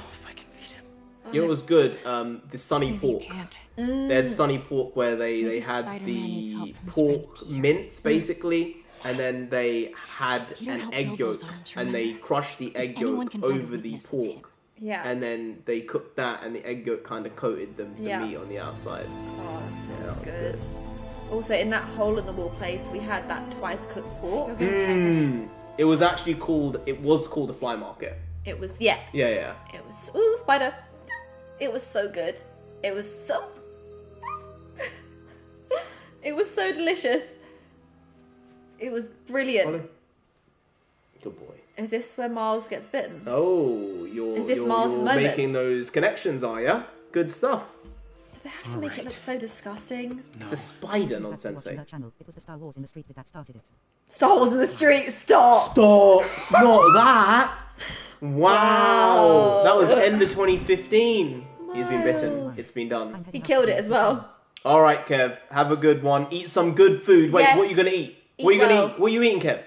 You know what was good? The sunny pork. They had sunny pork where they had the pork mince, basically, and then they had an egg yolk, and they crushed the egg yolk over the pork. Yeah. And then they cooked that, and the egg yolk kind of coated the meat on the outside. Oh, that sounds that was good. Also, in that hole-in-the-wall place, we had that twice-cooked pork. It was actually called the Fly Market. It was, yeah. Yeah. It was, ooh, spider. It was so good. It was so... It was so delicious. It was brilliant. Good boy. Is this where Miles gets bitten? Oh, Is this Miles' you're moment? making those connections, are you? Good stuff. Did they have to make it look so disgusting? It's a spider nonsense. It was the Star Wars in the street that started it. Star Wars in the street, stop! Stop! Not that! Wow! That was end of 2015. He's been bitten. It's been done. He killed it as well. All right, Kev. Have a good one. Eat some good food. Wait, Yes. what are you gonna eat? Eat What are you gonna well. eat? What are you eating, Kev?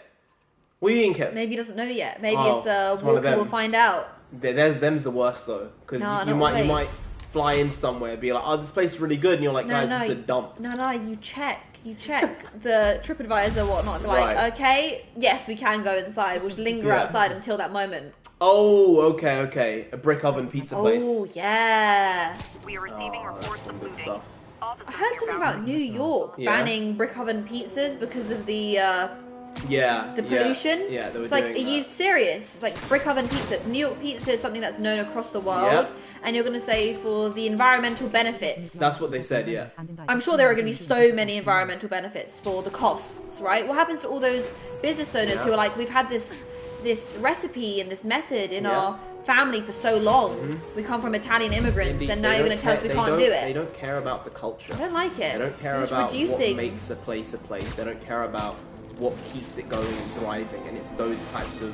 What are you eating, Kev? Maybe he doesn't know yet. Maybe Oh, it's one of Walker. them. We'll find out. Them's the worst though, because No, you not might always. fly in somewhere, be like, oh, this place is really good, and you're like, guys, this is a dump. No, you check the TripAdvisor, whatnot. Like, Right. okay, yes, we can go inside. We'll just linger Yeah. outside until that moment. Oh, okay. A brick oven pizza place. Oh, yeah. We are receiving reports Some of good looting. stuff. I heard something about New York Yeah. banning brick oven pizzas because of the Yeah. pollution. Yeah, they were It's like, doing are you that. serious? It's like brick oven pizza. New York pizza is something that's known across the world, and you're going to say for the environmental benefits. That's what they said, yeah. I'm sure there are going to be so many environmental benefits for the costs, right? What happens to all those business owners who are like, we've had this recipe and this method in our family for so long. We come from Italian immigrants, Indeed, and they now you're don't going to tell us care- we they can't don't- do They it. don't care about the culture. I don't like it. They don't care It's about reducing. what makes a place. They don't care about what keeps it going and thriving, and it's those types of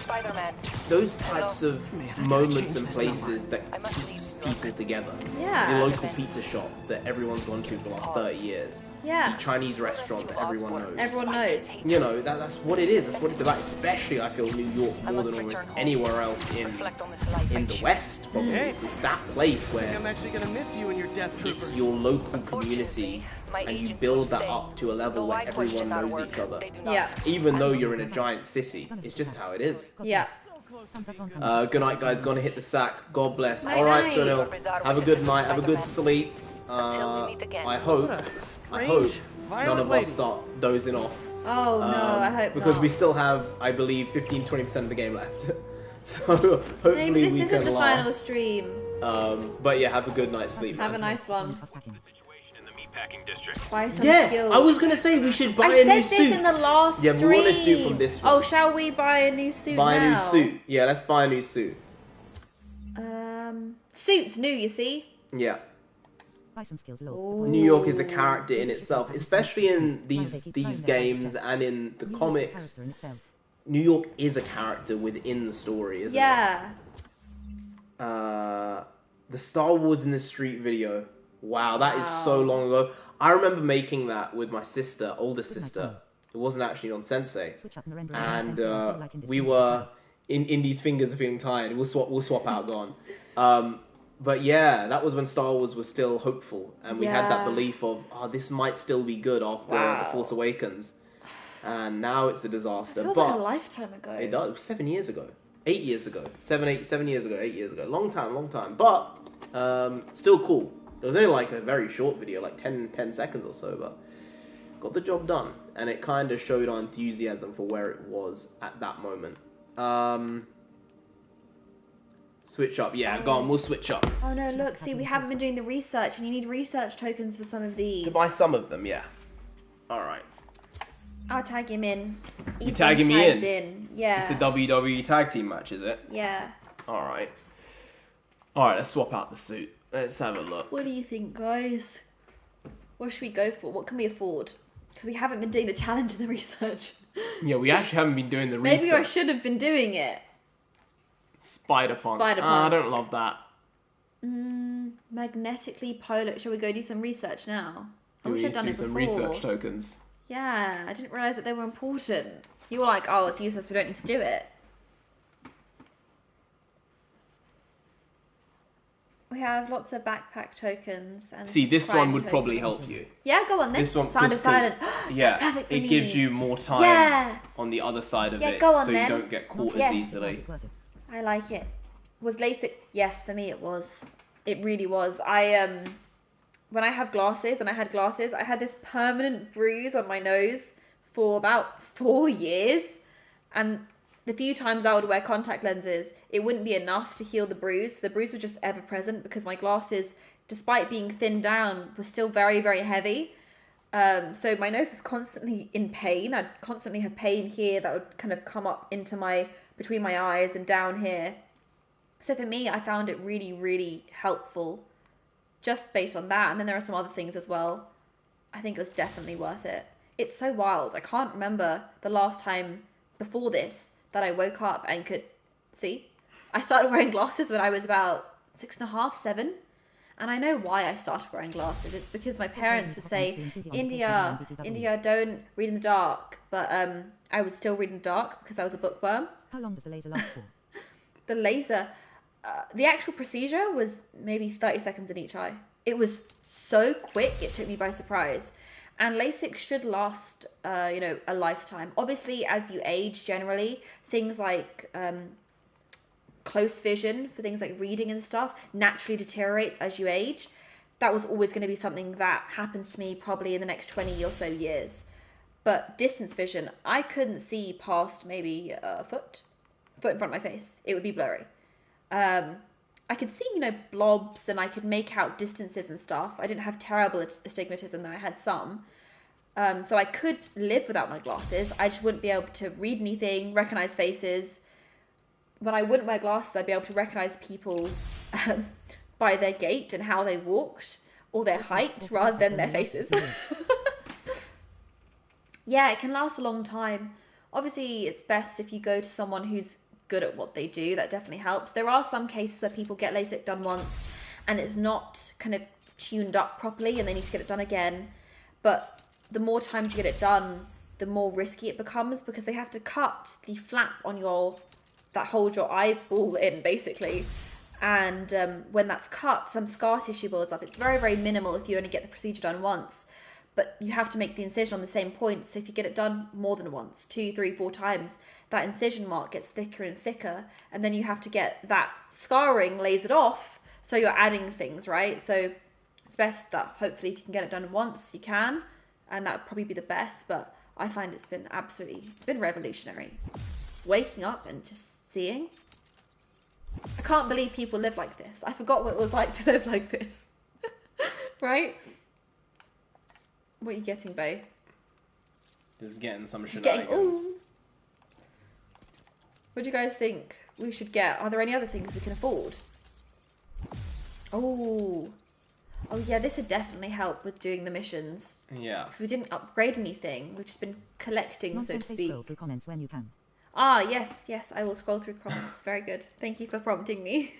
Spider-Man. those types of moments and places that keeps people together. Yeah. The local pizza shop that everyone's gone to for the last 30 years. Yeah. The Chinese restaurant that everyone knows. Everyone knows. You know, that's what it is. That's what it's about. Especially, I feel, New York more than almost anywhere else in the West. Probably. It's that place where I'm actually gonna miss you and your death troopers. it's your local community, and you build that up to a level where everyone knows each other. Yeah. Even though you're in a giant city, it's just how it is. Yeah. Good night, guys. Gonna hit the sack. God bless. Night, All right, night. Sunil. Have a good night. Have a good sleep. I hope none of us start dozing off. Oh no, I hope Because not. we still have, I believe, 15-20% of the game left. So hopefully Maybe we this can isn't the last. final stream. But yeah, have a good night's sleep. Have a man. nice one. Meatpacking district. Buy some Yeah, skills. I was gonna say we should buy I a new said suit. this in the last Yeah, we stream. want to do from this one. Oh, shall we buy a new suit Buy now? a new suit. Yeah, let's buy a new suit. Suit's new, you see. Yeah. Buy some skills, New York is a character in itself, especially in these games and in the comics. New York is a character within the story, isn't Yeah. it? The Star Wars in the Street video. Wow, that is so long ago. I remember making that with my sister, older sister. It wasn't actually on Sensei, and we were in Indy's fingers are feeling tired. We'll swap out. Go on. But yeah, that was when Star Wars was still hopeful, and we had that Yeah. belief of, this might still be good after The Force Awakens. And now it's a disaster. Feels but like a lifetime ago. it does. 7 years ago. 8 years ago. 7 years ago, 8 years ago. Long time. But still cool. It was only like a very short video, like 10 seconds or so, but got the job done. And it kind of showed our enthusiasm for where it was at that moment. Switch up. Yeah, go on, we'll switch up. Oh no, look, see, we haven't been doing the research, and you need research tokens for some of these. To buy some of them, yeah. Alright. I'll tag him in. You Ethan tagging me tagged in? Yeah. It's the WWE tag team match, is it? Yeah. Alright. Alright, let's swap out the suit. Let's have a look. What do you think, guys? What should we go for? What can we afford? Because we haven't been doing the challenge and the research. Yeah, we actually haven't been doing the research. Maybe I should have been doing it. Spider-Punk. Spider-Punk. I don't love that. Magnetically polar. Shall we go do some research now? I Do wish we I'd done do it some before. research tokens? Yeah, I didn't realise that they were important. You were like, oh, it's useless, we don't need to do it. We have lots of backpack tokens. And See, this crime one would tokens. probably help you. Yeah, go on then. This one, Sound of silence. Yeah, perfect for it me. gives you more time Yeah. on the other side of Yeah, it, go on so then. you don't get caught Yes. as easily. I like it. Was LASIK? Yes, for me it was. It really was. When I have glasses, and I had glasses, I had this permanent bruise on my nose for about 4 years. And the few times I would wear contact lenses, it wouldn't be enough to heal the bruise. The bruise was just ever present because my glasses, despite being thinned down, were still very, very heavy. So my nose was constantly in pain. I'd constantly have pain here that would kind of come up into between my eyes and down here. So for me, I found it really, really helpful just based on that. And then there are some other things as well. I think it was definitely worth it. It's so wild. I can't remember the last time before this that I woke up and could see. I started wearing glasses when I was about 6.5, 7. And I know why I started wearing glasses. It's because my parents would say, India, don't read in the dark. But I would still read in the dark because I was a bookworm. How long does the laser last for? The laser, the actual procedure was maybe 30 seconds in each eye. It was so quick, it took me by surprise. And LASIK should last, you know, a lifetime. Obviously, as you age, generally, things like close vision for things like reading and stuff naturally deteriorates as you age. That was always going to be something that happens to me probably in the next 20 or so years. But distance vision, I couldn't see past maybe a foot in front of my face. It would be blurry. I could see, you know, blobs, and I could make out distances and stuff. I didn't have terrible astigmatism, though I had some. So I could live without my glasses. I just wouldn't be able to read anything, recognize faces. When I wouldn't wear glasses, I'd be able to recognize people by their gait and how they walked, or their height, rather than their faces. Yeah, it can last a long time. Obviously, it's best if you go to someone who's good at what they do. That definitely helps. There are some cases where people get LASIK done once and it's not kind of tuned up properly and they need to get it done again. But the more times you get it done, the more risky it becomes, because they have to cut the flap on that holds your eyeball in, basically. And when that's cut, some scar tissue builds up. It's very, very minimal if you only get the procedure done once. But you have to make the incision on the same point. So if you get it done more than once, 2, 3, 4 times, that incision mark gets thicker and thicker. And then you have to get that scarring lasered off. So you're adding things, right? So it's best that hopefully if you can get it done once, you can. And that would probably be the best. But I find it's been revolutionary. Waking up and just seeing. I can't believe people live like this. I forgot what it was like to live like this. Right? What are you getting, babe? Just getting some shenanigans. What do you guys think we should get? Are there any other things we can afford? Oh yeah, this would definitely help with doing the missions. Yeah. Because we didn't upgrade anything. We've just been collecting, so to speak. Scroll through comments when you can. Ah, yes, I will scroll through comments. Very good. Thank you for prompting me.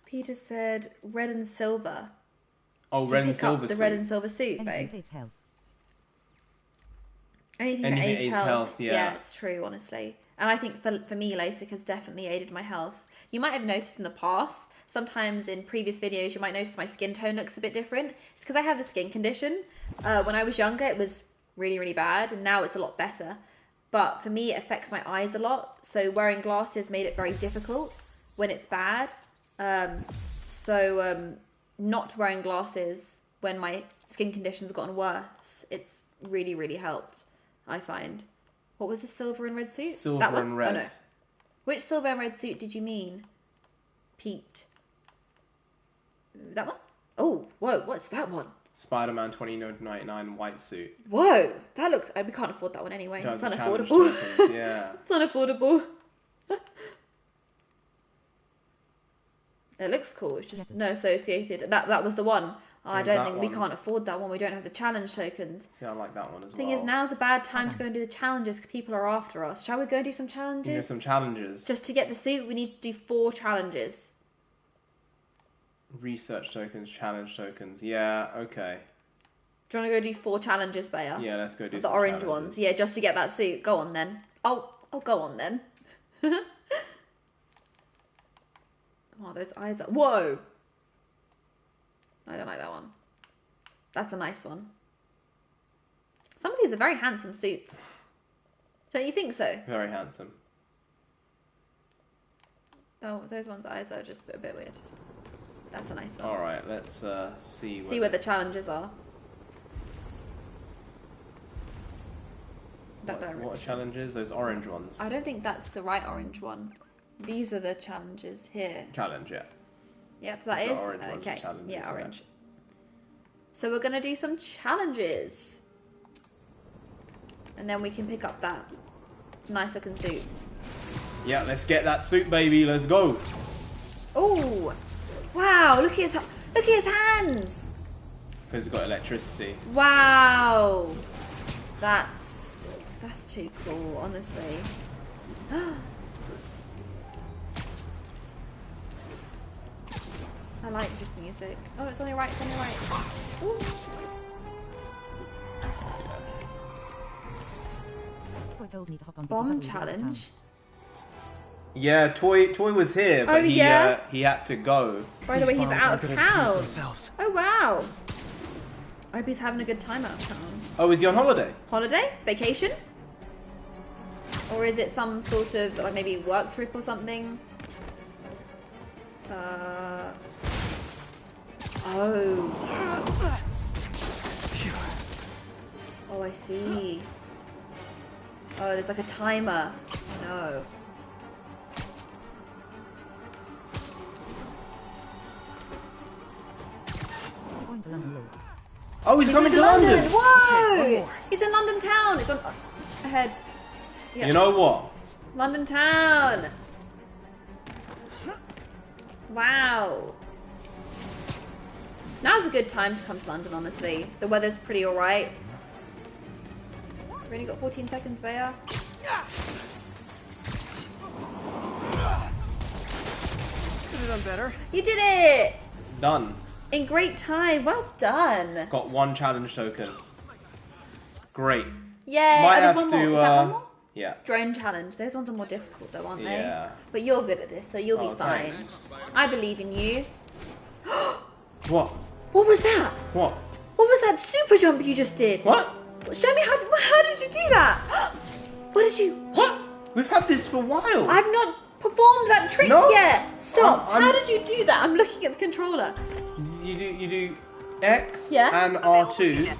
Peter said red and silver. Oh, red and silver suit. The red and silver suit, babe. Anything that aids health. Yeah, it's true, honestly. And I think for me, LASIK has definitely aided my health. You might have noticed in the past, sometimes in previous videos, you might notice my skin tone looks a bit different. It's because I have a skin condition. When I was younger, it was really, really bad, and now it's a lot better. But for me, it affects my eyes a lot. So wearing glasses made it very difficult when it's bad. Not wearing glasses when my skin conditions have gotten worse, it's really, really helped, I find. What was the silver and red suit? Silver and red. Oh, no. Which silver and red suit did you mean, Pete? That one? Oh, whoa, what's that one? Spiderman 2099 white suit. Whoa, that looks... we can't afford that one anyway. No, it's unaffordable. Tokens, yeah. It's unaffordable. It looks cool. It's just no associated. That was the one. I don't think we can't afford that one. We don't have the challenge tokens. See, I like that one as well. Thing is, now's a bad time to go and do the challenges because people are after us. Shall we go and do some challenges? Do some challenges. Just to get the suit, we need to do 4 challenges. Research tokens, challenge tokens. Yeah, okay. Do you want to go do 4 challenges, Bayer? Yeah, let's go do the orange ones. Yeah, just to get that suit. Go on then. Oh, go on then. Oh, those eyes are... Whoa! I don't like that one. That's a nice one. Some of these are very handsome suits. Don't you think so? Very handsome. Oh, those ones' eyes are just a bit weird. That's a nice one. Alright, let's see where the challenges are. What challenges? Those orange ones. I don't think that's the right orange one. These are the challenges here. Challenge, yeah. Yep, that is. Okay, yeah, orange. So we're going to do some challenges. And then we can pick up that nice looking suit. Yeah, let's get that suit, baby. Let's go. Oh, wow. Look at his hands. Because it's got electricity. Wow. That's too cool, honestly. I like this music. Oh, it's on your right, it's on your right. Ooh. Toy told me to hop on Bomb challenge. Yeah, Toy was here, but he had to go. By the way, he's out of town. Oh wow. I hope he's having a good time out of town. Oh, is he on holiday? Holiday? Vacation? Or is it some sort of like maybe work trip or something? Oh. Oh, I see. Oh, there's like a timer. No. Oh, he's coming to London! Whoa! Okay, he's in London town! It's on ahead. Yeah. You know what? London town! Wow. Now's a good time to come to London, honestly. The weather's pretty alright. We've only got 14 seconds, Bea. Could have done better. You did it! Done. In great time. Well done. Got 1 challenge token. Great. Yay! Might There's have one to, more. Is that one more? Yeah. Drone challenge. Those ones are more difficult though, aren't they? Yeah. But you're good at this, so you'll be fine. I believe in you. What? What was that? What? What was that super jump you just did? What? Show me how did you do that? What did you... What? We've had this for a while. I've not performed that trick yet. Stop. How did you do that? I'm looking at the controller. You do X and R2.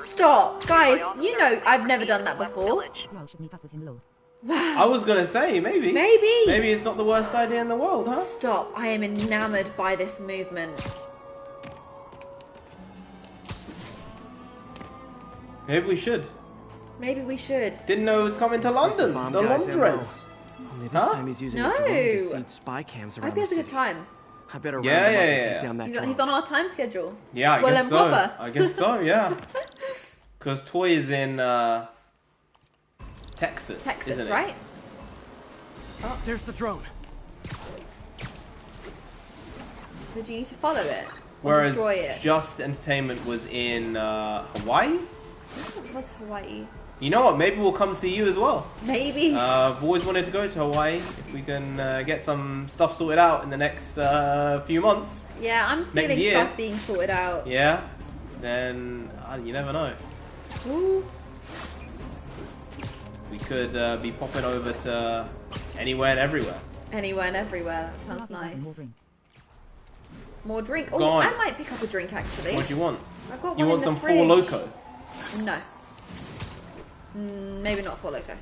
Stop. Guys, you know I've never done that before. Wow. I was gonna say, maybe. Maybe it's not the worst idea in the world, huh? Stop. I am enamored by this movement. Maybe we should. Maybe we should. Didn't know it was coming to London. The Londres. Only this time he's using a drone to seed spy cams I around hope he has the a city. good time. I better round him up and take down that He's, drone. he's on our time schedule. Yeah, I well guess and so. proper. I guess so, yeah. Because Toy is in Texas, isn't it? Right? Oh, there's the drone. So do you need to follow it? Or Whereas destroy it? Just Entertainment was in Hawaii? It was Hawaii. You know what? Maybe we'll come see you as well. Maybe. I've always wanted to go to Hawaii. If we can get some stuff sorted out in the next few months. Yeah, I'm next feeling year. stuff being sorted out. Yeah. Then you never know. Ooh. We could be popping over to anywhere and everywhere. Anywhere and everywhere. That sounds nice. More drink. Oh, Go on. I might pick up a drink actually. What do you want? I've got You one want in the some fridge. Four Loko? No. Maybe not Four Loko.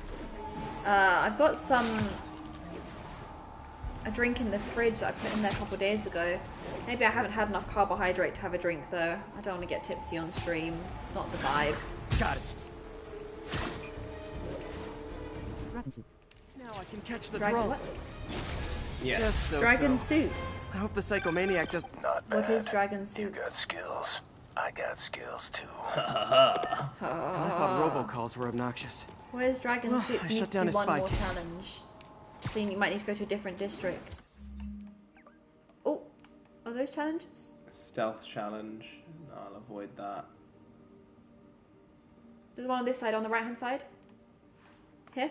I've got a drink in the fridge that I put in there a couple of days ago. Maybe I haven't had enough carbohydrate to have a drink though. I don't want to get tipsy on stream. It's not the vibe. Got it. Now I can catch the drone. What? Yeah. Just so Dragon soup. I hope the psychomaniac just... Not bad. What is dragon soup? You got skills. I got skills too. I thought robocalls were obnoxious. Where's dragon soup? I You need shut to down do his one spy more cams. challenge. So you might need to go to a different district. Oh, are those challenges? Stealth challenge. No, I'll avoid that. There's one on this side, on the right hand side. Here.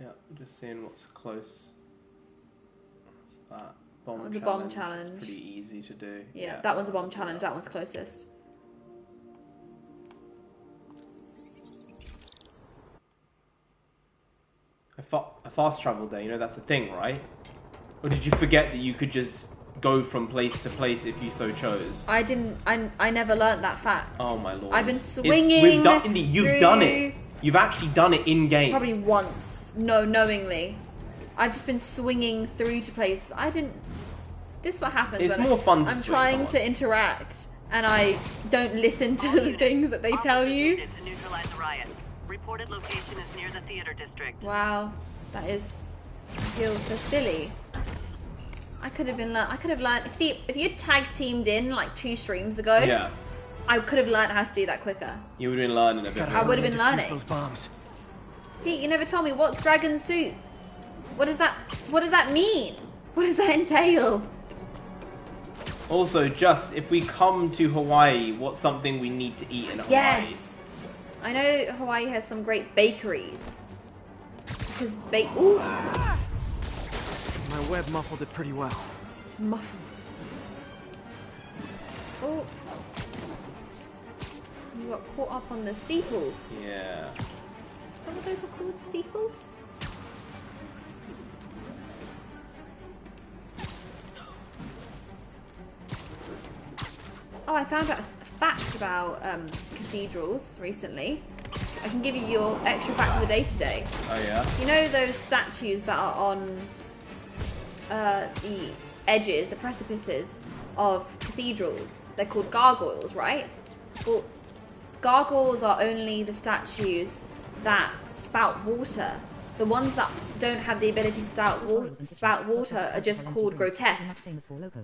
Yeah, just seeing what's close. What's that? Bomb That one's a challenge. bomb challenge. It's pretty easy to do. Yeah, that one's a bomb challenge. That one's closest. A fast travel day, you know that's a thing, right? Or did you forget that you could just go from place to place if you so chose? I didn't. I never learnt that fact. Oh my lord! I've been swinging. You've done it. You've actually done it in game. Probably once. No, knowingly. I've just been swinging through to places. I didn't. This is what happens. It's when more fun to I'm swing, trying come to interact, and I don't listen to the things that they tell you. To neutralize the riot. Reported location is near the theater district. Wow, that is feels so silly. I could have been learned. I could have learned. See, if you tag teamed in like 2 streams ago, Yeah. I could have learned how to do that quicker. You would have been learning a bit. I would have been learning. Those bombs. Pete, you never told me what's dragon soup. What does that mean? What does that entail? Also, just if we come to Hawaii, what's something we need to eat in Hawaii? Yes! I know Hawaii has some great bakeries. Because ooh! My web muffled it pretty well. Muffled. Oh. You got caught up on the steeples. Yeah. Some of those are called steeples? Oh, I found out a fact about cathedrals recently. I can give you your extra fact of the day today. Oh yeah? You know those statues that are on the edges, the precipices of cathedrals? They're called gargoyles, right? Well, gargoyles are only the statues that spout water. The ones that don't have the ability to spout water are just called grotesques.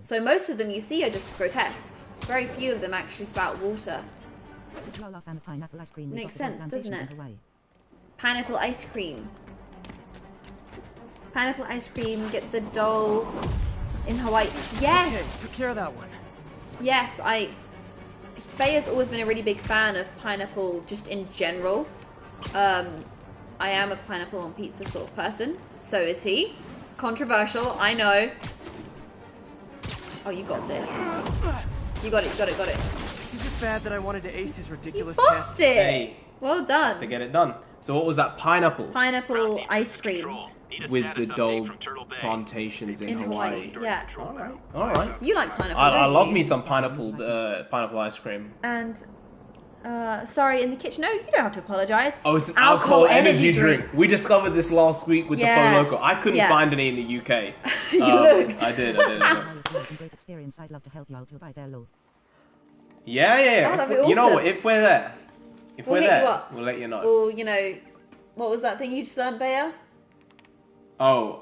So most of them you see are just grotesques. Very few of them actually spout water. Makes sense, doesn't it? Pineapple ice cream. Pineapple ice cream, get the doll in Hawaii. Yes! Okay, took care of that one. Yes, Faye's always been a really big fan of pineapple just in general. I am a pineapple on pizza sort of person. So is he. Controversial, I know. Oh, you got this. You got it, you got it, got it. Is it bad that I wanted to ace his ridiculous You bossed test? it! Hey. Well done. To get it done. So what was that? Pineapple? Pineapple ice cream. With the doll plantations in Hawaii. Yeah. Alright, alright. You like pineapple, I don't love you? me some pineapple ice cream. And, sorry, in the kitchen. No, you don't have to apologise. Oh, it's an alcohol energy drink. We discovered this last week with the Faux Loco. I couldn't find any in the UK. You looked. I did. Great experience. I'd love to help you out to buy their low. Yeah. Oh, that'd be You know awesome. what? If we're there, We'll hit you up. we'll let you know. Well, you know, what was that thing you just learned, Bea? Oh,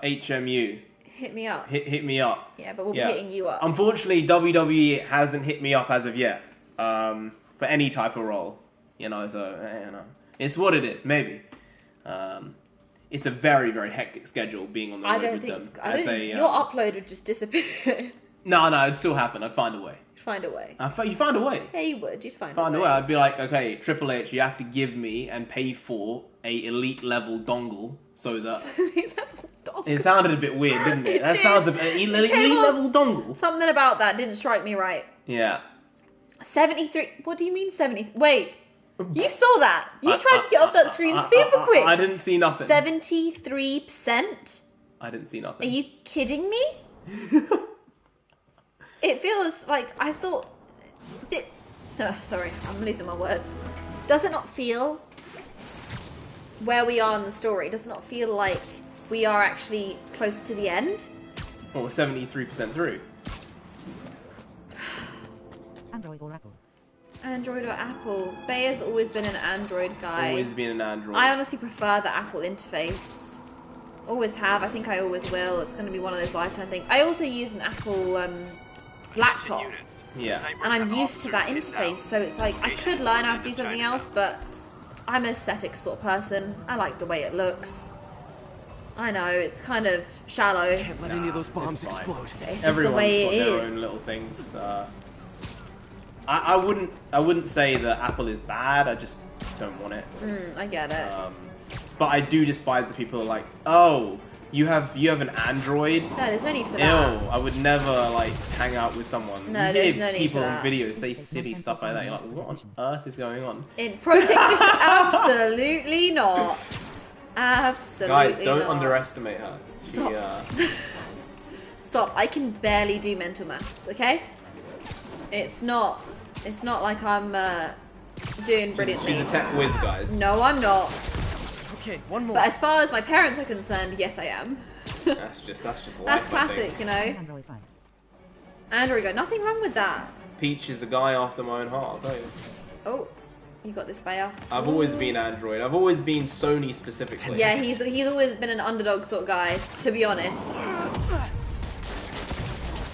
HMU. Hit me up. Hit me up. Yeah, but we'll be hitting you up. Unfortunately, WWE hasn't hit me up as of yet. For any type of role. You know, so, it's what it is, maybe. It's a very, very hectic schedule being on the road with them. I don't think your upload would just disappear. No, it'd still happen. I'd find a way. Find a way. You'd find a way. Yeah, you would. You'd find a way. way. I'd be like, okay, Triple H, you have to give me and pay for a elite level dongle so that... It sounded a bit weird, didn't it? That sounds a bit... Elite level dongle? Something about that didn't strike me right. Yeah. 73... What do you mean 70... Wait. You saw that. You tried to get off that screen super quick. I didn't see nothing. 73%? I didn't see nothing. Are you kidding me? It feels like I thought... sorry, I'm losing my words. Does it not feel where we are in the story? Does it not feel like we are actually close to the end? Well, we're 73% through. Android or Apple? Android or Apple? Bea's always been an Android guy. Always been an Android. I honestly prefer the Apple interface. Always have. I think I always will. It's going to be one of those lifetime things. I also use an Apple laptop. Yeah. And I'm used to that interface, so it's like I could learn how to do something else, but I'm an aesthetic sort of person. I like the way it looks. I know, it's kind of shallow. Can't let any of those bombs explode. It's just the way it Everyone's got their is. own little things. I wouldn't say that Apple is bad. I just don't want it. I get it. But I do despise the people who are like, oh, you have an Android. No, there's no need for that. Ew, I would never like hang out with someone. No, You there's hear no need people for on that. videos say silly stuff like that. You're like, what on earth is going on? In Protect absolutely not. Absolutely Guys, don't not. underestimate her. Stop. Stop. I can barely do mental maths, okay? It's not like I'm doing brilliantly. She's a tech whiz, guys. No, I'm not. Okay, one more. But as far as my parents are concerned, yes, I am. That's just life. That's I classic, think. you know. Android go. Nothing wrong with that. Peach is a guy after my own heart, I'll tell you. Oh, you got this, Bayer. I've always been Android. I've always been Sony specifically. Yeah, he's always been an underdog sort of guy, to be honest.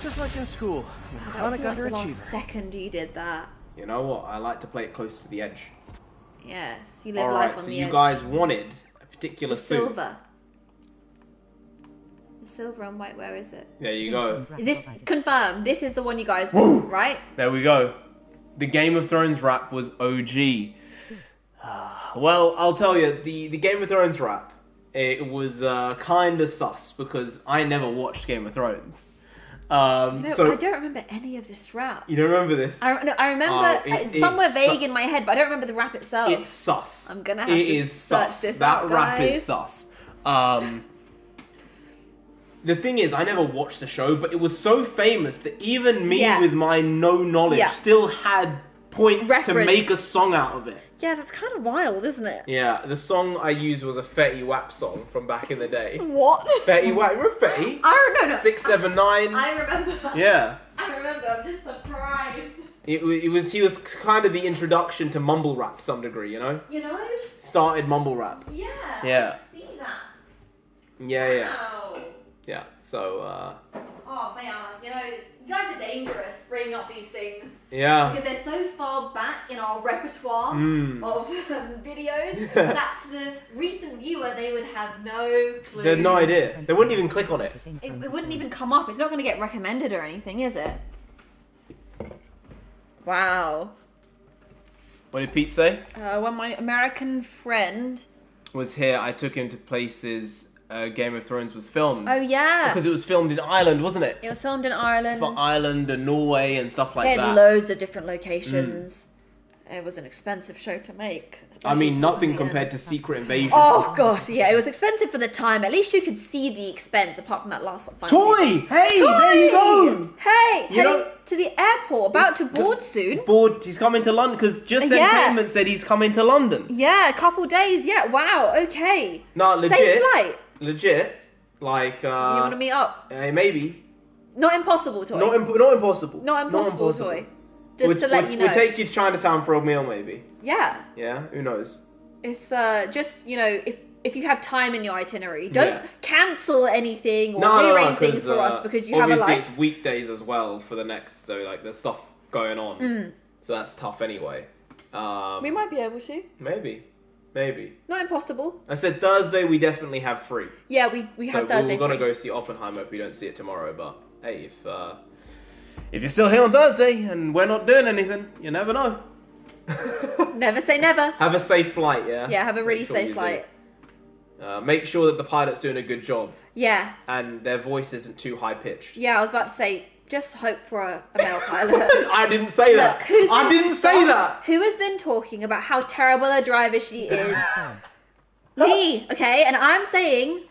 Just like in school. That was Chronic like the underachiever. last second you did that. You know what? I like to play it close to the edge. Yes, you live All life right, on so the you edge. guys wanted a particular suit. Silver. The silver and white, where is it? There you go. Is this confirmed? This is the one you guys want, right? There we go. The Game of Thrones rap was OG. Well, I'll tell you, the Game of Thrones rap, it was kind of sus because I never watched Game of Thrones. So I don't remember any of this rap. You don't remember this? I remember it's somewhere vague in my head, but I don't remember the rap itself. It's sus. I'm gonna have to search this out, That rap guys. is sus. The thing is, I never watched the show, but it was so famous that even me with my no knowledge still had points to make a song out of it. Yeah, that's kind of wild, isn't it? Yeah, the song I used was a Fetty Wap song from back in the day. What? Fetty Wap, remember Fetty? No. 679. I remember. Yeah. I remember. I'm just surprised. He was kind of the introduction to mumble rap to some degree, you know? You know? Started mumble rap. Yeah. Yeah. I've seen that. Yeah. Wow. Yeah. So. Oh man, you know, you guys are dangerous bringing up these things. Yeah. Because they're so far back in our repertoire of videos that to the recent viewer they would have no clue. They had no idea. They wouldn't even click on it. It wouldn't even come up. It's not going to get recommended or anything, is it? Wow. What did Pete say? When my American friend was here, I took him to places Game of Thrones was filmed. Oh yeah. Because it was filmed in Ireland, wasn't it? It was filmed in Ireland. For Ireland and Norway and stuff like They that. had loads of different locations. It was an expensive show to make. I mean, nothing compared to Secret Invasion. Oh gosh, yeah, it was expensive for the time. At least you could see the expense, apart from that last final Toy! season. Hey, Toy! there you go! Hey, You heading know- to the airport, about to board soon. He's coming to London because Just Entertainment said he's coming to London. Yeah, a couple days. Yeah, wow. Okay. No, legit. Safe flight. Legit. Like. You want to meet up? Maybe. Not impossible, Toy. Not impossible. Not impossible, Toy. Just to let you know. We'll take you to Chinatown for a meal, maybe. Yeah. Yeah, who knows? It's just, you know, if you have time in your itinerary, don't cancel anything or rearrange things for us because you have a life. Obviously, it's weekdays as well for the next, so like there's stuff going on. So that's tough anyway. We might be able to. Maybe. Not impossible. I said Thursday we definitely have free. Yeah, we have Thursday we're gonna free. go see Oppenheimer if we don't see it tomorrow. But hey, if you're still here on Thursday and we're not doing anything, you never know. Never say never. Have a safe flight, yeah? Yeah, have a really Make sure safe you flight. do. Make sure that the pilot's doing a good job. Yeah. And their voice isn't too high pitched. Yeah, I was about to say, just hope for a male pilot. I didn't say that. I didn't say that. Who has been talking about how terrible a driver she is? Me, okay? And I'm saying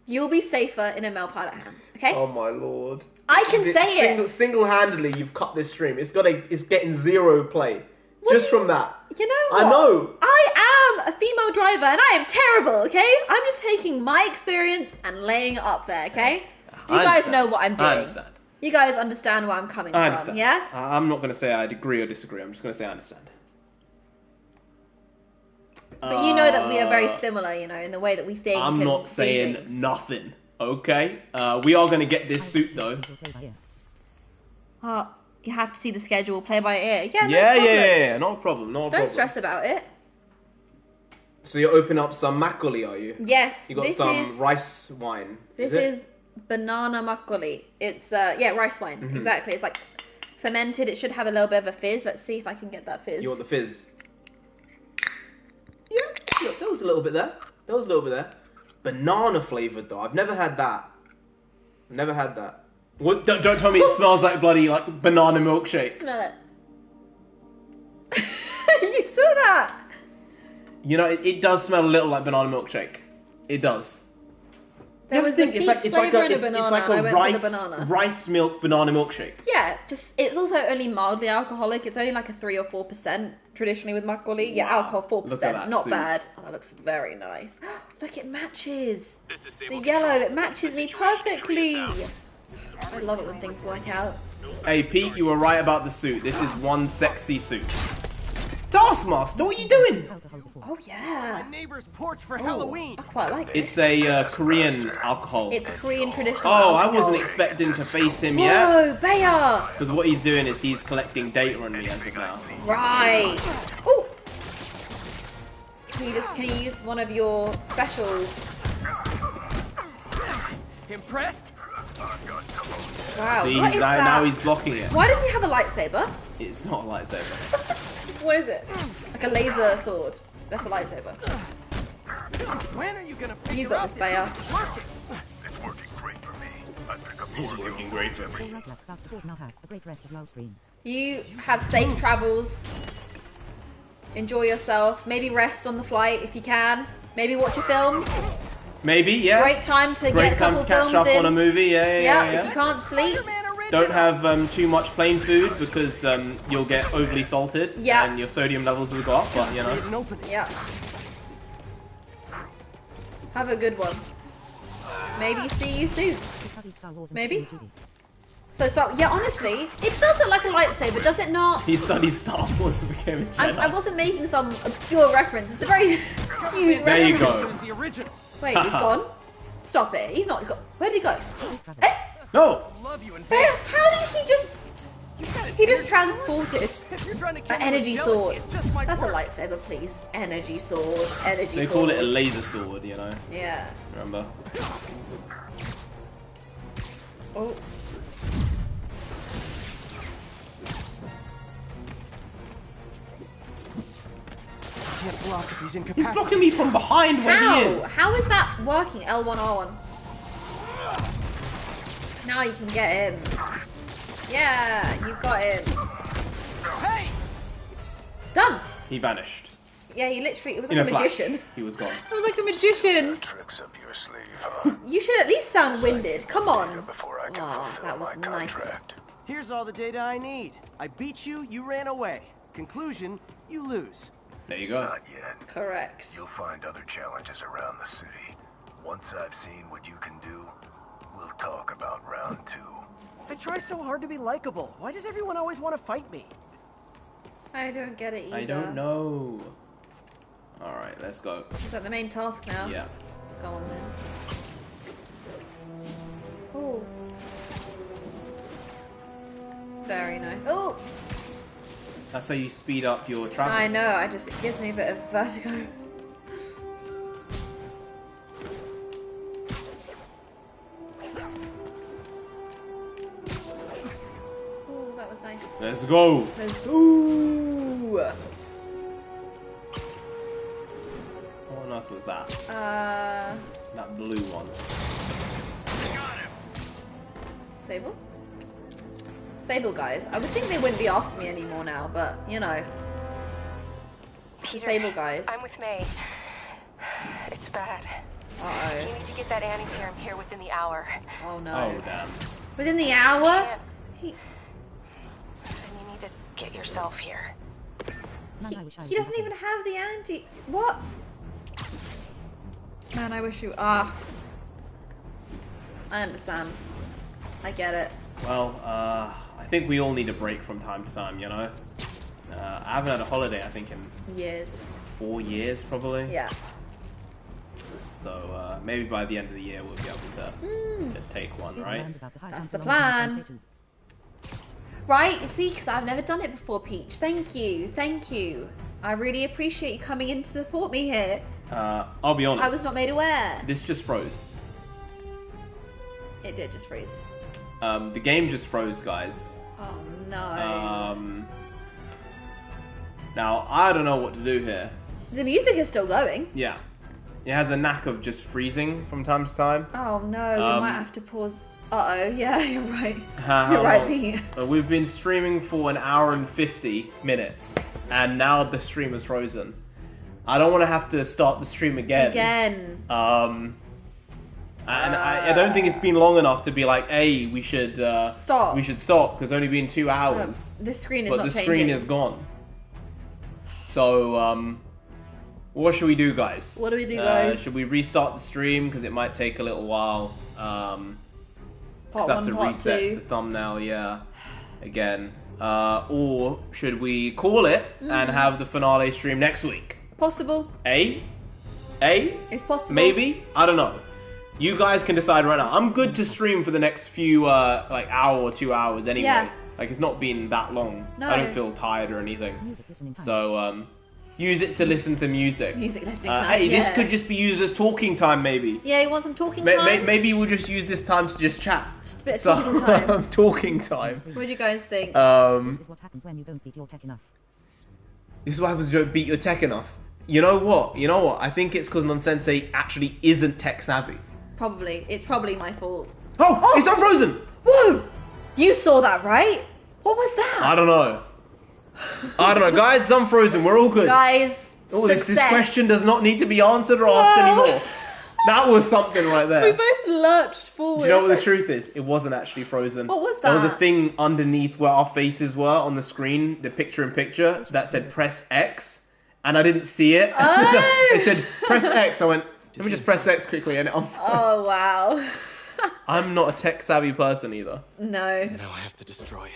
you'll be safer in a male pilot hand, okay? Oh my lord. I can say it. Single-handedly, you've cut this stream. It's getting 0 play. Just from that. You know what? I know. I am a female driver and I am terrible, okay? I'm just taking my experience and laying it up there, okay? You guys know what I'm doing. I understand. You guys understand where I'm coming I from, understand. yeah? I'm not going to say I agree or disagree. I'm just going to say I understand. But you know that we are very similar, you know, in the way that we think. I'm and not do saying things. nothing. Okay? We are going to get this suit though. You have to see the schedule, play by ear. Yeah, no Yeah, problem. yeah. Not a problem. Don't stress about it. So you open up some makgeolli, are you? Yes. You got this some is, rice wine. This is banana makgeolli. It's rice wine. Mhm. Exactly. It's like fermented. It should have a little bit of a fizz. Let's see if I can get that fizz. You want the fizz? Yeah, look, there was a little bit there. Banana flavored though. I've never had that. What? Don't tell me it smells like bloody like banana milkshake. Smell it. You saw that? You know, it does smell a little like banana milkshake. It does. There was a peach flavour and a banana, and I went for the banana. rice milk banana milkshake. Yeah, just it's also only mildly alcoholic. It's only like a 3 or 4% traditionally with makgeolli. Yeah, alcohol 4%, Look at that not suit. bad. Oh, that looks very nice. Look, it matches. The yellow, it matches me perfectly. I love it when things work out. Hey Pete, you were right about the suit. This is one sexy suit. Taskmaster, what are you doing? Oh yeah. My neighbor's porch for Halloween. I quite like it. It's a Korean alcohol. It's Korean traditional. Oh, I alcohol. wasn't expecting to face him yet. Whoa, Bayer! Because what he's doing is he's collecting data on me as of now. Right. Oh. Can you use one of your special? Impressed? Wow. See, what is that? now he's blocking it. Why does he have a lightsaber? It's not a lightsaber. What is it? Like a laser sword. That's a lightsaber. When are you gonna You got this, Bayer. It's working great for me. I pick up He's working great for me. All right, lads, about the board now have a great rest of Livestream. You have safe travels. Enjoy yourself. Maybe rest on the flight if you can. Maybe watch a film. Maybe, yeah. Great time to Great get a time couple to catch films up in. on a movie, yeah. If you can't sleep. Don't have too much plain food because you'll get overly salted and your sodium levels will go up, but you know. Yeah. Have a good one. Maybe see you soon. Maybe. So start. Yeah, honestly, it does look like a lightsaber, does it not? He studied Star Wars and became a Jedi. I wasn't making some obscure reference. It's a very huge There you reference. go. Wait, he's gone? Stop it. He's not gone. Where did he go? Eh? No. How did he just... He just transported an energy sword. That's a lightsaber, please. Energy sword. Energy sword. They call it a laser sword, you know. Yeah. Remember? Oh. Can't block if he's He's incapacitated. blocking me from behind when he is. How is that working? L1, R1. Now you can get him. Yeah, you got him. Hey! Done. He vanished. Yeah, he literally, it was In like a flash. magician. He was gone. It was like a magician. Tricks up your sleeve, huh? You should at least sound winded. Come on. Oh, that was nice. Here's all the data I need. I beat you, you ran away. Conclusion, you lose. There you go. Not yet. Correct. You'll find other challenges around the city. Once I've seen what you can do, we'll talk about round 2. I try so hard to be likable. Why does everyone always want to fight me? I don't get it either. I don't know. Alright, let's go. Is that the main task now? Yeah. Go on then. Oh. Very nice. Oh! That's how you speed up your travel. I know, it gives me a bit of vertigo. Oh, that was nice. Let's go. Let's go. What on earth was that? That blue one. Sable? Sable guys. I would think they wouldn't be after me anymore now, but you know. The Sable guys. I'm with May. It's bad. Uh-oh. You need to get that anti-serum here within the hour. Oh no. Oh damn. Within the hour? And you need to get yourself here. He doesn't even have the anti... What? Man, I wish you... I understand. I get it. Well, I think we all need a break from time to time, you know? I haven't had a holiday, I think, in... Years. 4 years, probably? Yeah. So, maybe by the end of the year we'll be able to take one, right? That's the plan. Right, see, because I've never done it before, Peach. Thank you, thank you. I really appreciate you coming in to support me here. I'll be honest. I was not made aware. This just froze. It did just freeze. The game just froze, guys. Oh no. Now, I don't know what to do here. The music is still going. Yeah. It has a knack of just freezing from time to time. Oh no, we might have to pause. Uh-oh, yeah, you're right. How You're right, long? Pete. We've been streaming for 1 hour and 50 minutes, and now the stream is frozen. I don't want to have to start the stream again. And I don't think it's been long enough to be like, hey, we should stop. We should stop because it's only been 2 hours. The screen is but not the changing. screen is gone. So what should we do, guys? What do we do, guys? Should we restart the stream because it might take a little while? Because I have to reset the thumbnail, again. Or should we call it and have the finale stream next week? Possible. It's possible. Maybe? I don't know. You guys can decide right now. I'm good to stream for the next few, like, hour or 2 hours anyway. Yeah. Like, it's not been that long. No. I don't feel tired or anything. So, use it to listen to music. Music listening time. Hey, this could just be used as talking time, maybe. Yeah, you want some talking time? Maybe we'll just use this time to just chat. Just a bit of talking time. Talking time. What do you guys think? This is what happens when you don't beat your tech enough. This is what happens when you don't beat your tech enough. You know what? I think it's because Nonsensei actually isn't tech savvy. Probably. It's probably my fault. Oh! It's unfrozen! Whoa! You saw that, right? What was that? I don't know. Guys, it's unfrozen. We're all good. Guys, this question does not need to be answered or asked anymore. That was something right there. We both lurched forward. Do you know what the truth is? It wasn't actually frozen. What was that? There was a thing underneath where our faces were on the screen, the picture-in-picture, that said press X, and I didn't see it. Oh. It said press X. I went, let me just press X quickly, and it unfroze. Oh, wow. I'm not a tech-savvy person either. No. Now I have to destroy it.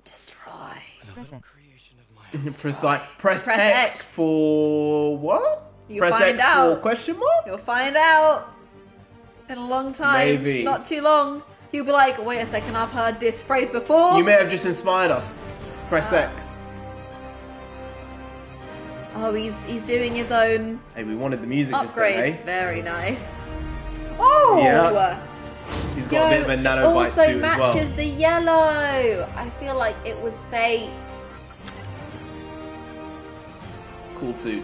Destroy. Press X. Press X for what? You'll press find X out. for question mark? You'll find out. In a long time. Maybe. Not too long. You'll be like, wait a second, I've heard this phrase before. You may have just inspired us. Press X. Oh, he's doing his own Hey, we wanted the music just upgrades. then, eh? Very nice. Oh! Yeah. He's got a bit of a nanobite also suit as well. matches the yellow. I feel like it was fate. Cool suit.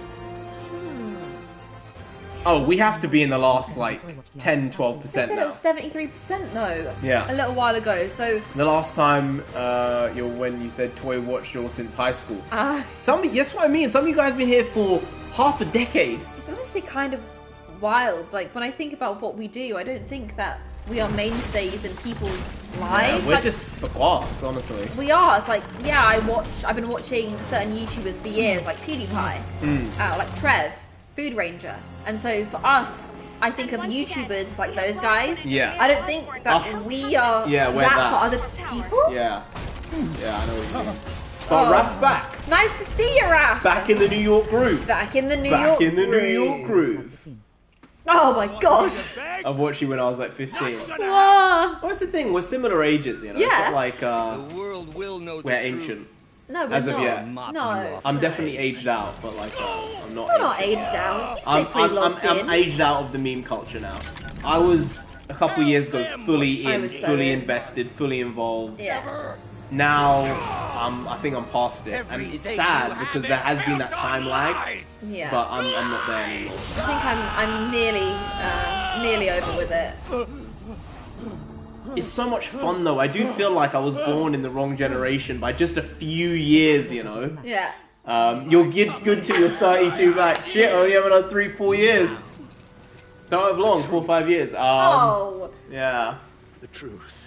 Oh, we have to be in the last, 10-12% They said it now. was 73% though. Yeah. A little while ago, so... The last time, when you said Toy watched yours since high school. That's what I mean. Some of you guys have been here for half a decade. It's honestly kind of wild. Like, when I think about what we do, I don't think that we are mainstays in people's lives. Yeah, we're just for class, honestly. We are. It's like, yeah, I've been watching certain YouTubers for years, like PewDiePie, like Trev, Food Ranger. And so for us, I think of YouTubers as like those guys. Yeah. I don't think that we are we're that that for other people. Yeah. Yeah, I know what you mean. But Raph's back. Nice to see you, Raph. Back in the New York groove. Back in the New Back York in the groove. New York groove. Oh my god. I've watched you when I was like 15. Whoa. What's the thing? We're similar ages, you know? Yeah. It's not like The world will know we're ancient. No, we're As not. of yet. No. I'm definitely aged out, but I'm not. You're not aged out. You stay pretty logged I'm in. aged out of the meme culture now. I was a couple years ago fully in, fully invested, fully involved. Yeah. Now, I think I'm past it, and it's sad because there has been that time lag. Yeah. But I'm not there anymore. I think I'm nearly over with it. It's so much fun though. I do feel like I was born in the wrong generation by just a few years, you know. Yeah. You'll get good to your 32 back. Shit, I only have another 3-4 years. Don't have long, 4 or 5 years. Yeah. The truth.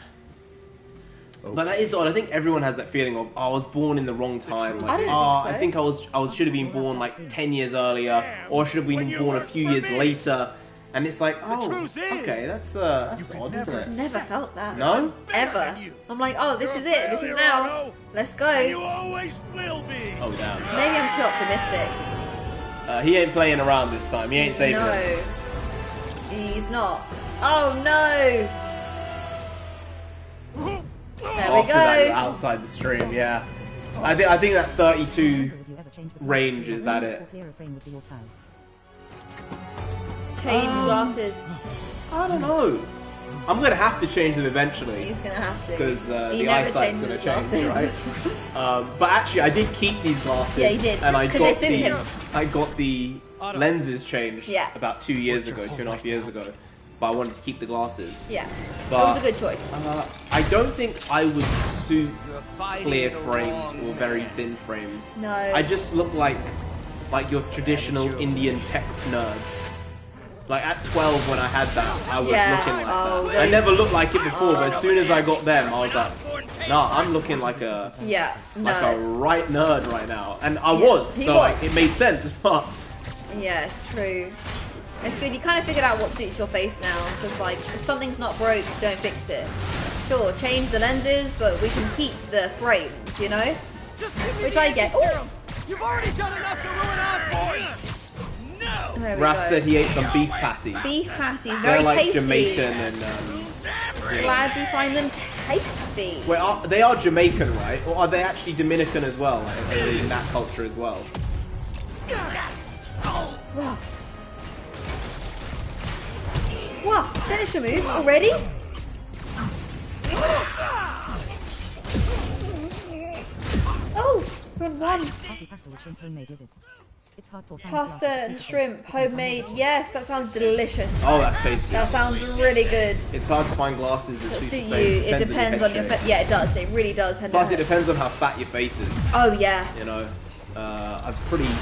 But that is odd. I think everyone has that feeling of, I was born in the wrong time. Like, I think I should have been born like 10 years earlier, or should have been born a few years later. And it's like, okay, that's odd, isn't it? Never felt that. No? Ever. I'm like, oh, this is it. This is now. Let's go. You always will be. Oh, damn. Maybe I'm too optimistic. He ain't playing around this time. He ain't saving it. No. He's not. Oh, no. There we After that, you're go. outside the stream, yeah. I think that 32 range is that it. Change glasses. I don't know. I'm gonna have to change them eventually. He's gonna have to. Because He the never eyesight's changes gonna his change, glasses. right? But actually, I did keep these glasses. Yeah, he did. And I 'Cause got they suit him. the lenses changed Yeah. about 2 years ago, 2.5 years ago. But I wanted to keep the glasses. Yeah. But, That was a good choice. I don't think I would suit clear frames or very thin frames. No. I just look like your traditional Indian tech nerd. Like at 12 when I had that, I was looking like that. I never looked like it before, but as soon as I got them, I was like, nah, I'm looking like a right nerd right now. And I was, so it made sense, but... Yeah, it's true. It's good. You kind of figured out what suits your face now. Because, like, if something's not broke, don't fix it. Sure, change the lenses, but we can keep the frames, you know? Which I get. Ooh. You've already done enough to ruin Osborne! No! There we Raph go. said he ate some beef patties. Beef patties, very They're like tasty. Jamaican and... Glad you find them tasty. Wait, they are Jamaican, right? Or are they actually Dominican as well? Like, in that culture as well? Wow. Wow, finisher move already? Oh, run one. Pasta and shrimp, homemade. Yes, that sounds delicious. Oh, that's tasty. That sounds really good. It's hard to find glasses that suit your You. face. It depends on your face. Yeah, it does. It really does. Plus, it depends on how fat your face is. Oh yeah. You know, I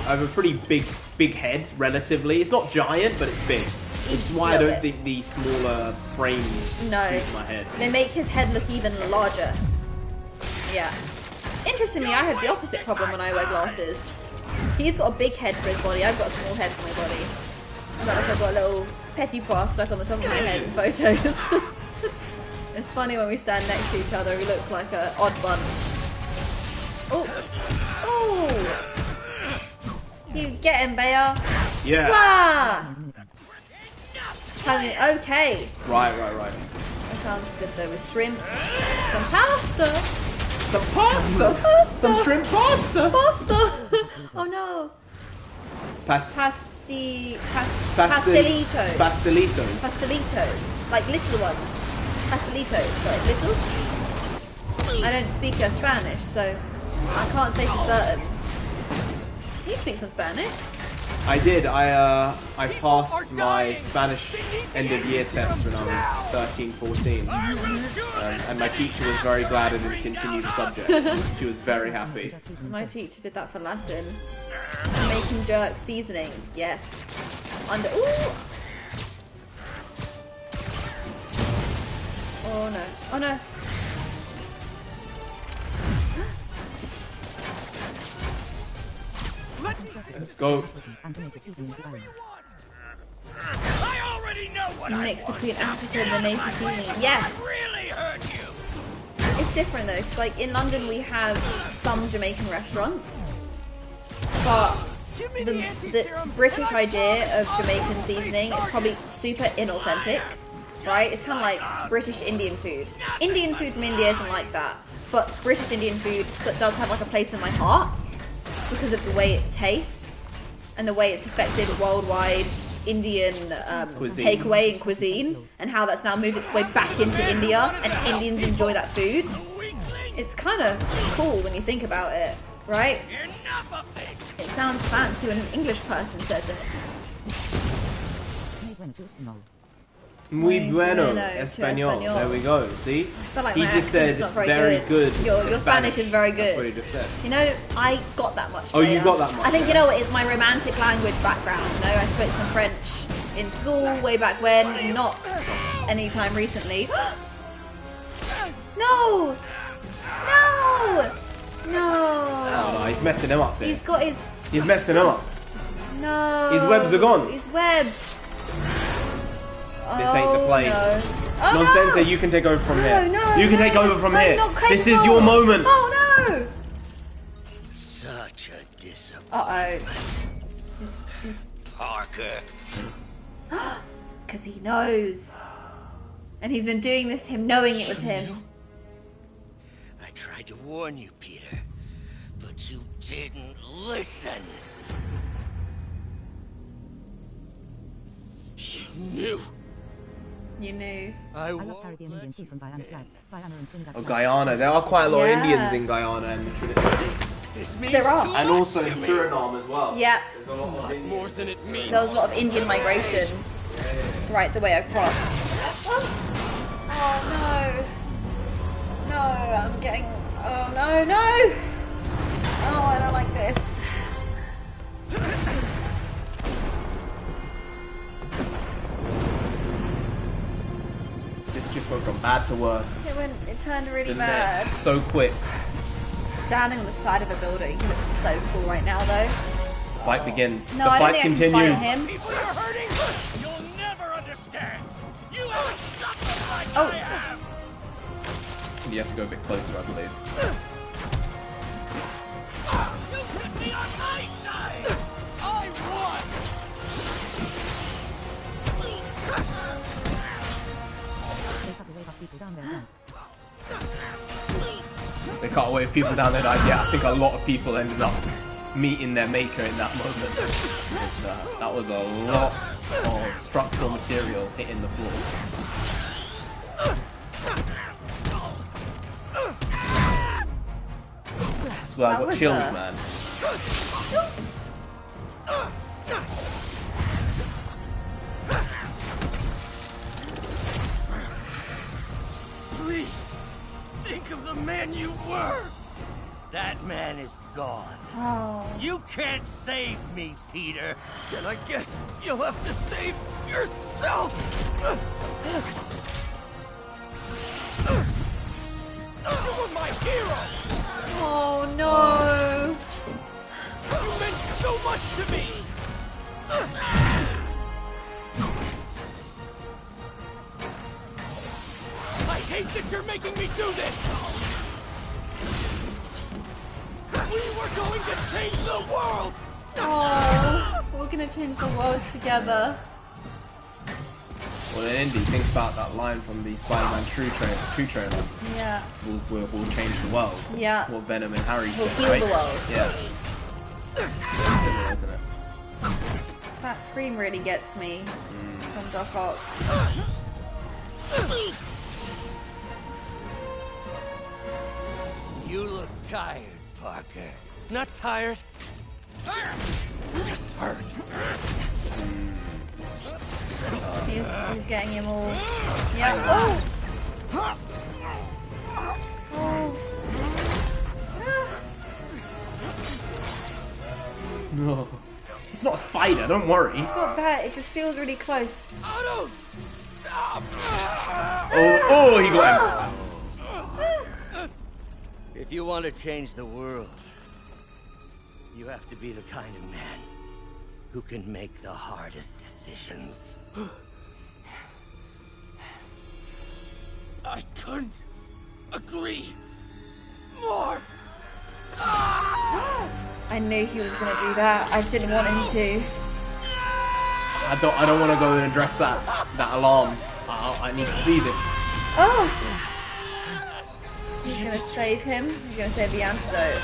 have a pretty big head relatively. It's not giant, but it's big. Which is why I don't think the smaller frames suit my head. They make his head look even larger. Yeah. Interestingly, I have the opposite problem when I wear glasses. He's got a big head for his body. I've got a small head for my body. I feel like I've got a little petit pois stuck on the top of my head in photos. It's funny when we stand next to each other. We look like an odd bunch. Oh, oh! You get him, Bayer. Yeah. Wow. Okay. Right. That sounds good though, with shrimp. Some pasta. Some pasta. Some shrimp pasta. Pasta. Oh no. Pastelitos. Pastelitos. Like little ones. Pastelitos. Like little. I don't speak Spanish, so I can't say for certain. You speak some Spanish? I did. I passed my Spanish end of year test when I was 13, 14. And my teacher was very glad I didn't continue the subject. She was very happy. My teacher did that for Latin. Making jerk seasoning. Yes. Ooh. Oh no. Oh no. Let's go. I already know what Mix between African and the native seasoning. Yes. really hurt you. It's different though, 'cause like in London we have some Jamaican restaurants, but the British idea of Jamaican seasoning is probably super inauthentic, right? It's kind of like British Indian food. Indian food from India isn't like that, but British Indian food does have like a place in my heart because of the way it tastes and the way it's affected worldwide Indian takeaway and cuisine, and how that's now moved its way back into India, and Indians enjoy that food. It's kind of cool when you think about it, right? It sounds fancy when an English person says it. Muy bueno, español. There we go. See? I feel like he my just said not very good. Your Spanish is very good. That's what he just said. You know, I got that much. Oh, you got that much. I think, you know, it's my romantic language background. You know, I spoke some French in school way back when, not anytime recently. No! No! No! Oh, he's messing him up there. He's got his... He's messing him up. No. His webs are gone. His webs. This ain't the play. No. Oh, Nonsense, no. you can take over from here. No, you can take over from here. This is your capable. moment. Oh no! Such a disappointment. Uh-oh. Parker. Because he knows. And he's been doing this to him knowing it was him. I tried to warn you, Peter, but you didn't listen. You knew. You knew. I love Caribbean Indian food from Guyana flag. Guyana and Trinidad. Oh, Guyana. There are quite a lot of Yeah. Indians in Guyana and Trinidad. There are. And also in Suriname as well. Yeah. There's a lot of Indians. More than it means. There was a lot of Indian migration right the way across. Oh no. No, I'm getting... Oh no, no! Oh, I don't like this. This just went from bad to worse. It turned really Didn't it? bad. So quick. Standing on the side of a building. He looks so cool right now though. The fight begins. No, the I don't fight think continues. I can fight him. People are hurting. You'll never understand. You haven't suffered like Oh. I have. You have to go a bit closer, I believe. You put me on my side. I won. They cut away people down there. Yeah, I think a lot of people ended up meeting their maker in that moment. That was a lot of structural material hitting the floor. I swear I got chills, man. Please, think of the man you were! That man is gone. Oh. You can't save me, Peter. Then I guess you'll have to save yourself! You were my hero! Oh no! You meant so much to me! I hate that you're making me do this! We were going to change the world! Oh, we're gonna change the world together. Well, then, Indy, think about that line from the Spider-Man True trailer. Yeah. We'll change the world. Yeah. What Venom and Harry We'll said, heal right? the world. Yeah. Similar, isn't it? That scream really gets me from Doc Ock. You look tired, Parker. Not tired. Just hurt. He's getting him all. Yeah. Oh! Oh. No. It's not a spider, don't worry. It's not that, it just feels really close. Oh, Oh, he got him. If you want to change the world, you have to be the kind of man who can make the hardest decisions. I couldn't agree more. I knew he was gonna do that. I didn't want him to. I don't want to go and address that alarm. I need to see this. Oh! He's gonna save him. He's gonna save the antidote.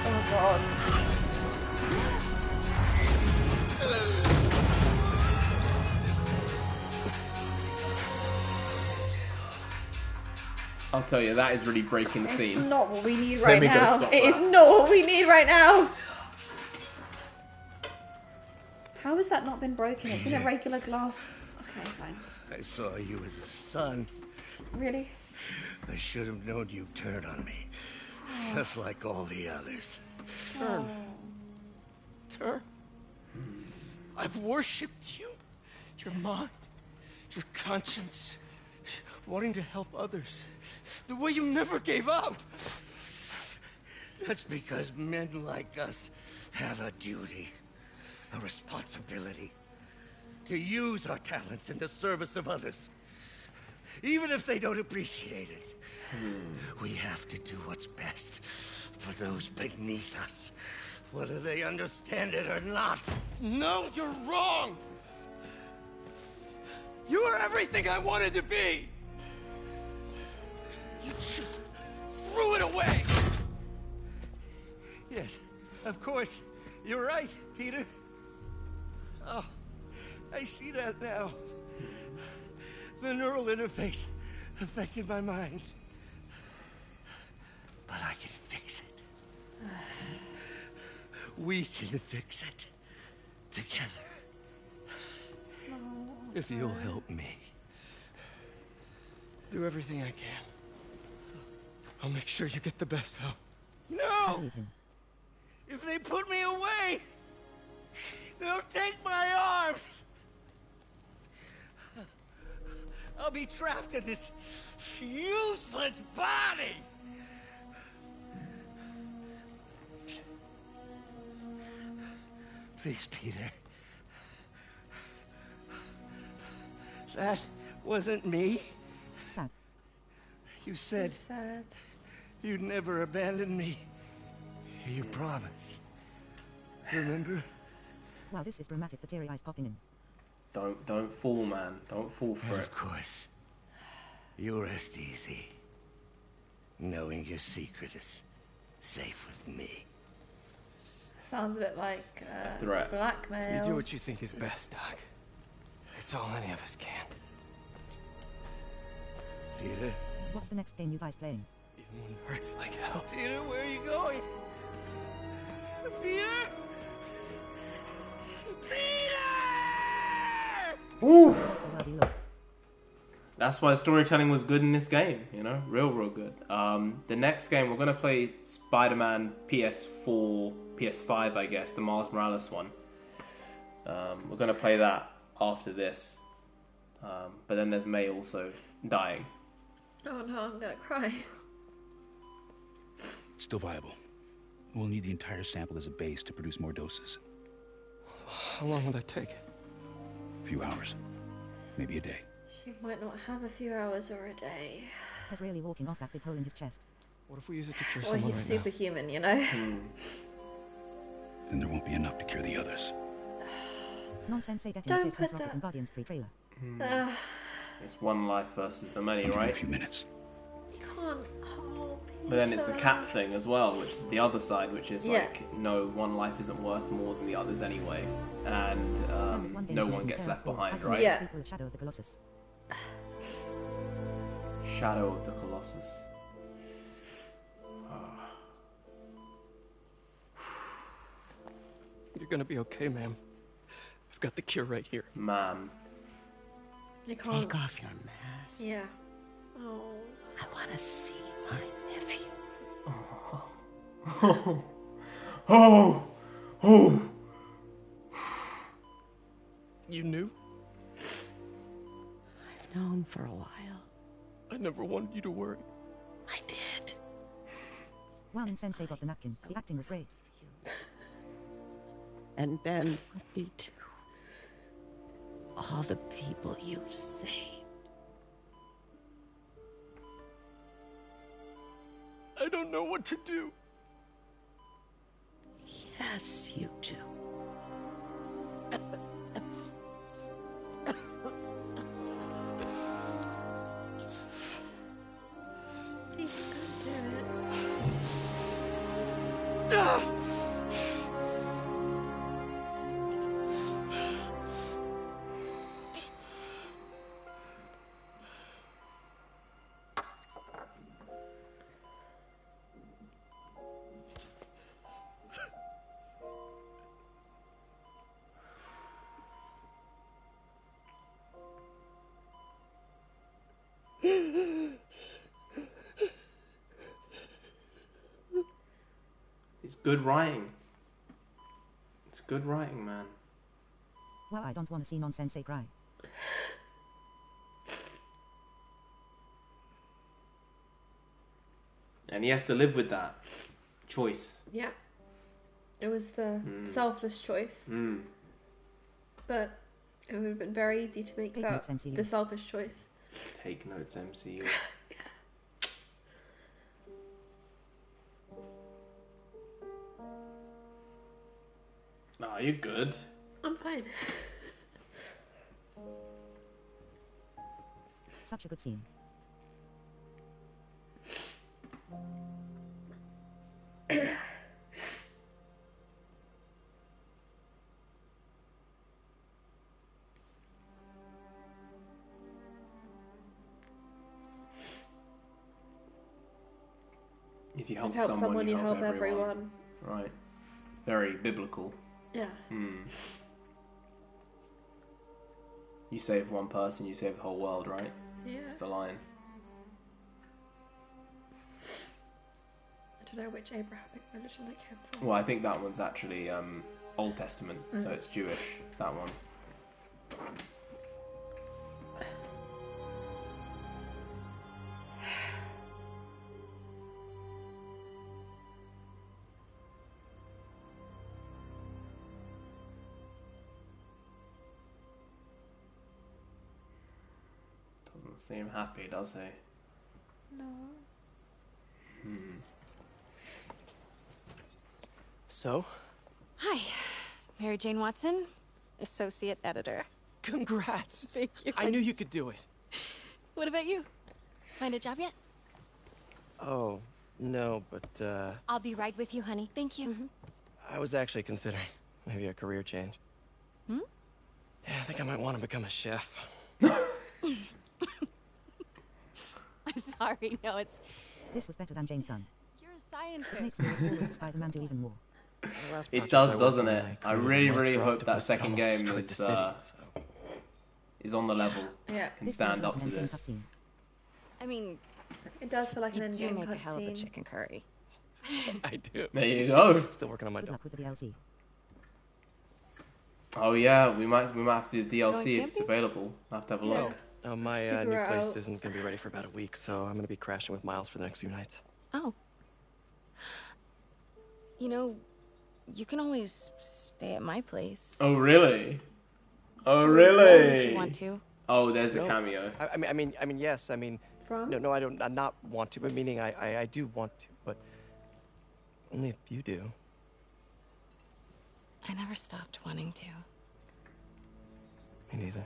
Oh god. I'll tell you, that is really breaking the It's scene. not what we need right Let me go now. stop It that. is not what we need right now. How has that not been broken? It's in a regular glass. Okay, fine. I saw you as a son. Really? I should have known you'd turn on me. Just like all the others. Oh. Turn? I've worshipped you. Your mind, your conscience, wanting to help others. The way you never gave up. That's because men like us have a duty, a responsibility, to use our talents in the service of others. Even if they don't appreciate it. We have to do what's best for those beneath us, whether they understand it or not. No, you're wrong! You are everything I wanted to be! You just threw it away! Yes, of course. You're right, Peter. Oh, I see that now. The neural interface affected my mind. But I can fix it. We can fix it. Together. If you'll help me. Do everything I can. I'll make sure you get the best help. No! If they put me away, they'll take my arms. I'll be trapped in this useless body. Please, Peter. That wasn't me. Sad. You said sad. You'd never abandon me. You promised. Remember? Wow, this is dramatic. The teary eyes popping in. Don't fall, man. Don't fall for it. Of course. You rest easy, knowing your secret is safe with me. Sounds a bit like threat. blackmail. You do what you think is best, Doc. It's all any of us can. Peter? What's the next game you guys playing? Even when it hurts like hell. Peter, where are you going? Peter? Peter! Ooh. That's why storytelling was good in this game, you know, real good. The next game we're gonna play Spider-Man PS4, PS5, I guess, the Miles Morales one. We're gonna play that after this, but then there's May also dying. Oh no, I'm gonna cry. Still viable. We'll need the entire sample as a base to produce more doses. How long will that take? A few hours, maybe a day. She might not have a few hours or a day. He's really walking off that big hole in his chest. What if we use it to cure Well, someone he's right superhuman, you know? Then there won't be enough to cure the others. Non-sensei getting Don't a kiss since put Rocket that- and Guardians 3 trailer. It's one life versus the many, I'll give you right? a few minutes. You can't. Oh, But then it's the Peter. cap thing as well, which is the other side, which is Yeah. like, no, one life isn't worth more than the others anyway, and no one gets left behind, right? Yeah. Shadow of the Colossus. Shadow of the Colossus. You're gonna be okay, ma'am. I've got the cure right here. Man. You can't. Take off your mask. Yeah. Oh. I want to see my nephew. Oh. Oh. Oh. You knew? I've known for a while. I never wanted you to worry. I did. When Sensei got the napkin, the acting was great. And Ben would be too. All the people you've saved. I don't know what to do. Yes, you do. You can do it. It's good writing. It's good writing, man. Well, I don't want to see non-sensei cry. And he has to live with that choice. Yeah. It was the selfless choice. But it would have been very easy to make Take that notes, MCU. the selfish choice. Take notes, MCU. Nah, you're good. I'm fine. Such a good scene. If you help, Help someone, you help everyone. everyone. Right. Very biblical. Yeah. You save one person, you save the whole world, right? Yeah. It's the line. I don't know which Abrahamic religion they came from. Well, I think that one's actually Old Testament, so it's Jewish, that one. Doesn't seem happy, does he? No. So? Hi, Mary Jane Watson, associate editor. Congrats. Thank you. I knew you could do it. What about you? Find a job yet? Oh, No, but, I'll be right with you, honey. Thank you. I was actually considering maybe a career change. Hmm? Yeah, I think I might want to become a chef. I'm sorry, no, it's... This was better than James Gunn. You're a scientist. It makes me look forward to Spider-Man do even more. It does, doesn't it? I really hope that second game is on the level. Yeah. Can stand up to this. I mean, it does feel like an you endgame do make a hell of a cutscene. chicken curry. I do. There you go. Still working on my Good luck with the DLC. Oh yeah, we might have to do the DLC Going if it's available. I'll have to have a look. Oh, my Figure new it place out. isn't going to be ready for about a week, so I'm going to be crashing with Miles for the next few nights. Oh. You know, you can always stay at my place. Oh really? Oh If really? you want to. Oh, there's a No. cameo. I mean, yes. I mean, From? no, I don't. I not want to, but meaning I do want to, but only if you do. I never stopped wanting to. Me neither.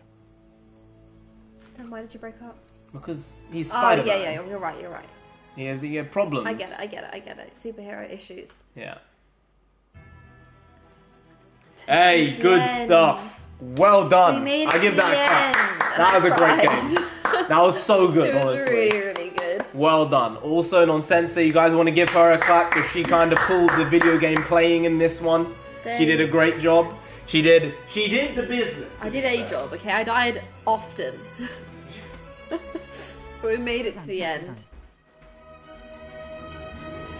Then why did you break up? Because he's Oh Spider-Man. yeah, you're right. He has problems. I get it. Superhero issues. Yeah. Hey, the good end. stuff. Well done. We made it I give to that the a clap. end, and That I was a great cried. game. That was so good, It was honestly. really good. Well done. Also, Nonsensei, you guys want to give her a clap because she kind of pulled the video game playing in this one. She did a great job. She did the business. I did a job, okay? I died often. But we made it to the end.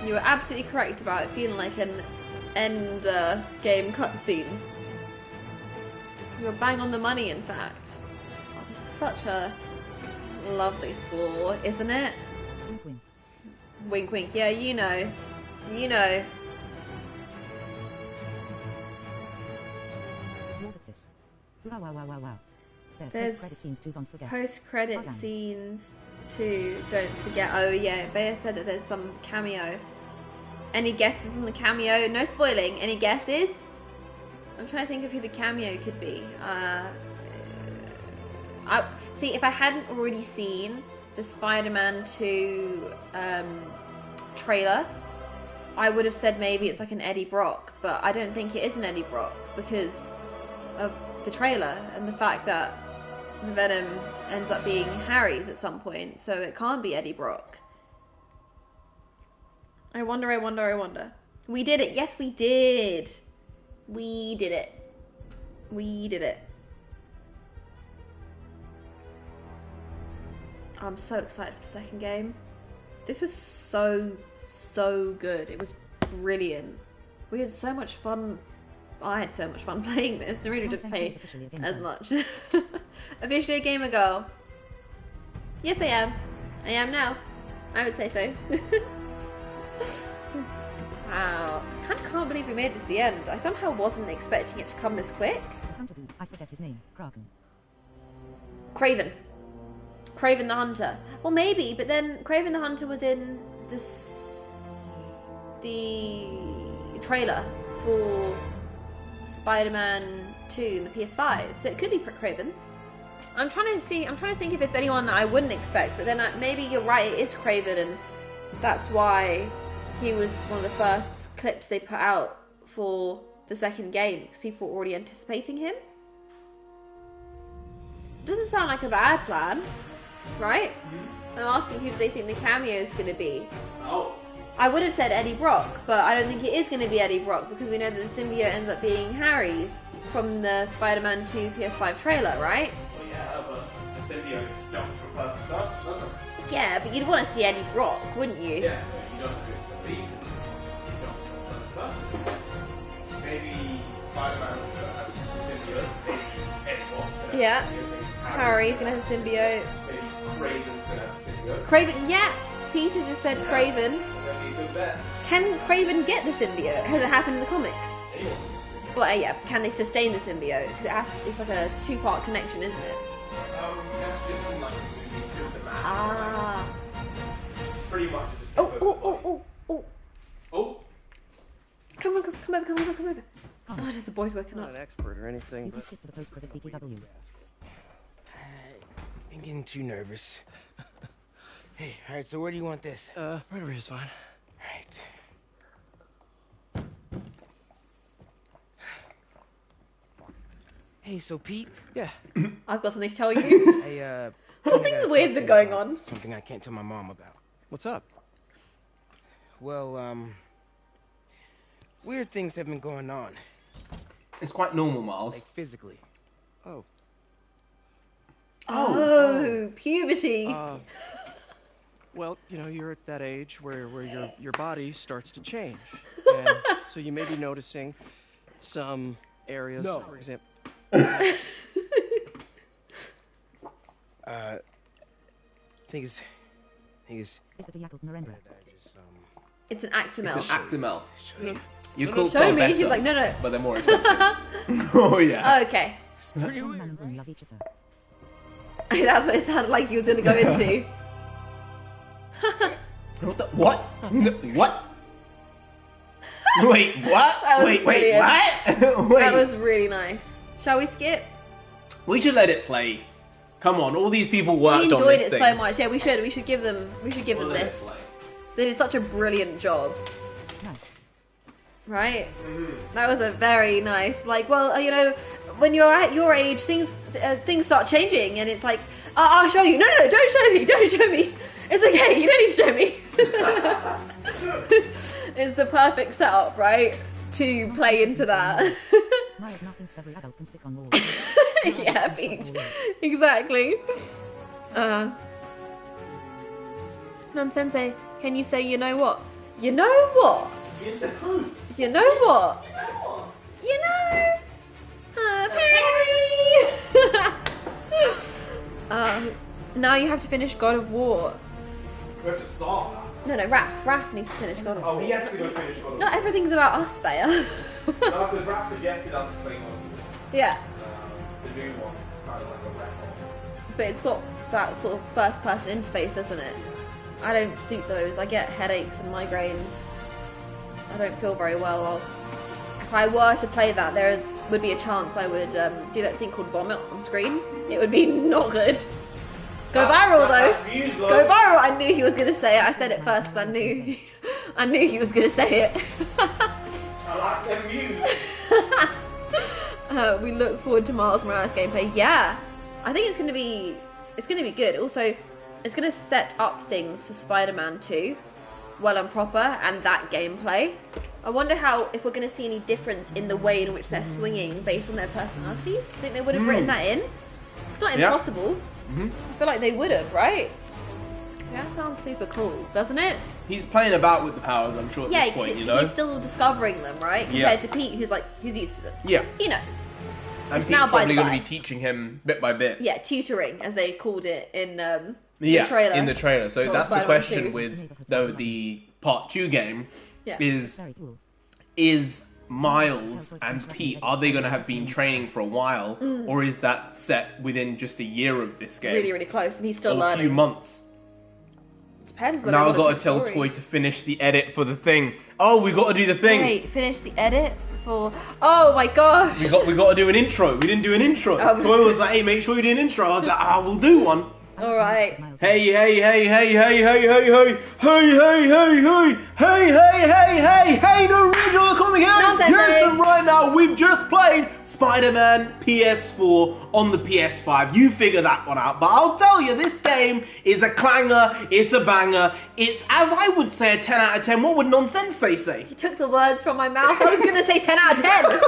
You were absolutely correct about it feeling like an end game cutscene. You were bang on the money, in fact. Oh, this is such a lovely score, isn't it? Wink, wink. Wink, wink. Yeah, you know. You know. Look at this. Wow. There's post-credit scenes too, don't forget. Post-credit Well done. scenes too, don't forget. Oh yeah, Bea said that there's some cameo. Any guesses on the cameo? No spoiling. Any guesses? I'm trying to think of who the cameo could be. See, if I hadn't already seen the Spider-Man 2 trailer, I would have said maybe it's like an Eddie Brock, but I don't think it is an Eddie Brock because of the trailer and the fact that the Venom ends up being Harry's at some point, so it can't be Eddie Brock. I wonder. We did it. Yes, we did. We did it. I'm so excited for the second game. This was so good. It was brilliant. We had so much fun. I had so much fun playing this. Narendra didn't play as much. Officially a gamer girl. Yes, I am. I am now. I would say so. Wow. I can't believe we made it to the end. I somehow wasn't expecting it to come this quick. I forget his name. Kraken. Craven the Hunter. Well, maybe, but then Craven the Hunter was in the trailer for Spider-Man 2 in the PS5, so it could be Craven. I'm trying to think if it's anyone that I wouldn't expect, but then maybe you're right, it is Craven, and that's why he was one of the first clips they put out for the second game, because people were already anticipating him. Doesn't sound like a bad plan, right? I'm asking who they think the cameo is going to be. Oh. I would have said Eddie Brock, but I don't think it is going to be Eddie Brock because we know that the symbiote ends up being Harry's from the Spider-Man 2 PS5 trailer, right? Well, yeah, but the symbiote jumps from person to person, doesn't it? Yeah, but you'd want to see Eddie Brock, wouldn't you? Yeah, so you don't do it for the lead. You jump from person to person. Maybe Spider-Man's going to have the symbiote. Maybe Eddie Brock's going to Yeah. have the symbiote. Harry's going to have the symbiote. Maybe Craven's going to have the symbiote. Craven, yeah! Peter just said Craven. That'd be a good bet. Can Craven get the symbiote? Has it happened in the comics? Anyone. Well, yeah, can they sustain the symbiote? Because it's like a two-part connection, isn't it? That's just like the movie, the match. Ah. Pretty much just. Oh. Oh. Come over. Oh, the boy's woken I'm up. not an expert or anything, You can but skip to the post-credit BTW. I'm getting too nervous. Hey, alright, so where do you want this? right over here's fine. Hey, so Pete? Yeah. I've got something to tell you. Hey, Something's weird's been going on. Something I can't tell my mom about. What's up? Well, weird things have been going on. It's quite normal, Miles. Like physically. Oh. Oh, puberty. Well, you know, you're at that age where your body starts to change. And so you may be noticing some areas, for example. Thing is. Is it a Yakult Narendra? It's an Actimel. It's an Actimel. You Show could me. better, She's like, no. but they're more expensive. Oh yeah. Okay. Pretty weird. Love each other. That's what it sounded like you was going to go into. What? What? Wait, what? That was wait, brilliant. what? Wait. That was really nice. Shall we skip? We should let it play. Come on, all these people worked on this We enjoyed it thing. so much. Yeah, we should. We should give them this. They did such a brilliant job. Nice. Right? That was a very nice. Like, well, you know, when you're at your age, things start changing, and it's like, I'll show you. No, don't show me. Don't show me. It's okay. You don't need to show me. It's the perfect setup, right? To play into that. Every adult can stick on walls. Yeah, Peach. Exactly. Sensei, can you say you know what? You know what? You know what? You know? Apparently. Now you have to finish God of War. We have to start that. No, Raph needs to finish God of War. Oh, he has to go finish God of War. Not everything's about us, Bayer. No, because Raph suggested us to play God of War. Yeah. The new one is kind of like a record. But it's got that sort of first-person interface, doesn't it? I don't suit those. I get headaches and migraines. I don't feel very well. If I were to play that, there would be a chance I would do that thing called vomit on screen. It would be not good. Go viral though. Go viral. I knew he was gonna say it. I said it first because I knew he was gonna say it. I like them views. We look forward to Miles Morales gameplay. Yeah, I think it's gonna be good. Also, it's gonna set up things for Spider-Man 2 well and proper, and that gameplay. I wonder if we're gonna see any difference in the way in which they're swinging based on their personalities. Do you think they would have written that in? It's not impossible. I feel like they would have, right? So that sounds super cool, doesn't it? He's playing about with the powers, I'm sure, at this point, you know? He's still discovering them, right? Compared to Pete, who's used to them. Yeah. He knows. And It's Pete's now by probably the going to by. be teaching him bit by bit. Yeah, tutoring, as they called it in the in the trailer. So Or that's the Spider-Man question 2. with the Part 2 game Yeah. is Miles and Pete, are they going to have been training for a while, or is that set within just a year of this game? really, really close, and he's still or learning. a few months. Depends. Now I've got to tell Toy to finish the edit for the thing. Oh, we got to do the thing. Wait, finish the edit for... Oh my gosh! We got to do an intro. We didn't do an intro. Oh. Toy was like, hey, make sure you do an intro. I was like, we'll do one. Alright. Hey, hey, hey, hey, hey, hey, hey, hey, hey, hey, hey, hey, hey, hey, hey, hey, hey, NarendraTheComic here. Yes, and right now we've just played Spider-Man PS4 on the PS5. You figure that one out. But I'll tell you, this game is a clanger, it's a banger, it's, as I would say, a 10 out of 10. What would Nonsensei say? You took the words from my mouth. I was going to say 10 out of 10.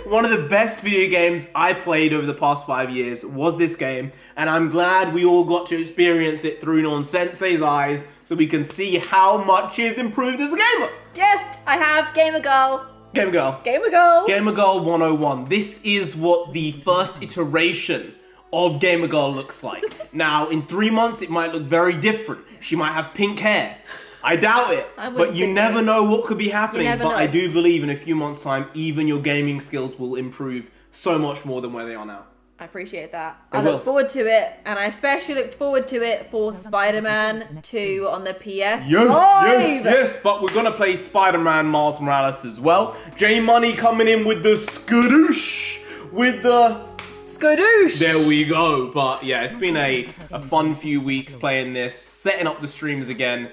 One of the best video games I played over the past 5 years was this game, and I'm glad we all got to experience it through Nonsensei's eyes so we can see how much he's improved as a gamer. Yes, I have. Gamer Girl. Gamer Girl. Gamer Girl. Gamer Girl 101. This is what the first iteration of Gamer Girl looks like. Now, in 3 months, it might look very different. She might have pink hair. I doubt it, but you never know what could be happening. But I do believe in a few months' time, even your gaming skills will improve so much more than where they are now. I appreciate that. I look forward to it, and I especially look forward to it for Spider-Man 2 on the PS5. Yes, but we're going to play Spider-Man Miles Morales as well. J Money coming in with the skadoosh, with the... Skadoosh! There we go. But yeah, it's been a fun few weeks playing this, setting up the streams again.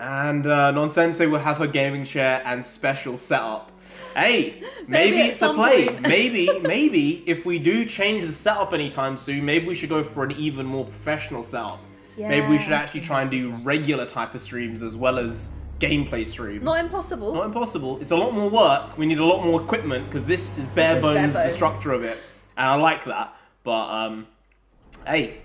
And Nonsensei will have her gaming chair and special setup. Hey, maybe it's a play. Maybe if we do change the setup anytime soon, maybe we should go for an even more professional setup. Yeah. Maybe we should actually try and do regular type of streams as well as gameplay streams. Not impossible. Not impossible. It's a lot more work. We need a lot more equipment because this is bare bones, the structure of it. And I like that. But, hey,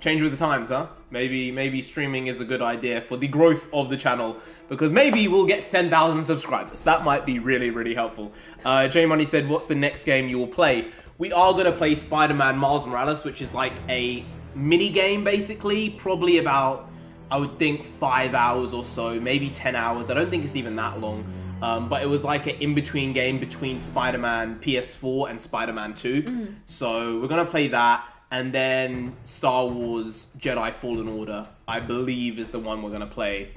change with the times, huh? Maybe streaming is a good idea for the growth of the channel, because maybe we'll get 10,000 subscribers. That might be really, really helpful. J Money said, what's the next game you will play? We are going to play Spider-Man Miles Morales, which is like a mini game, basically. Probably about, I would think, 5 hours or so, maybe 10 hours. I don't think it's even that long. But it was like an in-between game between Spider-Man PS4 and Spider-Man 2. Mm-hmm. So we're going to play that. And then Star Wars Jedi Fallen Order, I believe, is the one we're going to play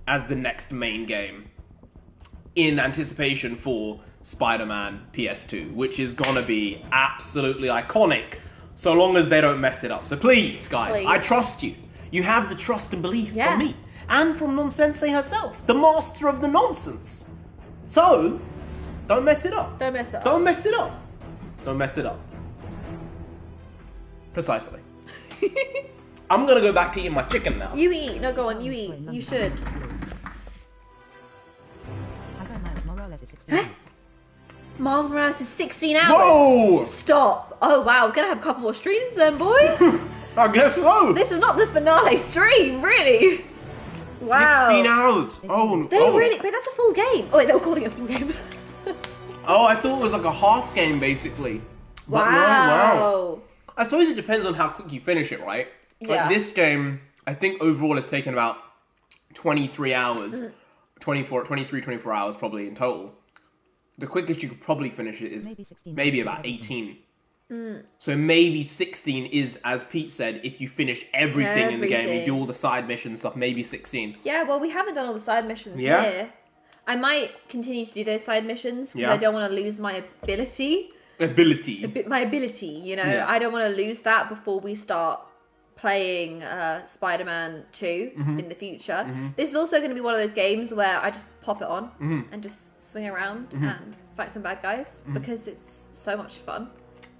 as the next main game in anticipation for Spider-Man PS2, which is going to be absolutely iconic so long as they don't mess it up. So please, guys, I trust you. You have the trust and belief from me and from Nonsensei herself, the master of the nonsense. So, don't mess it up. Don't mess it up. Don't mess it up. Don't mess it up. Precisely. I'm gonna go back to eating my chicken now. You eat. No, go on. You eat. You should. Miles Morales is 16 hours. Whoa! Stop. Oh, wow. We're gonna have a couple more streams then, boys. I guess so. This is not the finale stream, really. Wow. 16 hours. Oh, really? Wait, that's a full game. Oh, wait, they were calling it a full game. Oh, I thought it was like a half game, basically. But wow. No, wow. I suppose it depends on how quick you finish it, right? Yeah. Like this game, I think overall has taken about 23 hours. 24 hours probably in total. The quickest you could probably finish it is maybe about 18. Mm. So maybe 16 is, as Pete said, if you finish everything in the game, you do all the side missions stuff, maybe 16. Yeah, well, we haven't done all the side missions here. I might continue to do those side missions because I don't want to lose my ability. My ability, you know. Yeah. I don't want to lose that before we start playing Spider-Man 2 in the future. Mm-hmm. This is also going to be one of those games where I just pop it on and just swing around and fight some bad guys because it's so much fun.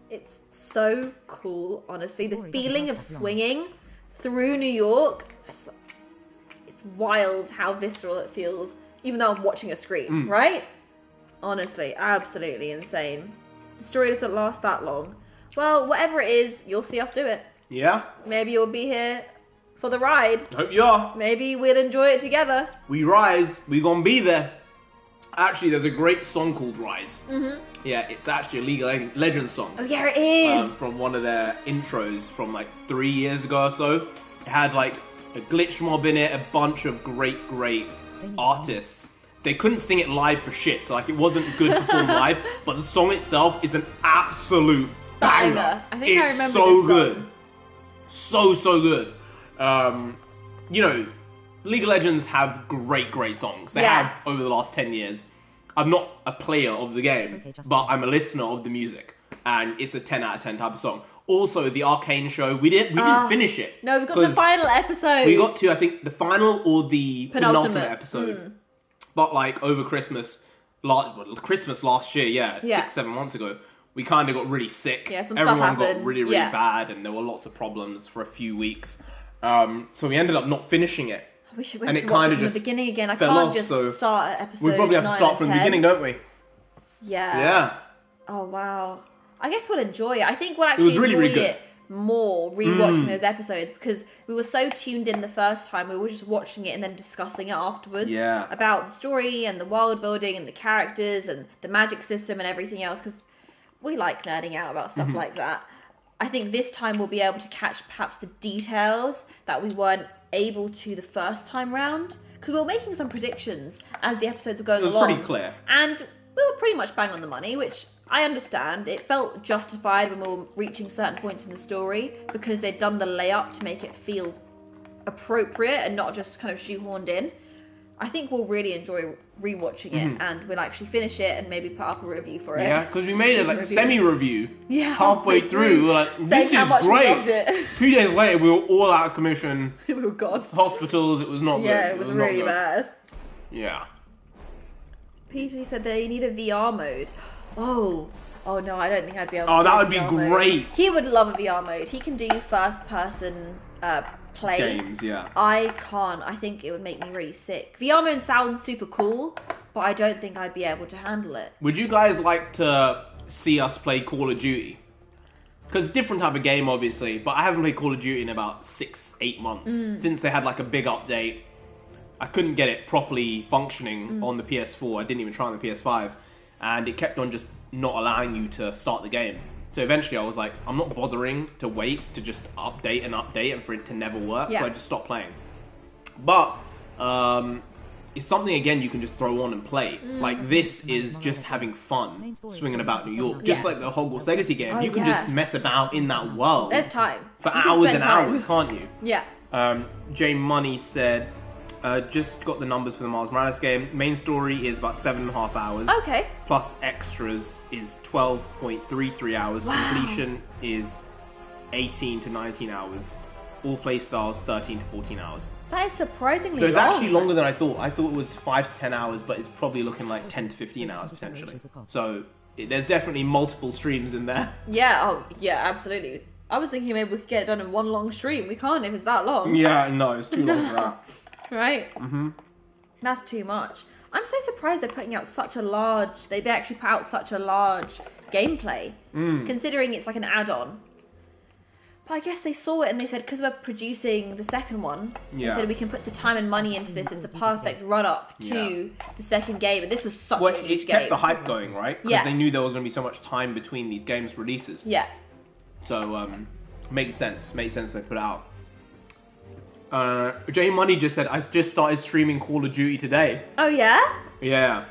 It's so cool, honestly. The feeling of swinging through New York, it's wild how visceral it feels, even though I'm watching a screen, right? Honestly, absolutely insane. The story doesn't last that long. Well, whatever it is, you'll see us do it. Yeah. Maybe you'll be here for the ride. Hope you are. Maybe we'll enjoy it together. We rise. We gonna be there. Actually, there's a great song called Rise. Mm-hmm. Yeah, it's actually a League of Legends song. Oh, yeah, it is. From one of their intros from like 3 years ago or so. It had like a glitch mob in it, a bunch of great artists. They couldn't sing it live for shit, so like it wasn't good performed live, but the song itself is an absolute banger. I think I remember it's so this good. So good. You know, League of Legends have great songs. They have over the last 10 years. I'm not a player of the game, but I'm a listener of the music. And it's a 10 out of 10 type of song. Also, the Arcane show, we didn't finish it. No, we got to the final episode. We got to, I think, the final or the penultimate episode. But like over Christmas last year, 6-7 months ago, we kind of got really sick. Yeah, Everyone got really bad, and there were lots of problems for a few weeks. So we ended up not finishing it. I wish we had to watch it from the beginning again. I can't just start at episode 9 we probably have to start from the beginning, don't we? Yeah. Oh wow. I guess we'll enjoy it. I think we'll actually enjoy it more rewatching those episodes because we were so tuned in the first time. We were just watching it and then discussing it afterwards about the story and the world building and the characters and the magic system and everything else because we like nerding out about stuff like that. I think this time we'll be able to catch perhaps the details that we weren't able to the first time round because we were making some predictions as the episodes were going along. It was pretty clear. And we were pretty much bang on the money, which I understand. It felt justified when we were reaching certain points in the story because they'd done the layup to make it feel appropriate and not just kind of shoehorned in. I think we'll really enjoy rewatching it, and we'll actually finish it and maybe put up a review for it. Yeah, because we made it like semi-review. Yeah, halfway through, we were like, this is great. 2 days later, we were all out of commission. Oh god. Hospitals, it was not good. Yeah, it was really bad. Yeah. Peter said they need a VR mode. Oh no, I don't think I'd be able to. Oh, that would be great. He would love a VR mode. He can do first-person play games. Yeah. I can't. I think it would make me really sick. VR mode sounds super cool, but I don't think I'd be able to handle it. Would you guys like to see us play Call of Duty? Because different type of game, obviously, but I haven't played Call of Duty in about 6-8 months since they had like a big update. I couldn't get it properly functioning on the PS4. I didn't even try on the PS5, and it kept on just not allowing you to start the game. So eventually I was like, I'm not bothering to wait to just update and for it to never work. So I just stopped playing. But it's something, again, you can just throw on and play. Like, this is just having fun, swinging about New York. Just like the Hogwarts Legacy game. You can just mess about in that world. There's time. For hours and hours, can't you? Yeah. J Money said, just got the numbers for the Miles Morales game. Main story is about 7.5 hours. Okay. Plus extras is 12.33 hours. Wow. Completion is 18 to 19 hours. All play styles 13 to 14 hours. That is surprisingly long. So it's actually longer than I thought. I thought it was 5 to 10 hours, but it's probably looking like 10 to 15 hours potentially. So there's definitely multiple streams in there. Yeah, oh yeah, absolutely. I was thinking maybe we could get it done in one long stream. We can't if it's that long. Yeah, no, it's too long for that. Right? That's too much. I'm so surprised they're putting out such a large... They actually put out such a large gameplay, considering it's like an add-on. But I guess they saw it and they said, because we're producing the second one, they said we can put the time and money into this. It's the perfect run-up to the second game. And this was such a huge game. It kept the hype going, right? Because they knew there was going to be so much time between these games' releases. Yeah. So, makes sense. Makes sense they put it out. J Money just said, I just started streaming Call of Duty today. Oh, yeah? Yeah.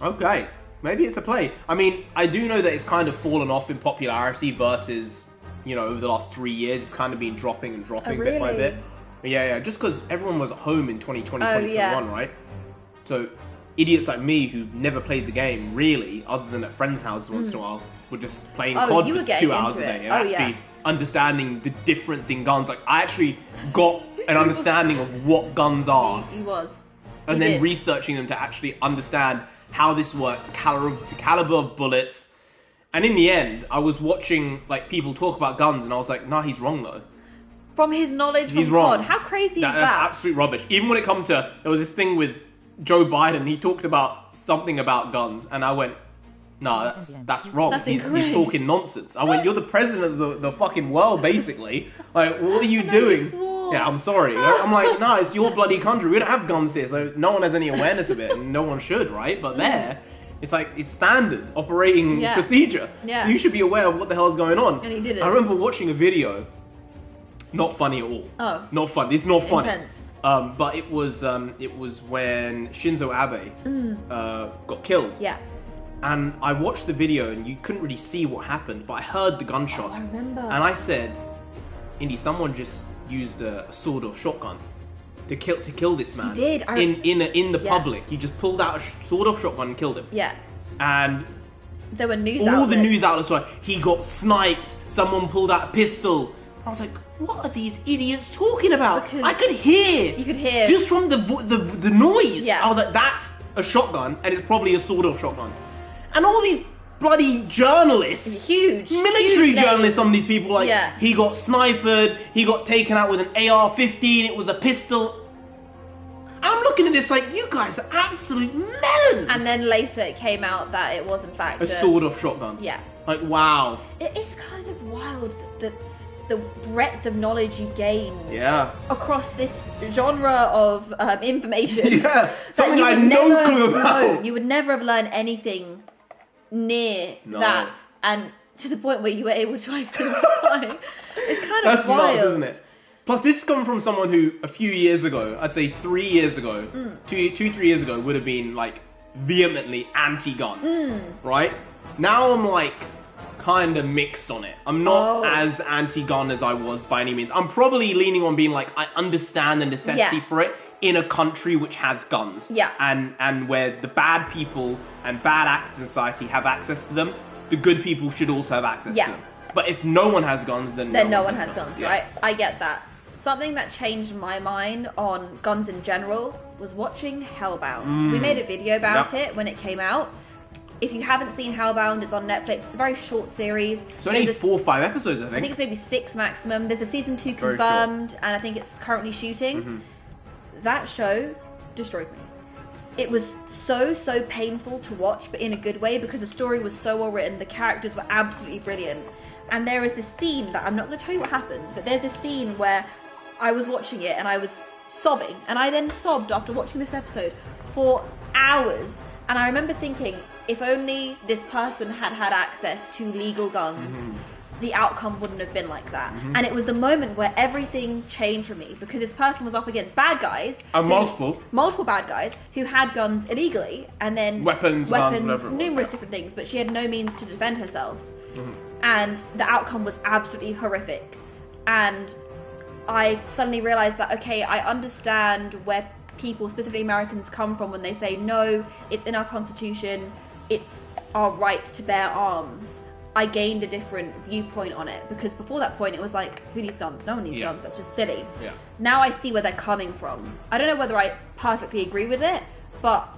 Okay. Maybe it's a play. I mean, I do know that it's kind of fallen off in popularity versus, you know, over the last 3 years. It's kind of been dropping bit by bit. Yeah. Just because everyone was at home in 2020, 2021, right? So, idiots like me who never played the game, really, other than at friends' houses once in a while, were just playing COD for 2 hours a day. And actually understanding the difference in guns. Like, I actually got an understanding of what guns are. He was. And then researching them to actually understand how this works, the caliber of bullets. And in the end, I was watching like people talk about guns, and I was like, nah, he's wrong though. From his knowledge from COD, how crazy is that? That's absolute rubbish. Even when it comes to, there was this thing with Joe Biden, he talked about something about guns, and I went, nah, that's wrong. He's talking nonsense. I went, you're the president of the fucking world, basically. Like, what are you doing? Yeah, I'm sorry. I'm like, no, it's your bloody country. We don't have guns here, so no one has any awareness of it, and no one should, right? But there, it's like, it's standard operating procedure. Yeah. So you should be aware of what the hell's going on. And he did it. I remember watching a video. Not funny at all. Oh. Not fun. It's not funny. Intense. But it was when Shinzo Abe got killed. Yeah. And I watched the video, and you couldn't really see what happened, but I heard the gunshot. I remember. And I said, Indy, someone just used a sawed-off shotgun to kill this man. He did. In the public. He just pulled out a sawed-off shotgun and killed him. Yeah. And there were news all outlets. the news outlets were, he got sniped, someone pulled out a pistol. I was like, what are these idiots talking about? Because I could hear. You could hear. Just from the noise. Yeah. I was like, that's a shotgun, and it's probably a sawed-off shotgun. And all these bloody journalists, military journalists, some of these people, like, he got sniped, he got taken out with an AR-15, it was a pistol. I'm looking at this like, you guys are absolute melons. And then later it came out that it was in fact a sawed-off shotgun. Yeah. Like, wow. It is kind of wild that the breadth of knowledge you gain across this genre of information. Yeah, something I had no clue about. You would never have learned anything near that, and to the point where you were able to identify. It's kind of wild. Nuts, isn't it? Plus, this is coming from someone who, a few years ago, I'd say 3 years ago, 3 years ago, would have been, like, vehemently anti-gun, right? Now I'm, like, kind of mixed on it. I'm not as anti-gun as I was by any means. I'm probably leaning on being like, I understand the necessity for it in a country which has guns. Yeah. And where the bad people and bad actors in society have access to them, the good people should also have access to them. But if no one has guns, then no one has guns, right? I get that. Something that changed my mind on guns in general was watching Hellbound. We made a video about it when it came out. If you haven't seen Hellbound, it's on Netflix. It's a very short series. It's only 4 or 5 episodes, I think. I think it's maybe 6 maximum. There's a season 2 confirmed, and I think it's currently shooting. That show destroyed me. It was so painful to watch, but in a good way, because the story was so well written. The characters were absolutely brilliant. And there is this scene that I'm not going to tell you what happens, but there's this scene where I was watching it and I was sobbing, and I then sobbed after watching this episode for hours. And I remember thinking, if only this person had had access to legal guns, the outcome wouldn't have been like that. And it was the moment where everything changed for me, because this person was up against bad guys. Multiple bad guys who had guns illegally, and then weapons, numerous different things, but she had no means to defend herself. And the outcome was absolutely horrific. And I suddenly realized that, okay, I understand where people, specifically Americans, come from when they say, no, it's in our constitution, it's our right to bear arms. I gained a different viewpoint on it, because before that point it was like, who needs guns? No one needs guns, that's just silly. Now I see where they're coming from. I don't know whether I perfectly agree with it, but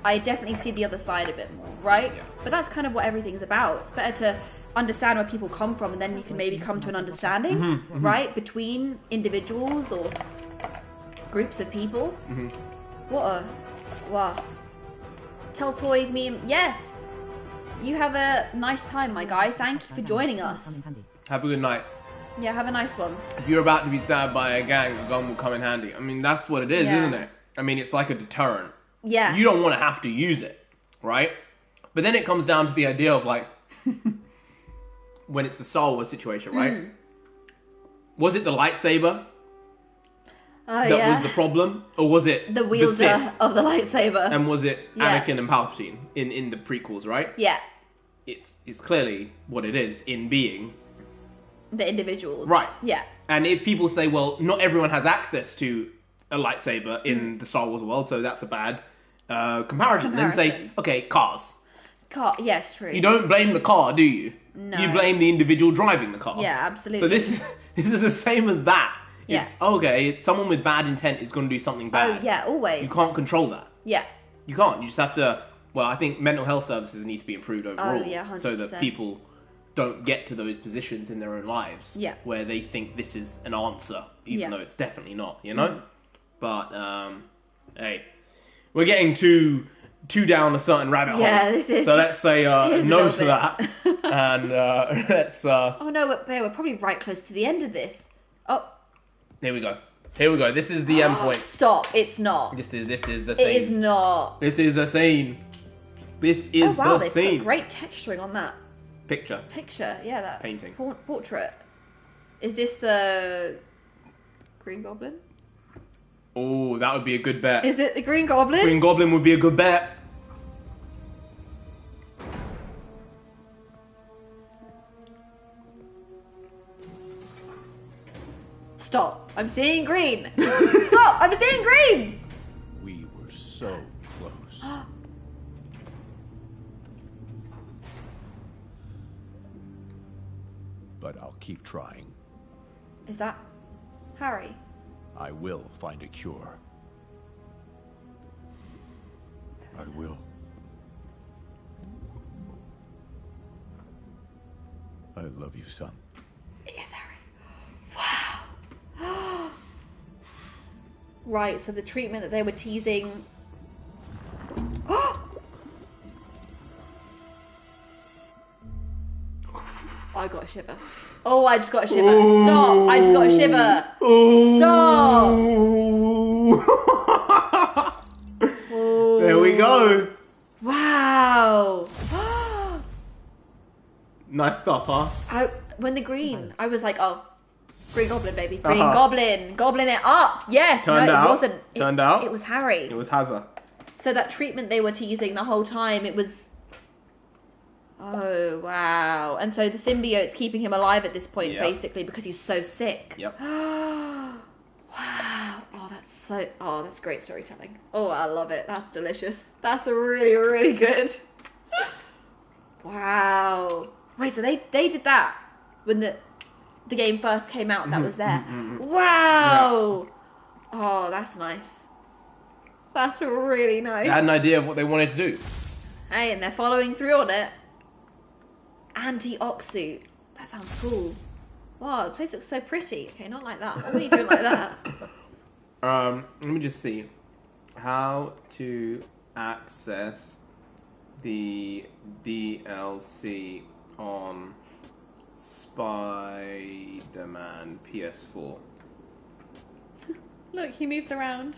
I definitely see the other side of it more, right? But that's kind of what everything's about. It's better to understand where people come from, and then you can maybe come to an understanding, right, between individuals or groups of people. Wow. Tell Toy me, yes. You have a nice time, my guy. Thank you for joining us. Have a good night. Yeah, have a nice one. If you're about to be stabbed by a gang, a gun will come in handy. I mean, that's what it is, isn't it? I mean, it's like a deterrent. Yeah. You don't want to have to use it, right? But then it comes down to the idea of, like, when it's the Star Wars situation, right? Was it the lightsaber that was the problem? Or was it the wielder Sith? of the lightsaber? And was it Anakin and Palpatine in the prequels, right? Yeah. It's clearly what it is in being the individuals. Right. Yeah. And if people say, well, not everyone has access to a lightsaber in the Star Wars world, so that's a bad comparison. Then say, okay, cars. Yes, true. You don't blame the car, do you? No. You blame the individual driving the car. Yeah, absolutely. So this is the same as that. Yeah. It's, okay, someone with bad intent is going to do something bad. Oh, yeah, always. You can't control that. Yeah. You can't. You just have to... Well, I think mental health services need to be improved overall. Oh, yeah, 100%. So that people don't get to those positions in their own lives where they think this is an answer, even though it's definitely not, you know? But, hey, we're getting too down a certain rabbit hole. Yeah, this is... So let's say no to that. And let's... Oh, no, we're probably right close to the end of this. Oh. Here we go. This is the end point. Stop. It's not. This is the scene. It is not. This is the scene. This is the scene. They put great texturing on that. Picture. Yeah, that painting. Portrait. Is this the Green Goblin? Oh, that would be a good bet. Is it the Green Goblin? Green Goblin would be a good bet. Stop. I'm seeing green. Stop. I'm seeing green. We were so close. But I'll keep trying. Is that Harry? I will find a cure. I will. I love you, son. Yes, Harry. Wow. Right, so the treatment that they were teasing... I got a shiver. Oh, I just got a shiver. Ooh. Stop. I just got a shiver. Ooh. Stop. There we go. Wow. Nice stuff, huh? When the green, I was like, oh, Green Goblin, baby. Green Goblin. Goblin it up. Yes. Turned out. It wasn't. Turned out. It was Harry. It was Hazza. So that treatment they were teasing the whole time, it was... Oh, wow. And so the symbiote's keeping him alive at this point, basically, because he's so sick. Yep. Wow. Oh, that's great storytelling. Oh, I love it. That's delicious. That's really, really good. Wow. Wait, so they did that when the game first came out. That was there. Wow. Yeah. Oh, that's nice. That's really nice. They had an idea of what they wanted to do. Hey, and they're following through on it. Anti-Oxu. That sounds cool. Wow, the place looks so pretty. Okay, not like that. What are you doing like that? Let me just see. How to access the DLC on Spiderman PS4. Look, he moves around.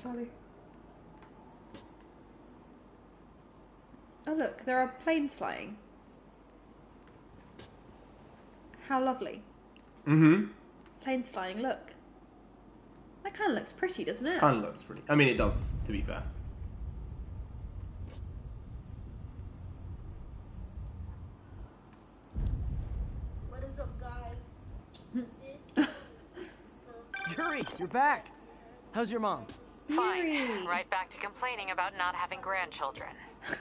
Charlie. Oh look, there are planes flying. How lovely. Mm-hmm. Planes flying, look. That kind of looks pretty, doesn't it? Kind of looks pretty. I mean, it does, to be fair. What is up, guys? Yuri, you're back. How's your mom? Fine. Right back to complaining about not having grandchildren.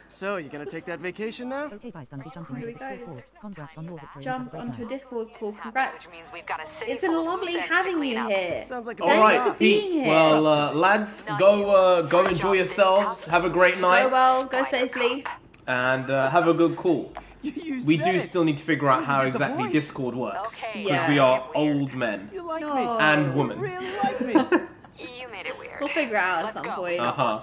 So, you gonna take that vacation now? Okay, guys, gonna be jumping into Discord call. Congrats on your victory. Jump onto a Discord call. Congrats. Which means we've got a city It's been lovely having you here. Sounds like a Alright, for being here. Well, lads, go enjoy yourselves. Have a great night. Go well, go safely. And have a good call. We do it. still need to figure out You how did the exactly voice. Discord works. Okay, Because yeah. we are old men. You like me. And women. Really like me. You made it weird. We'll figure it out at some point. Uh-huh.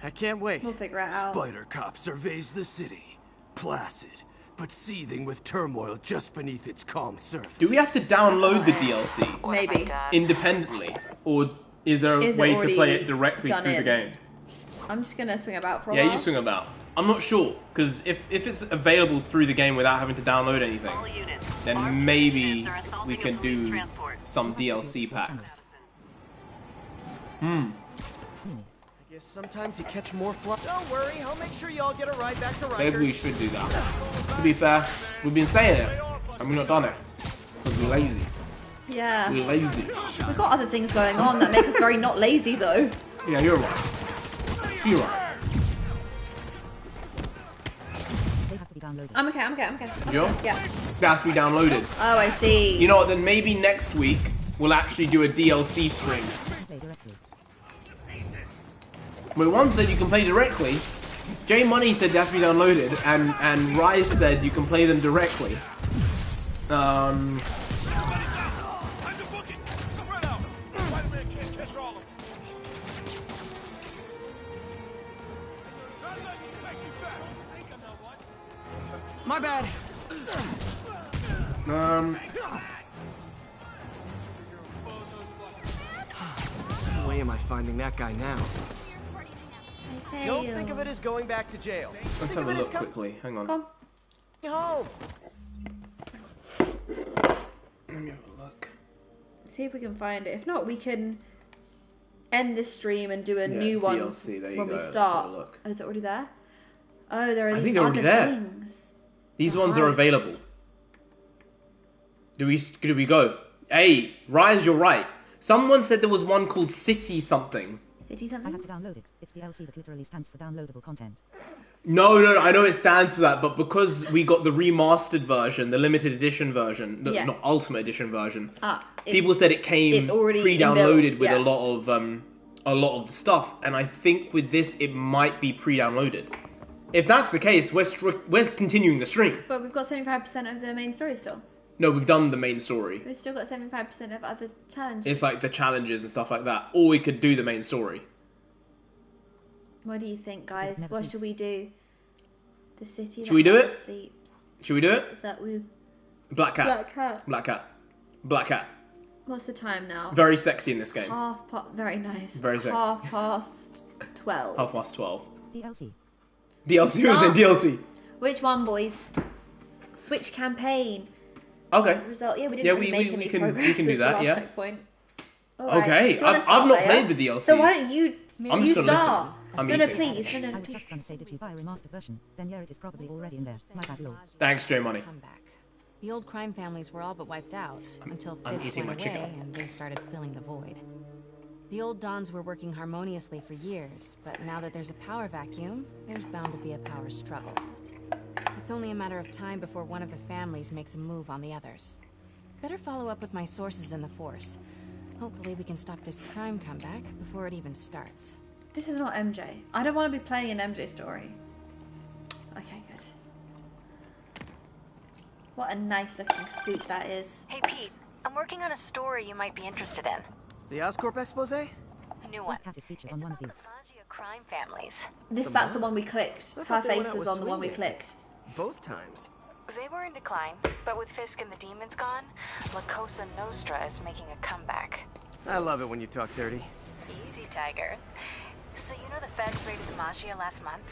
I can't wait. We'll figure it out. Spider Cop surveys the city, placid, but seething with turmoil just beneath its calm surface. Do we have to download the DLC Maybe. independently? Or is there a Is it way to already play it directly done through the in? game? I'm just gonna swing about for a Yeah, while. you swing about. I'm not sure, because if it's available through the game without having to download anything, then maybe we can do some DLC pack. I guess sometimes you catch more flies. Don't worry, I'll make sure y'all get a ride back to Rikers. Maybe we should do that. To be fair, we've been saying it, and we've not done it. Because we're lazy. Yeah. We're lazy. We've got other things going on that make us very not lazy, though. Yeah, you're right. You're right. They have to be downloaded. I'm okay. Sure? Yeah. They have to be downloaded. Oh, I see. You know what, then maybe next week, we'll actually do a DLC stream. Play directly. Well, one said you can play directly. J Money said they have to be downloaded, and Rise said you can play them directly. My bad. What way am I finding that guy now? Don't think of it as going back to jail. Let's have a look quickly. Hang on. Come. Home. Let me have a look. See if we can find it. If not, we can end this stream and do a new one DLC, there you when go. we Let's start. have a look. Oh, is it already there? Oh, there are I these think they're already other there. things. These ones are available. Do we go? Hey, Rise, you're right. Someone said there was one called City something. City I something? had to download it. It's DLC that literally stands for downloadable content. No, I know it stands for that, but because we got the remastered version, the limited edition version, Yeah. not Ultimate Edition version, It's- people said it came it's already pre-downloaded inbuilt, with yeah. a lot of the stuff, and I think with this it might be pre-downloaded. If that's the case, we're continuing the stream. But we've got 75% of the main story still. No, we've done the main story. We've still got 75% of other challenges. It's like the challenges and stuff like that, or we could do the main story. What do you think, guys? never What sleeps. should we do? The city Should that we do never it? sleeps. Should we do it? Is that with Black Cat. Black Cat? Black Cat. Black Cat. What's the time now? Very sexy in this game. Very nice. Very sexy. 12:30. 12:30. DLC. DLC was in DLC. Which one, boys? Switch campaign. Okay. Result. Yeah, we didn't Yeah, really make any progress. we can do since the that, last yeah. checkpoint. Alright, Okay, do you wanna I've start, not Leia? played the DLCs. So why don't you I'm you just gonna start? listen. I'm No, no, easy. please. No, I no, was please. just gonna say, did you buy a remastered version? Then yeah, it is probably already in there. My bad, lord. Thanks, J Money. The old crime families were all but wiped out until I'm Fisk eating went my away chicken. and they started filling the void. The old Dons were working harmoniously for years, but now that there's a power vacuum, there's bound to be a power struggle. It's only a matter of time before one of the families makes a move on the others. Better follow up with my sources in the Force. Hopefully we can stop this crime comeback before it even starts. This is not MJ. I don't want to be playing an MJ story. Okay, good. What a nice looking suit that is. Hey Pete, I'm working on a story you might be interested in. The Oscorp expose? A new one. Cat is featured on one of these. Magia crime families. That's the one we clicked. I Her thought they went face out was with on the one we swingmates. clicked. Both times. They were in decline, but with Fisk and the demons gone, La Cosa Nostra is making a comeback. I love it when you talk dirty. Easy, Tiger. So you know the feds raided the Magia last month?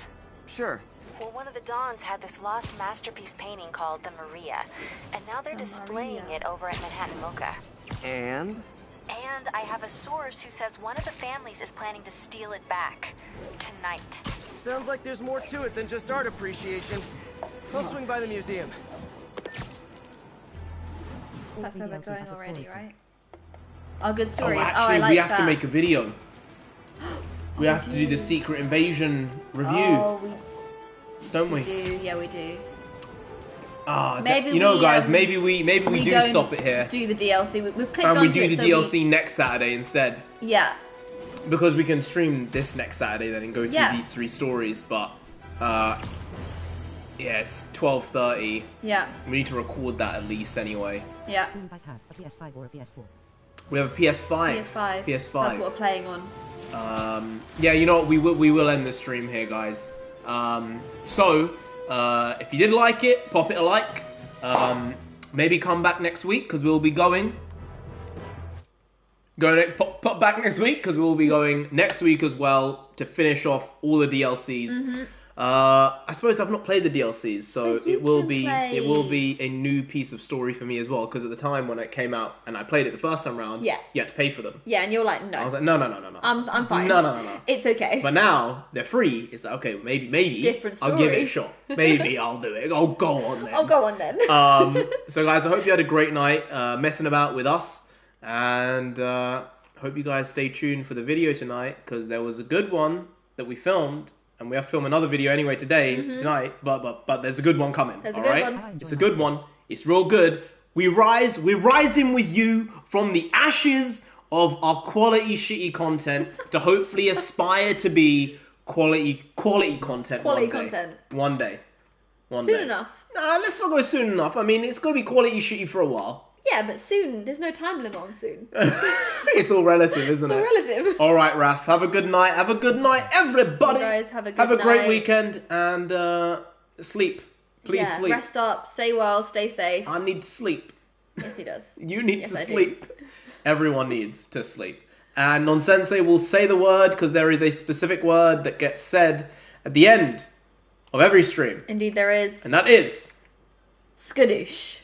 Sure. Well, one of the Dons had this lost masterpiece painting called the Maria, and now they're The displaying Maria. it over at Manhattan Mocha. And? And I have a source who says one of the families is planning to steal it back tonight. Sounds like there's more to it than just art appreciation. I'll swing by the museum. That's where we're DLCs going have good already, stories right? Oh, good Oh, stories. actually, I like we have that. to make a video. We Oh, have to do the do. Secret Invasion review, Oh, don't we we? do. Yeah, we do. Ah, Maybe you know, we, guys, maybe we do don't stop it here, Do the DLC. We've clicked and we onto do it, the so DLC next Saturday instead. Yeah. Because we can stream this next Saturday then and go through Yeah. these 3 stories, but yeah, it's 12:30. Yeah. We need to record that at least anyway. Yeah. Do you guys have a PS5 or a PS4? We have a PS5. PS5. PS5. That's what we're playing on. Yeah, you know what? We will end the stream here, guys. So if you did like it, pop it a like. Maybe come back next week because we'll be going. Pop back next week because we'll be going next week as well to finish off all the DLCs. Mm-hmm. I suppose I've not played the DLCs, so But you it will can be play. a new piece of story for me as well. Because at the time when it came out and I played it the first time round, Yeah. you had to pay for them. Yeah, and you're like, no. I was like, no. I'm fine. No. It's okay. But now they're free. It's like, okay, maybe Different I'll give it story. a shot. Maybe I'll do it. Oh, go on then. Oh, go on then. So guys, I hope you had a great night messing about with us, and hope you guys stay tuned for the video tonight because there was a good one that we filmed, and we have to film another video anyway tonight. But there's a good one coming. There's a all good right? one. It's a good one. It's real good. We're rising with you from the ashes of our quality shitty content to hopefully aspire to be quality content. Quality content. One day. Soon enough. Nah, let's not go soon enough. I mean, it's gonna be quality shitty for a while. Yeah, but soon. There's no time limit on soon. It's all relative, isn't it? It's all relative. All right, Raph. Have a good night. Have a good night, everybody. You guys have a good Have a great night. weekend and sleep. Please Yeah, sleep. rest up, stay well, stay safe. I need sleep. Yes, he does. You need Yes, to I do. sleep. Everyone needs to sleep. And Nonsensei will say the word because there is a specific word that gets said at the end of every stream. Indeed, there is. And that is... Skadoosh.